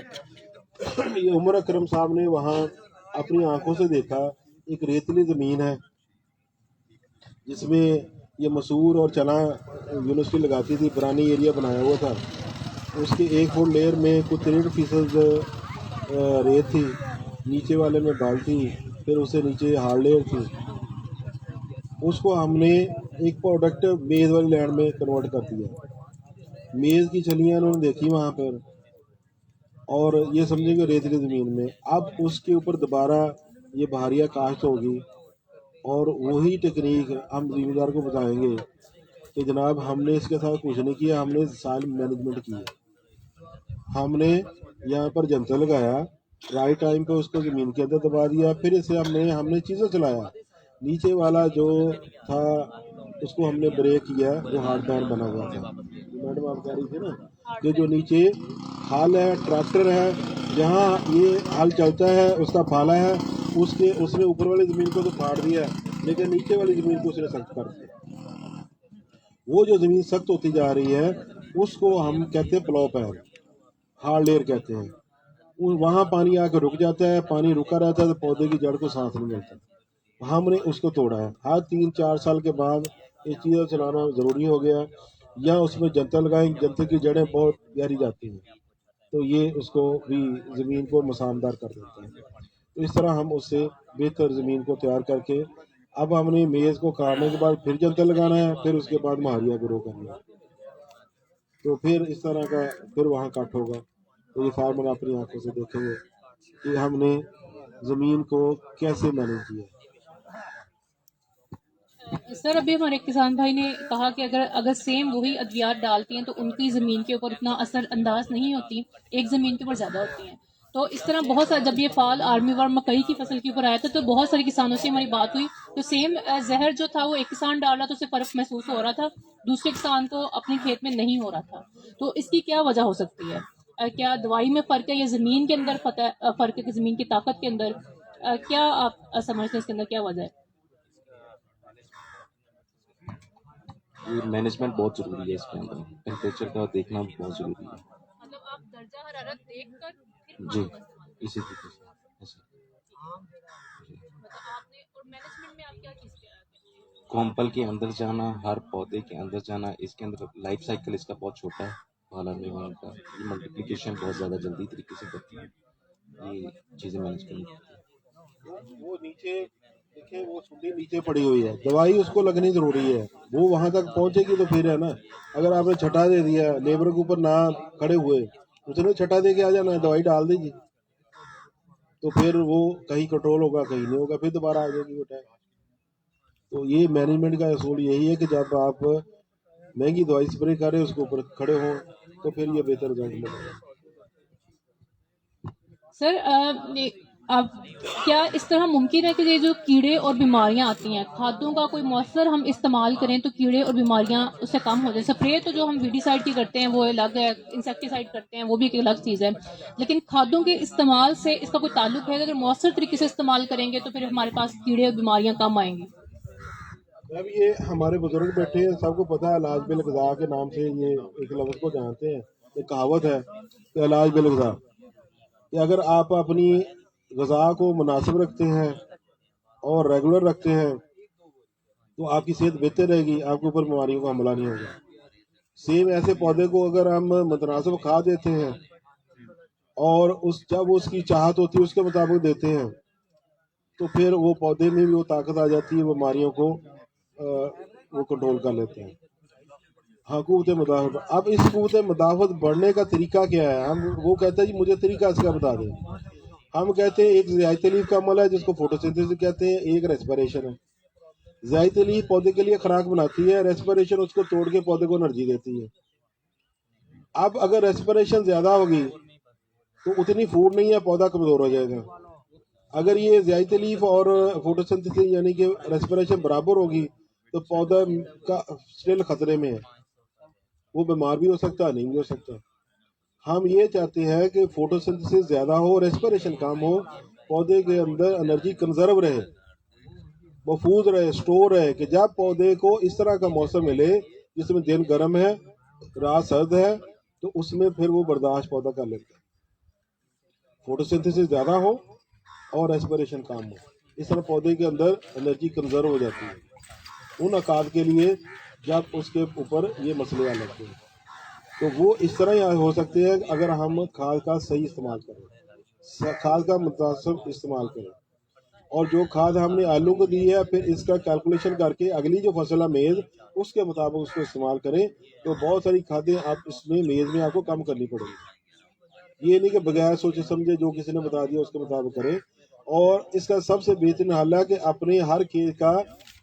ये उमर अकरम साहब ने वहाँ अपनी आंखों से देखा, एक रेतीली ज़मीन है जिसमें ये मसूर और चना यूनिवर्सिटी लगाती थी, पुरानी एरिया बनाया हुआ था। उसके 1 फुट लेयर में कुछ 63% रेत थी, नीचे वाले में बाल थी, फिर उससे नीचे हार्ड लेयर थी। उसको हमने एक प्रोडक्ट मेज़ वाली लैंड में कन्वर्ट कर दिया। मेज़ की छलियाँ उन्होंने देखी वहाँ पर, और ये समझेंगे रेतीली ज़मीन में। अब उसके ऊपर दोबारा ये बहारिया काश्त होगी, और वही टेक्निक हम ज़मींदार को बताएंगे कि जनाब हमने इसके साथ कुछ नहीं किया, हमने सॉइल मैनेजमेंट की है। हमने यहाँ पर जंतर लगाया, राइट टाइम पे उसको ज़मीन के अंदर दबा दिया, फिर इसे हमने चीज़ें चलाया। नीचे वाला जो था उसको हमने ब्रेक किया, जो हार्ड बैन बना हुआ था। मैडम आप कह रही थी ना कि जो नीचे हाल है, ट्रैक्टर है, जहाँ ये हाल चलता है उसका फाला है, उसने ऊपर वाली ज़मीन को तो फाड़ दिया, लेकिन नीचे वाली ज़मीन को उसने सख्त कर दिया। वो जो ज़मीन सख्त होती जा रही है उसको हम कहते हैं प्लो पैर, हार्ड लेयर कहते हैं। वहाँ पानी आकर रुक जाता है, पानी रुका रहता है तो पौधे की जड़ को सांस नहीं मिलता। हमने उसको तोड़ा है। हर 3-4 साल के बाद ये चीज़ें चलाना ज़रूरी हो गया, या उसमें जंतर लगाएंगे, जंतर की जड़ें बहुत गहरी जाती हैं तो ये उसको भी ज़मीन को मसानदार कर देता है। तो इस तरह हम उससे बेहतर ज़मीन को तैयार करके, अब हमने मेज़ को काटने के बाद फिर जंतर लगाना है, फिर उसके बाद महारिया ग्रो करना है, तो फिर इस तरह का फिर वहाँ कट होगा। तो ये फार्मर अपनी आंखों से देखेंगे कि हमने ज़मीन को कैसे मैनेज किया। सर अभी हमारे किसान भाई ने कहा कि अगर सेम वही अद्वियात डालती हैं तो उनकी ज़मीन के ऊपर इतना असर अंदाज नहीं होती, एक ज़मीन के ऊपर ज़्यादा होती हैं। तो इस तरह बहुत सारे, जब ये फाल आर्मी वार मकई की फसल के ऊपर आया था तो बहुत सारे किसानों से हमारी बात हुई, तो सेम जहर जो था वो एक किसान डाल रहा तो उसे फ़र्क महसूस हो रहा था, दूसरे किसान को अपने खेत में नहीं हो रहा था। तो इसकी क्या वजह हो सकती है? क्या दवाई में फ़र्क है या ज़मीन के अंदर फ़र्क है, ज़मीन की ताकत के अंदर? क्या आप समझते हैं इसके अंदर क्या वजह है? ये मैनेजमेंट बहुत ज़रूरी है इसके अंदर, टेम्परेचर का देखना बहुत ज़रूरी है। मतलब आप दर्जा हरारत देखकर फिर जी, इसी तरीके से ऐसे। मतलब आपने, और मैनेजमेंट में आप क्या चीज़ किया? कॉम्पल के अंदर जाना, हर पौधे के अंदर जाना, इसके अंदर लाइफ साइकिल इसका बहुत छोटा है, पाला में का ये मल्टीप्लिकेशन बहुत ज़्यादा जल्दी तरीके से करती है, ये चीज़ें मैनेज करनी। वो नीचे देखिए, वो सुंडी नीचे पड़ी हुई है, दवाई उसको लगनी ज़रूरी है, वो वहाँ तक पहुँचेगी तो फिर है ना। अगर आपने छटा दे दिया, लेबर के ऊपर ना खड़े हुए, उसने छटा दे के आ जाना है, दवाई डाल दीजिए, तो फिर वो कहीं कंट्रोल होगा, कहीं नहीं होगा, फिर दोबारा आ जाएगी वो टाइम। तो ये मैनेजमेंट का असूल यही है कि जब आप महंगी दवाई स्प्रे करें, उसके ऊपर खड़े हों, तो फिर ये बेहतर रिजल्ट मिलेगा। सर अब क्या इस तरह मुमकिन है कि ये जो कीड़े और बीमारियां आती हैं, खादों का कोई मौसर हम इस्तेमाल करें तो कीड़े और बीमारियां उससे कम हो जाए? स्प्रे तो जो हम वीडीसाइड की करते हैं वो अलग है, इंसेक्टिसाइड करते हैं वो भी एक अलग चीज़ है, लेकिन खादों के इस्तेमाल से इसका कोई ताल्लुक है? अगर मौसर तरीके से इस्तेमाल करेंगे तो फिर हमारे पास कीड़े और बीमारियां कम आएंगी। अब ये हमारे बुजुर्ग बैठे हैं, सबको पता है इलाज बिल ग़िज़ा के नाम से ये एक लफ्ज़ को जानते हैं। एक कहावत है कि इलाज बिल ग़िज़ा, कि अगर आप अपनी ग़िज़ा को मुनासिब रखते हैं और रेगुलर रखते हैं तो आपकी सेहत बेहतर रहेगी, आपके ऊपर बीमारियों का हमला नहीं होगा। सेम ऐसे पौधे को अगर हम मुतनासिब खाद देते हैं और जब उसकी चाहत होती है उसके मुताबिक देते हैं, तो फिर वो पौधे में भी वो ताकत आ जाती है, बीमारियों को वो कंट्रोल कर लेते हैं। हाँ, क़ुव्वत मुदाफ़त। अब इस क़ुव्वत मुदाफ़त बढ़ने का तरीका क्या है? हम वो कहते हैं जी मुझे तरीका इसका बता दें। हम कहते हैं एक ज़ियात लीफ का अमल है जिसको फोटोसिंथेसिस कहते हैं, एक रेस्पिरेशन है। ज़ायती लीफ पौधे के लिए खुराक बनाती है, रेस्पिरेशन उसको तोड़ के पौधे को एनर्जी देती है। अब अगर रेस्पिरेशन ज़्यादा होगी तो उतनी फूड नहीं है, पौधा कमज़ोर हो जाएगा। अगर ये ज़ायती लीफ और फोटोसिंथेसिस यानी कि रेस्पिरेशन बराबर होगी तो पौधा का स्टिल खतरे में है, वो बीमार भी हो सकता है, नहीं भी हो सकता। हम ये चाहते हैं कि फोटोसिंथेसिस ज़्यादा हो, रेस्पिरेशन कम हो, पौधे के अंदर एनर्जी कंजर्व रहे, महफूज रहे, स्टोर रहे, कि जब पौधे को इस तरह का मौसम मिले जिसमें दिन गर्म है, रात सर्द है, तो उसमें फिर वो बर्दाश्त पौधा कर लेता है। फोटोसिंथेसिस ज़्यादा हो और रेस्पिरेशन कम हो, इस तरह पौधे के अंदर एनर्जी कंजर्व हो जाती है उन अकाद के लिए जब उसके ऊपर ये मसले आ लगते हैं। तो वो इस तरह हो सकते हैं अगर हम खाद का सही इस्तेमाल करें, खाद का मुतासिब इस्तेमाल करें। और जो खाद हमने आलू को दी है, फिर इसका कैलकुलेशन करके अगली जो फसल है मेज़, उसके मुताबिक उसको इस्तेमाल करें, तो बहुत सारी खादें आप इसमें मेज़ में आपको कम करनी पड़ेगी। ये नहीं कि बगैर सोचे समझे जो किसी ने बता दिया उसके मुताबिक करें। और इसका सबसे बेहतरीन हल है कि अपने हर खेत का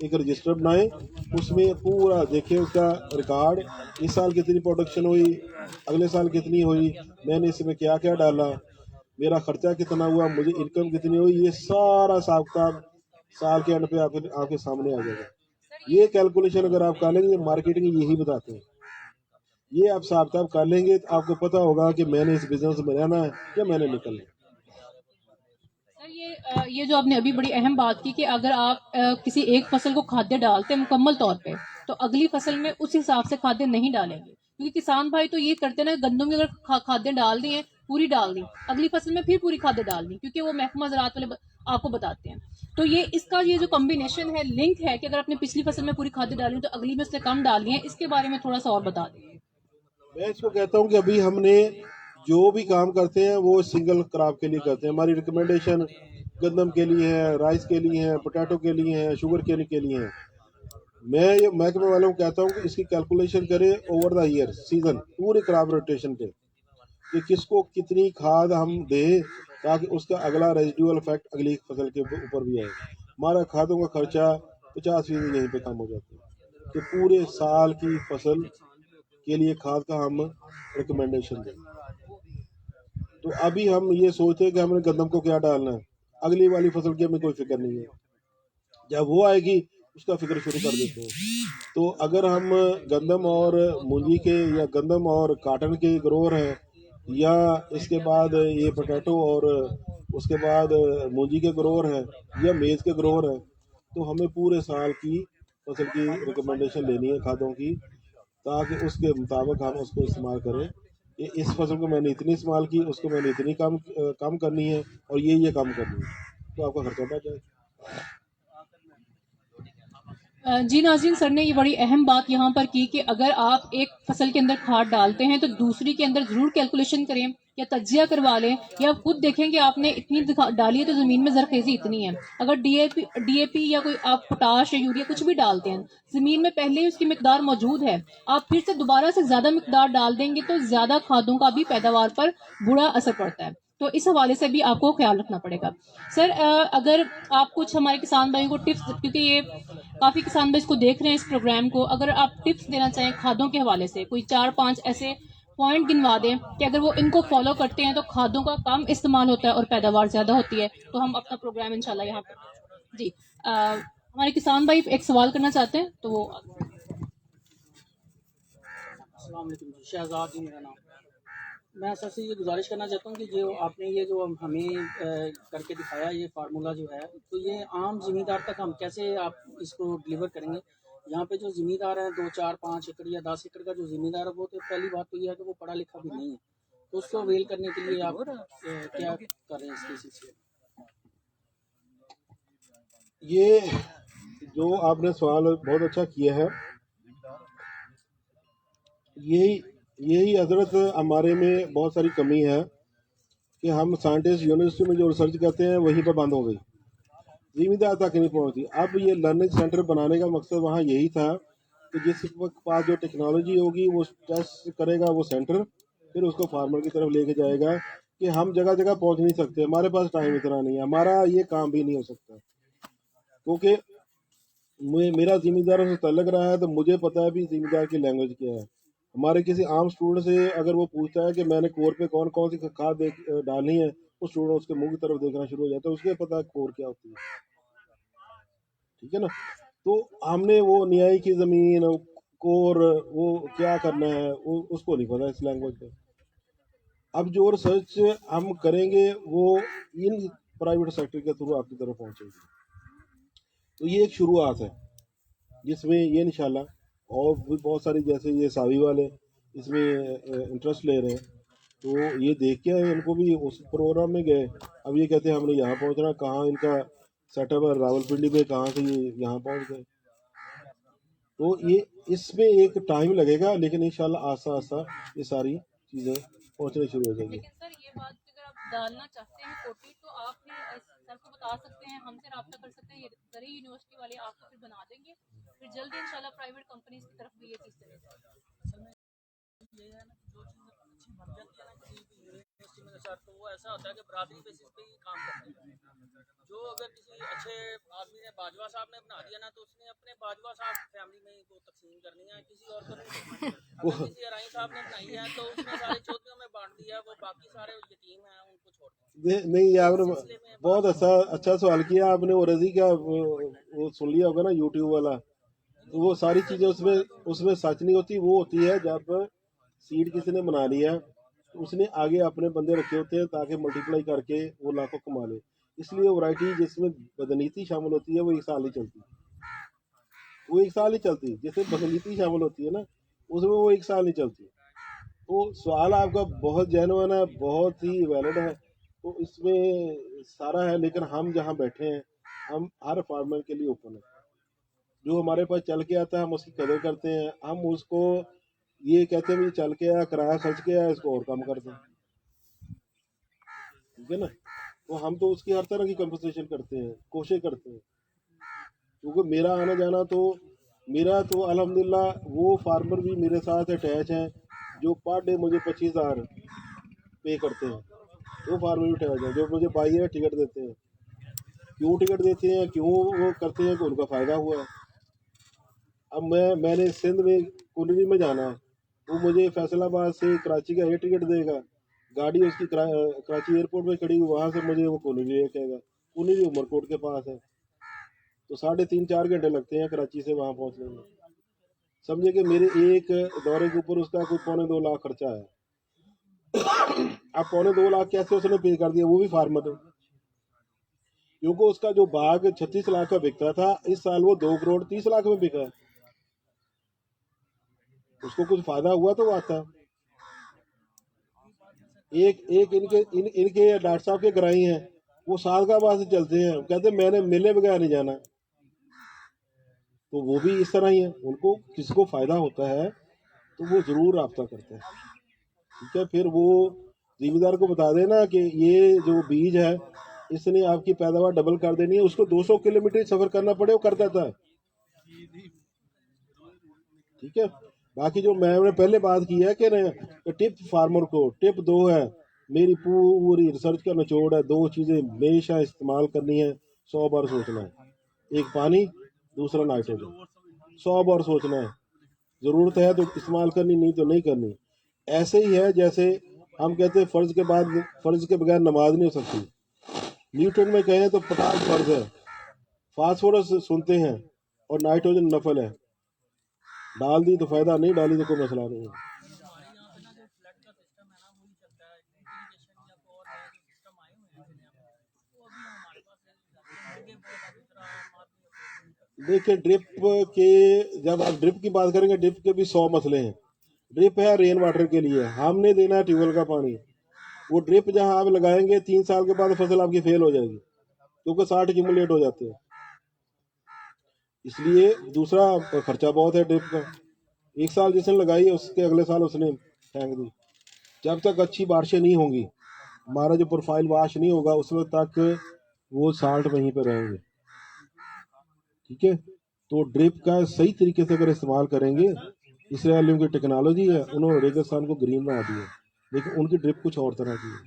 एक रजिस्टर बनाएं, उसमें पूरा देखें उसका रिकॉर्ड, इस साल कितनी प्रोडक्शन हुई, अगले साल कितनी हुई, मैंने इसमें क्या क्या डाला, मेरा खर्चा कितना हुआ, मुझे इनकम कितनी हुई, ये सारा हिसाब किताब साल के एंड पे आपके सामने आ जाएगा। ये कैलकुलेशन अगर आप कर लेंगे, मार्केटिंग यही बताते हैं, ये आप हिसाब किताब कर लेंगे तो आपको पता होगा कि मैंने इस बिजनेस में रहना है या मैंने निकलना है। सर ये जो आपने अभी बड़ी अहम बात की कि अगर आप किसी एक फसल को खाद्य डालते हैं मुकम्मल तौर पे, तो अगली फसल में उस हिसाब से खाद्य नहीं डालेंगे, क्योंकि किसान भाई तो ये करते ना, गंदम में अगर खाद्य डाल दी है पूरी डाल दी, अगली फसल में फिर पूरी खाद्य डाल दी, क्योंकि वो महकमा ज़राअत वाले आपको बताते हैं। तो ये इसका ये जो कॉम्बिनेशन है, लिंक है कि अगर आपने पिछली फसल में पूरी खाद्य डाली तो अगली में उससे कम डाली है, इसके बारे में थोड़ा सा और बता दें। मैं इसको कहता हूँ कि अभी हमने जो भी काम करते हैं वो सिंगल क्रॉप के लिए करते हैं। हमारी रिकमेंडेशन गंदम के लिए है, राइस के लिए है, पोटैटो के लिए है, शुगर केन के लिए है। मैं ये महकमे वालों को कहता हूँ कि इसकी कैलकुलेशन करें ओवर द ईयर, सीजन, पूरे क्रॉप रोटेशन पे, कि किसको कितनी खाद हम दें ताकि उसका अगला रेजिडुअल इफेक्ट अगली फसल के ऊपर भी आए। हमारा खादों का खर्चा 50% यहीं पे कम हो जाता है कि पूरे साल की फसल के लिए खाद का हम रिकमेंडेशन दें। तो अभी हम ये सोचते हैं कि हमने गंदम को क्या डालना है, अगली वाली फसल की हमें कोई फिक्र नहीं है, जब वो आएगी उसका फिक्र शुरू कर देते हैं। तो अगर हम गंदम और मूंजी के या गंदम और काटन के ग्रोअर हैं, या इसके बाद ये पोटैटो और उसके बाद मूंजी के ग्रोअर हैं या मेज़ के ग्रोअर हैं, तो हमें पूरे साल की फसल की रिकमेंडेशन लेनी है खादों की, ताकि उसके मुताबिक हम उसको इस्तेमाल करें कि इस फसल को मैंने इतनी इस्तेमाल की, उसको मैंने इतनी कम करनी है और ये कम करनी है, तो आपका खर्चा बढ़ जाएगा। जी नाज़रीन, सर ने ये बड़ी अहम बात यहाँ पर की कि अगर आप एक फसल के अंदर खाद डालते हैं तो दूसरी के अंदर ज़रूर कैलकुलेशन करें या तज्जिया करवा लें, या खुद देखें कि आपने इतनी डाली है तो ज़मीन में ज़रखेज़ी इतनी है। अगर डीएपी या कोई आप पोटाश या यूरिया कुछ भी डालते हैं, ज़मीन में पहले ही उसकी मिकदार मौजूद है, आप फिर से दोबारा से ज़्यादा मिकदार डाल देंगे तो ज़्यादा खादों का भी पैदावार पर बुरा असर पड़ता है। तो इस हवाले से भी आपको ख्याल रखना पड़ेगा। सर अगर आप कुछ हमारे किसान भाइयों को टिप्स, क्योंकि ये काफ़ी किसान भाई इसको देख रहे हैं इस प्रोग्राम को, अगर आप टिप्स देना चाहें खादों के हवाले से, कोई 4-5 ऐसे पॉइंट गिनवा दें कि अगर वो इनको फॉलो करते हैं तो खादों का कम इस्तेमाल होता है और पैदावार ज़्यादा होती है, तो हम अपना प्रोग्राम इंशाल्लाह यहाँ पर जी हमारे किसान भाई एक सवाल करना चाहते हैं तो वो। अस्सलाम वालेकुम, शहजाद जी मेरा नाम। मैं सर से ये गुजारिश करना चाहता हूँ कि जो आपने ये जो हमें करके दिखाया ये फार्मूला जो है, तो ये आम ज़मींदार तक हम कैसे आप इसको डिलीवर करेंगे। यहाँ पे जो ज़मींदार हैं 2-4-5 एकड़ या 10 एकड़ का जो ज़मींदार है, वो तो पहली बात तो ये है कि वो पढ़ा लिखा भी नहीं है, तो उसको अवेल करने के लिए आप क्या कर रहे हैं इसके सिलसिले में। ये जो आपने सवाल बहुत अच्छा किया है, यही हजरत हमारे में बहुत सारी कमी है कि हम साइंटिस्ट यूनिवर्सिटी में जो रिसर्च करते हैं वहीं पर बंद हो गई, ज़िम्मेदार तक नहीं पहुंचती। अब ये लर्निंग सेंटर बनाने का मकसद वहाँ यही था कि जिस पास जो टेक्नोलॉजी होगी वो टेस्ट करेगा वो सेंटर, फिर उसको फार्मर की तरफ लेके जाएगा। कि हम जगह जगह पहुंच नहीं सकते, हमारे पास टाइम इतना नहीं है, हमारा ये काम भी नहीं हो सकता, क्योंकि मेरा जिम्मेदारों से तल्लक रहा है तो मुझे पता है भी जिम्मेदार की लैंग्वेज क्या है। हमारे किसी आम स्टूडेंट से अगर वो पूछता है कि मैंने कोर पे कौन कौन सी खाद डालनी है, वो स्टूडेंट उसके मुंह की तरफ देखना शुरू हो जाता है, उसके पता है कोर क्या होती है। ठीक है ना। तो हमने वो न्याय की जमीन कोर वो क्या करना है वो उसको नहीं पता इस लैंग्वेज पे। अब जो रिसर्च हम करेंगे वो इन प्राइवेट सेक्टर के थ्रू आपकी तरफ पहुंचेगी। तो ये एक शुरुआत है जिसमें ये इंशाल्लाह और भी बहुत सारी, जैसे ये सावी वाले इसमें इंटरेस्ट ले रहे हैं, तो ये देख के आए, इनको भी उस प्रोग्राम में गए। अब ये कहते हैं हमने यहाँ पहुँचना, कहाँ इनका सेटअप है रावलपिंडी पे, कहाँ से ये यहाँ पहुँच गए। तो ये इसमें एक टाइम लगेगा, लेकिन इंशाल्लाह आस्ता आस्ता ये सारी चीज़ें पहुँचनी शुरू हो जाएगी। लेकिन सर ये बात अगर आप डालना चाहते हैं कोटी तो आप सर को बता सकते हैं, हमसे रब्ता कर सकते हैं, जरी यूनिवर्सिटी वाले आपको फिर बना देंगे, फिर जल्दी इंशाल्लाह प्राइवेट कंपनीज की तरफ भी ये चीज़ चलेगी। ये है ना कि जो चीज़ अच्छी बन जाती है ना किसी भी यूनिवर्सिटी में सर, तो वो ऐसा होता है कि बराबरी बेसिस पे ही काम करते हैं। जो अगर किसी अच्छे आदमी ने बाजवा साहब ने बना दिया ना, तो उसने अपने बाजवा साहब फैमिली में ही को तकसीम करनी है, किसी और को नहीं। अगर किसी अराई साहब ने बनाई है तो उसने सारे चौधरियों में बांट दिया, वो बाकी सारे यतीम हैं उनको छोड़ दिया। नहीं आपने बहुत अच्छा सवाल किया आपने। वो रजी का वो सुन लिया होगा ना यूट्यूब वाला, तो वो सारी चीज़ें उसमें सच नहीं होती। वो होती है जब सीड किसी ने बना लिया तो उसने आगे अपने बंदे रखे होते हैं ताकि मल्टीप्लाई करके वो लाखों कमा ले। इसलिए वैरायटी जिसमें बदनीति शामिल होती है वो एक साल ही चलती है, वो एक साल ही चलती है। जैसे बदनीति शामिल होती है ना, उसमें वो एक साल नहीं चलती। तो सवाल आपका बहुत जेन्युइन है, बहुत ही वैलिड है, तो इसमें सारा है। लेकिन हम जहाँ बैठे हैं, हम हर फार्मर के लिए ओपन है। जो हमारे पास चल के आता है हम उसकी कदर करते हैं। हम उसको ये कहते हैं भी चल के आया, किराया खर्च के आया, इसको और कम कर दें, ठीक है ना। तो हम तो उसकी हर तरह की कंपनसेशन करते हैं, कोशिश करते हैं, क्योंकि मेरा आना जाना तो मेरा तो अल्हम्दुलिल्लाह वो फार्मर भी मेरे साथ अटैच हैं जो पर डे मुझे 25,000 पे करते हैं। वो फार्मर भी अटैच हैं जो मुझे बाई टिकट देते हैं। क्यों टिकट देते हैं, क्यों वो करते हैं कि उनका फ़ायदा हुआ है। अब मैंने सिंध में कुलरी में जाना है, वो मुझे फैसलाबाद से कराची का एयर टिकट देगा, गाड़ी उसकी कराची एयरपोर्ट में खड़ी, वहाँ से मुझे वो कुलरी लेके आएगा। कुलरी उमरकोट के पास है, तो 3.5-4 घंटे लगते हैं कराची से वहाँ पहुँचने में। समझे कि मेरे एक दौरे के ऊपर उसका कुछ 2.25 लाख खर्चा है। अब 2.25 लाख कैसे उसने पे कर दिया, वो भी फार्मर है, क्योंकि उसका जो बाग 36 लाख का बिकता था, इस साल वो 2 करोड़ 30 लाख में बिका है। उसको कुछ फायदा हुआ तो वो आता है। एक इनके डॉक्टर साहब के गराई हैं, वो सादगाबाद से चलते हैं, कहते मैंने मिले बगैर नहीं जाना। तो वो भी इस तरह ही है, उनको किसी को फायदा होता है तो वो जरूर राब्ता करते हैं, ठीक है। फिर वो जिम्मेदार को बता देना कि ये जो बीज है इसने आपकी पैदावार डबल कर देनी है, उसको 200 किलोमीटर सफर करना पड़े वो कर देता है, ठीक है। बाकी जो मैंने पहले बात की है कि टिप फार्मर को टिप 2 है, मेरी पूरी रिसर्च का निचोड़ है। 2 चीज़ें हमेशा इस्तेमाल करनी है, 100 बार सोचना है। एक पानी, दूसरा नाइट्रोजन। 100 बार सोचना है, ज़रूरत है तो इस्तेमाल करनी, नहीं तो नहीं करनी। ऐसे ही है जैसे हम कहते हैं फ़र्ज के बगैर नमाज नहीं हो सकती। न्यूटन में कहें तो पोटाश फ़र्ज है, फास्फोरस सुनते हैं और नाइट्रोजन नफल है। डाल दी तो फायदा, नहीं डाली तो कोई मसला नहीं है। हमारे यहाँ पे ना जो फ्लड का सिस्टम है ना वही चलता है, इरिगेशन या और नए जो सिस्टम आए हुए हैं वो अभी हमारे पास महंगे बहुत दूसरा। देखिए ड्रिप के, जब आप ड्रिप की बात करेंगे, ड्रिप के भी 100 मसले हैं। ड्रिप है रेन वाटर के लिए, हमने देना है ट्यूबवेल का पानी। वो ड्रिप जहाँ आप लगाएंगे 3 साल के बाद फसल आपकी फेल हो जाएगी, क्योंकि 60 एक्यूमुलेट हो जाते हैं। इसलिए दूसरा खर्चा बहुत है ड्रिप का। एक साल जिसने लगाई है उसके अगले साल उसने फेंक दी। जब तक अच्छी बारिशें नहीं होंगी, हमारा जो प्रोफाइल वाश नहीं होगा, उस वक्त तक वो साल्ट वहीं पर रहेंगे, ठीक है। तो ड्रिप का सही तरीके से अगर इस्तेमाल करेंगे, इसराइल की टेक्नोलॉजी है, उन्होंने रेगिस्तान को ग्रीन बना दिया, लेकिन उनकी ड्रिप कुछ और तरह की है।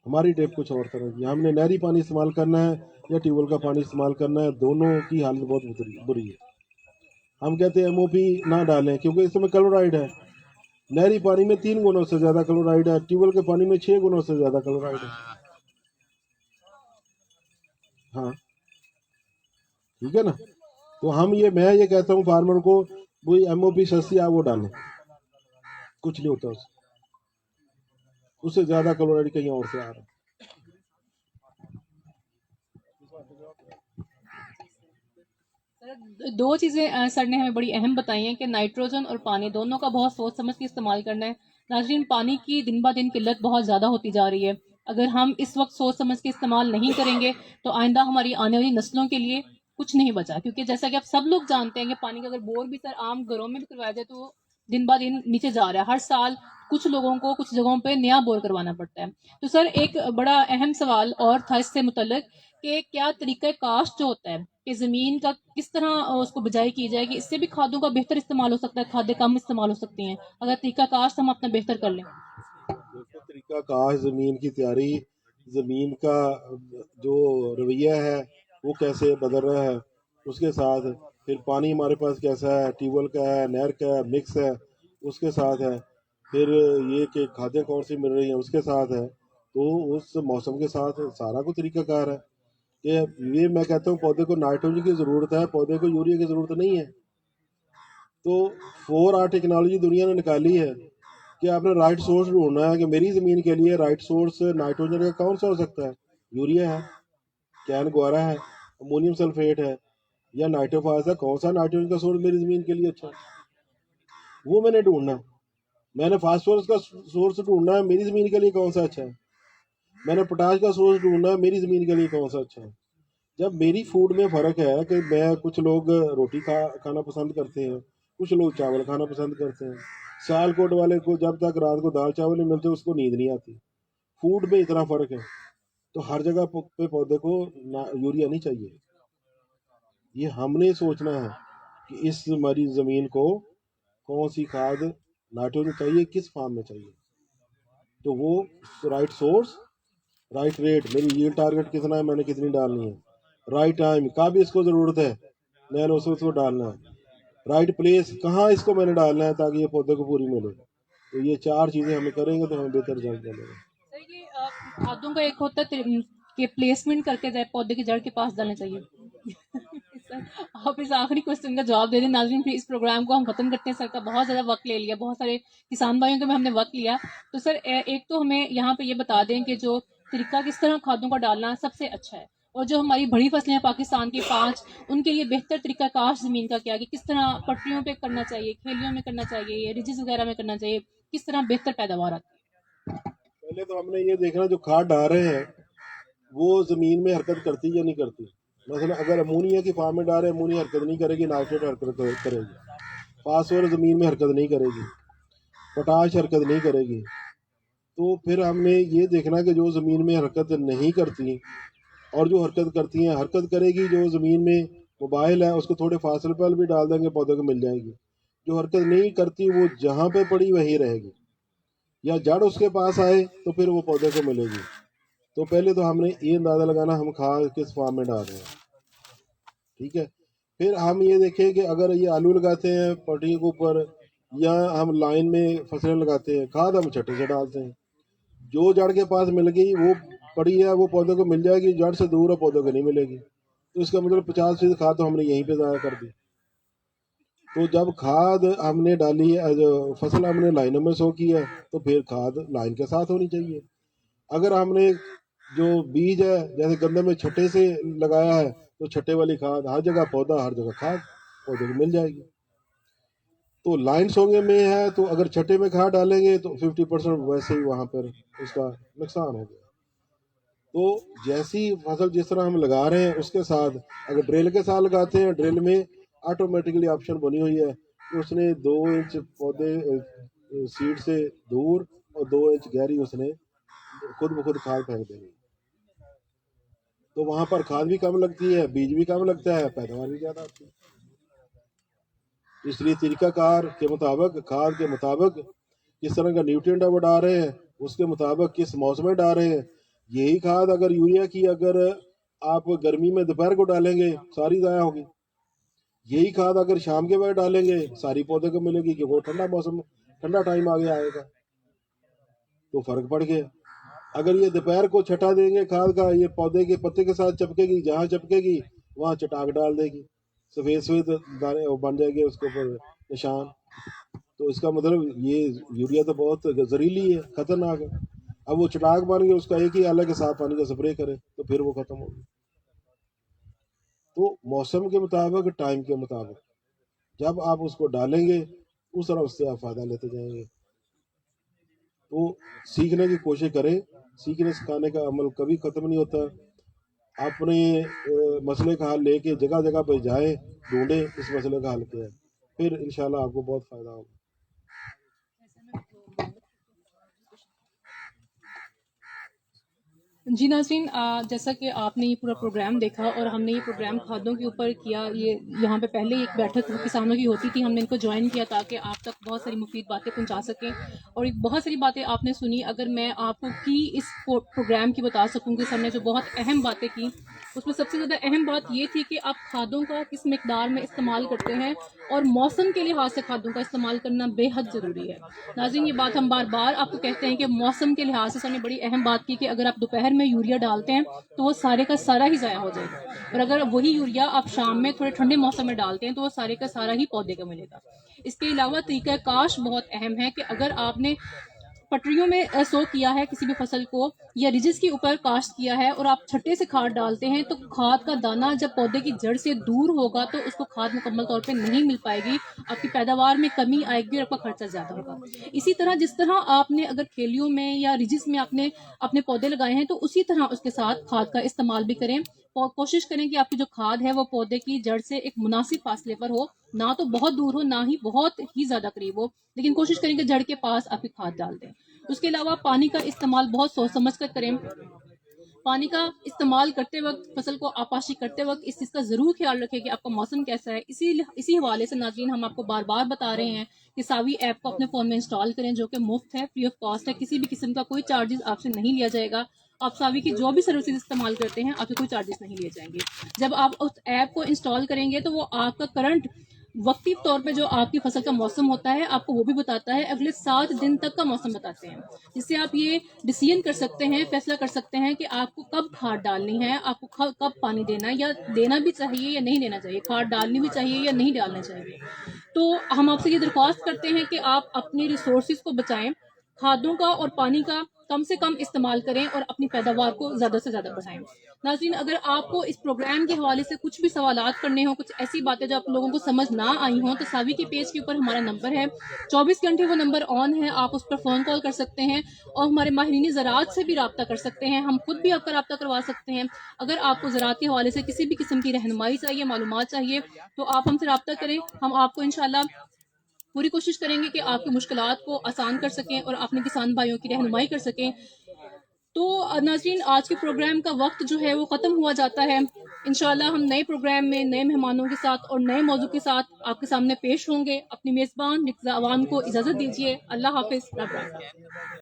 हमारी टेप कुछ और तरह की है। हमने नहरी पानी इस्तेमाल करना है या ट्यूबवेल का पानी इस्तेमाल करना है, दोनों की हालत बहुत बुरी है। हम कहते हैं MOP ना डालें क्योंकि इसमें क्लोराइड है। नहरी पानी में 3 गुणों से ज्यादा क्लोराइड है, ट्यूबवेल के पानी में 6 गुणों से ज्यादा क्लोराइड है। हाँ ठीक है ना। तो मैं ये कहता हूँ फार्मर को, वही MOP सस्ती है वो डालें, कुछ नहीं होता उससे ज्यादा क्लोराइड कहीं और से आ रहा है। दो चीज़ें सर ने हमें बड़ी अहम बताई हैं कि नाइट्रोजन और पानी दोनों का बहुत सोच समझ के इस्तेमाल करना है। नाज़रीन, पानी की दिन ब दिन किल्लत बहुत ज़्यादा होती जा रही है। अगर हम इस वक्त सोच समझ के इस्तेमाल नहीं करेंगे तो आइंदा हमारी आने वाली नस्लों के लिए कुछ नहीं बचा, क्योंकि जैसा कि आप सब लोग जानते हैं कि पानी का अगर बोर भी सर आम घरों में भी करवाया जाए तो दिन ब दिन नीचे जा रहा है। हर साल कुछ लोगों को कुछ जगहों पे नया बोर करवाना पड़ता है। तो सर एक बड़ा अहम सवाल और था इससे मुतल्लिक कि क्या तरीका काश्त जो होता है कि ज़मीन का किस तरह उसको बिजाई की जाए कि इससे भी खादों का बेहतर इस्तेमाल हो सकता है, खादें कम इस्तेमाल हो सकती हैं अगर तरीका काश्त हम अपना बेहतर कर लें। देखो, तरीका काश, जमीन की तैयारी, जमीन का जो रवैया है वो कैसे बदल रहा है, उसके साथ फिर पानी हमारे पास कैसा है, ट्यूबवेल का है, नहर का है, मिक्स है, उसके साथ है, फिर ये कि खादें कौन सी मिल रही हैं उसके साथ है। तो उस मौसम के साथ सारा कुछ तरीकाकार है। ये मैं कहता हूँ पौधे को नाइट्रोजन की ज़रूरत है, पौधे को यूरिया की ज़रूरत नहीं है। तो 4R टेक्नोलॉजी दुनिया ने निकाली है कि आपने राइट सोर्स ढूंढना है कि मेरी ज़मीन के लिए राइट सोर्स नाइट्रोजन का कौन सा हो सकता है। यूरिया है, कैन गुआरा है, अमोनियम सल्फेट है या नाइट्रोफास है, कौन सा नाइट्रोजन का सोर्स मेरी ज़मीन के लिए अच्छा है, वो मैंने ढूंढना है। मैंने फास्फोरस का सोर्स ढूंढना है, मेरी ज़मीन के लिए कौन सा अच्छा है। मैंने पोटाश का सोर्स ढूंढना है, मेरी ज़मीन के लिए कौन सा अच्छा है। जब मेरी फूड में फ़र्क है कि कुछ लोग रोटी खाना पसंद करते हैं, कुछ लोग चावल खाना पसंद करते हैं। सियालकोट वाले को जब तक रात को दाल चावल नहीं मिलते उसको नींद नहीं आती। फूड में इतना फ़र्क है, तो हर जगह पे पौधे को यूरिया नहीं चाहिए। ये हमने सोचना है कि इस हमारी ज़मीन को कौन सी खाद नाइट्रोजन चाहिए, किस फार्म में चाहिए, तो वो राइट सोर्स, राइट रेट, मेरी यील्ड टारगेट कितना है, मैंने कितनी डालनी है, राइट टाइम कब इसको ज़रूरत है मैंने उसको डालना है, राइट प्लेस कहाँ इसको मैंने डालना है ताकि ये पौधे को पूरी मिले। तो ये 4 चीज़ें हम करेंगे तो हमें बेहतर रिजल्ट मिलेगा। सर ये खादों का एक होता है कि प्लेसमेंट करके जाए पौधे की जड़ के पास डालना चाहिए। सर आप इस आखिरी क्वेश्चन का जवाब दे दें। नाज़रीन, फिर इस प्रोग्राम को हम खत्म करते हैं। सर का बहुत ज़्यादा वक्त ले लिया, बहुत सारे किसान भाइयों का भी हमने वक्त लिया। तो सर एक तो हमें यहाँ पे ये बता दें कि जो तरीका किस तरह खादों का डालना सबसे अच्छा है, और जो हमारी बड़ी फसलें हैं पाकिस्तान की 5, उनके लिए बेहतर तरीका काश ज़मीन का क्या, कि किस तरह पटरियों पे करना चाहिए, खेलियों में करना चाहिए, रिजेस वगैरह में करना चाहिए, किस तरह बेहतर पैदावार आती है। पहले तो हमने ये देखना जो खाद डाल रहे हैं वो ज़मीन में हरकत करती या नहीं करती। मतलब अगर अमोनिया की फार्म में डाल रहे हैं, अमोनिया हरकत नहीं करेगी, नाइट्रेट हरकत करेगी, फास्फोरस ज़मीन में हरकत नहीं करेगी, पोटाश हरकत नहीं करेगी। तो फिर हमने ये देखना कि जो ज़मीन में हरकत नहीं करती और जो हरकत करती हैं, हरकत करेगी जो ज़मीन में मोबाइल है उसको थोड़े फासले पर भी डाल देंगे, पौधे को मिल जाएगी। जो हरकत नहीं करती वो जहाँ पे पड़ी वहीं रहेगी, या जड़ उसके पास आए तो फिर वो पौधे को मिलेगी। तो पहले तो हमने ये अंदाज़ा लगाना हम खाद किस फार्म में डाल रहे हैं, ठीक है। फिर हम ये देखें कि अगर ये आलू लगाते हैं पटरी के ऊपर या हम लाइन में फसलें लगाते हैं, खाद हम छट्टे से डालते हैं। जो जड़ के पास मिल गई वो पड़ी है, वो पौधे को मिल जाएगी, जड़ से दूर है पौधे को नहीं मिलेगी। तो इसका मतलब 50% खाद तो हमने यहीं पे ज़ाया कर दी। तो जब खाद हमने डाली है, जो फसल हमने लाइनों में सो की है, तो फिर खाद लाइन के साथ होनी चाहिए। अगर हमने जो बीज है जैसे गंदे में छट्टे से लगाया है तो छट्टे वाली खाद हर जगह पौधा, हर जगह खाद पौधे को मिल जाएगी। तो लाइन सोंगे में है तो अगर छट्टे में खाद डालेंगे तो 50% वैसे ही वहाँ पर उसका नुकसान हो गया। तो जैसी फसल जिस तरह हम लगा रहे हैं उसके साथ, अगर ड्रिल के साथ लगाते हैं, ड्रिल में ऑटोमेटिकली ऑप्शन बनी हुई है कि उसने 2 इंच पौधे सीड से दूर और 2 इंच गहरी उसने खुद ब खुद खाद फेंक देनी। तो वहां पर खाद भी कम लगती है, बीज भी कम लगता है, पैदावार भी ज्यादा आती है। इसलिए तरीकाकार के मुताबिक, खाद के मुताबिक किस तरह का न्यूट्रिएंट वो डाल रहे हैं, उसके मुताबिक किस मौसम में डाल रहे हैं, यही खाद अगर यूरिया की अगर आप गर्मी में दोपहर को डालेंगे सारी ज़ाया होगी, यही खाद अगर शाम के वक्त डालेंगे सारी पौधे को मिलेगी, क्योंकि वो ठंडा मौसम ठंडा टाइम आगे आएगा, तो फर्क पड़ गया। अगर ये दोपहर को छटा देंगे खाद का, ये पौधे के पत्ते के साथ चपकेगी, जहाँ चपकेगी वहाँ चटाक डाल देगी, सफ़ेद सफ़ेद दाने बन जाएंगे उसके ऊपर निशान। तो इसका मतलब ये यूरिया तो बहुत जहरीली है, खतरनाक है। अब वो चटाक बन गए, उसका एक ही हल है कि साफ पानी का स्प्रे करें, तो फिर वो खत्म होगी। तो मौसम के मुताबिक, टाइम के मुताबिक जब आप उसको डालेंगे उस तरह उससे आप फ़ायदा लेते जाएंगे। तो सीखने की कोशिश करें, सीखने सिखाने का अमल कभी ख़त्म नहीं होता। अपने मसले का हल लेके जगह जगह पर जाएं, ढूंढें इस मसले का हल क्या है, फिर इंशाल्लाह आपको बहुत फ़ायदा होगा। जी नाज़रीन, जैसा कि आपने ये पूरा प्रोग्राम देखा और हमने ये प्रोग्राम खादों के ऊपर किया, ये यहाँ पे पहले एक बैठक किसानों की होती थी, हमने इनको ज्वाइन किया ताकि आप तक बहुत सारी मुफीद बातें पहुँचा सकें, और एक बहुत सारी बातें आपने सुनी। अगर मैं आपको की इस प्रोग्राम की बता सकूँ कि हमने जो बहुत अहम बातें की, उसमें सबसे ज़्यादा अहम बात ये थी कि आप खादों का किस मिकदार में इस्तेमाल करते हैं और मौसम के लिहाज से खादों का इस्तेमाल करना बेहद ज़रूरी है। नाज़रीन, ये बात हम बार बार आपको कहते हैं कि मौसम के लिहाज से हमने बड़ी अहम बात की कि अगर आप दोपहर में यूरिया डालते हैं तो वो सारे का सारा ही ज़ाया हो जाएगा, और अगर वही यूरिया आप शाम में थोड़े ठंडे मौसम में डालते हैं तो वो सारे का सारा ही पौधे को मिलेगा। इसके अलावा तरीका काश बहुत अहम है कि अगर आपने पटरियों में सो किया है किसी भी फसल को या रिजिस के ऊपर काश्त किया है और आप छट्टे से खाद डालते हैं, तो खाद का दाना जब पौधे की जड़ से दूर होगा तो उसको खाद मुकम्मल तौर पे नहीं मिल पाएगी, आपकी पैदावार में कमी आएगी और आपका खर्चा ज़्यादा होगा। इसी तरह जिस तरह आपने अगर खेलियों में या रिजिस में आपने अपने पौधे लगाए हैं, तो उसी तरह उसके साथ खाद का इस्तेमाल भी करें। और कोशिश करें कि आपकी जो खाद है वो पौधे की जड़ से एक मुनासिब फासले पर हो, ना तो बहुत दूर हो ना ही बहुत ही ज़्यादा करीब हो, लेकिन कोशिश करें कि जड़ के पास आपकी खाद डाल दें। उसके अलावा पानी का इस्तेमाल बहुत सोच समझ कर करें। पानी का इस्तेमाल करते वक्त, फसल को आपाशी करते वक्त इस चीज़ का ज़रूर ख्याल रखें कि आपका मौसम कैसा है। इसी हवाले से नाज़रीन हम आपको बार बार बता रहे हैं कि सावी ऐप को अपने फ़ोन में इंस्टॉल करें, जो कि मुफ्त है, फ्री ऑफ कॉस्ट है, किसी भी किस्म का कोई चार्जेस आपसे नहीं लिया जाएगा। आप सावी की जो भी सर्विसेज इस्तेमाल करते हैं आपसे कोई चार्जेस नहीं लिए जाएंगे। जब आप उस ऐप को इंस्टॉल करेंगे तो वो आपका करंट वक्ती तौर पे जो आपकी फसल का मौसम होता है आपको वो भी बताता है, अगले 7 दिन तक का मौसम बताते हैं, जिससे आप ये डिसीजन कर सकते हैं, फैसला कर सकते हैं कि आपको कब खाद डालनी है, आपको कब पानी देना है, या देना भी चाहिए या नहीं देना चाहिए, खाद डालनी भी चाहिए या नहीं डालना चाहिए। तो हम आपसे ये दरख्वास्त करते हैं कि आप अपने रिसोर्सेज को बचाएं, खादों का और पानी का कम से कम इस्तेमाल करें और अपनी पैदावार को ज़्यादा से ज़्यादा बढ़ाएं। नाज़रीन, अगर आपको इस प्रोग्राम के हवाले से कुछ भी सवालात करने हो, कुछ ऐसी बातें जो आप लोगों को समझ ना आई हों, तो सावी के पेज के ऊपर हमारा नंबर है, 24 घंटे वो नंबर ऑन है, आप उस पर फ़ोन कॉल कर सकते हैं और हमारे माहिरीन ज़राअत से भी रब्ता कर सकते हैं, हम खुद भी आपका रब्ता करवा सकते हैं। अगर आपको ज़राअत के हवाले से किसी भी किस्म की रहनुमाई चाहिए, मालूमात चाहिए, तो आप हमसे रब्ता करें। हम आपको इंशाल्लाह पूरी कोशिश करेंगे कि आपकी मुश्किलात को आसान कर सकें और अपने किसान भाइयों की रहनुमाई कर सकें। तो नाज़रीन, आज के प्रोग्राम का वक्त जो है वो ख़त्म हुआ जाता है। इंशाल्लाह हम नए प्रोग्राम में नए मेहमानों के साथ और नए मौजू के साथ आपके सामने पेश होंगे। अपनी मेज़बान रिक्ज़ा अवान को इजाज़त दीजिए। अल्लाह हाफ़िज़।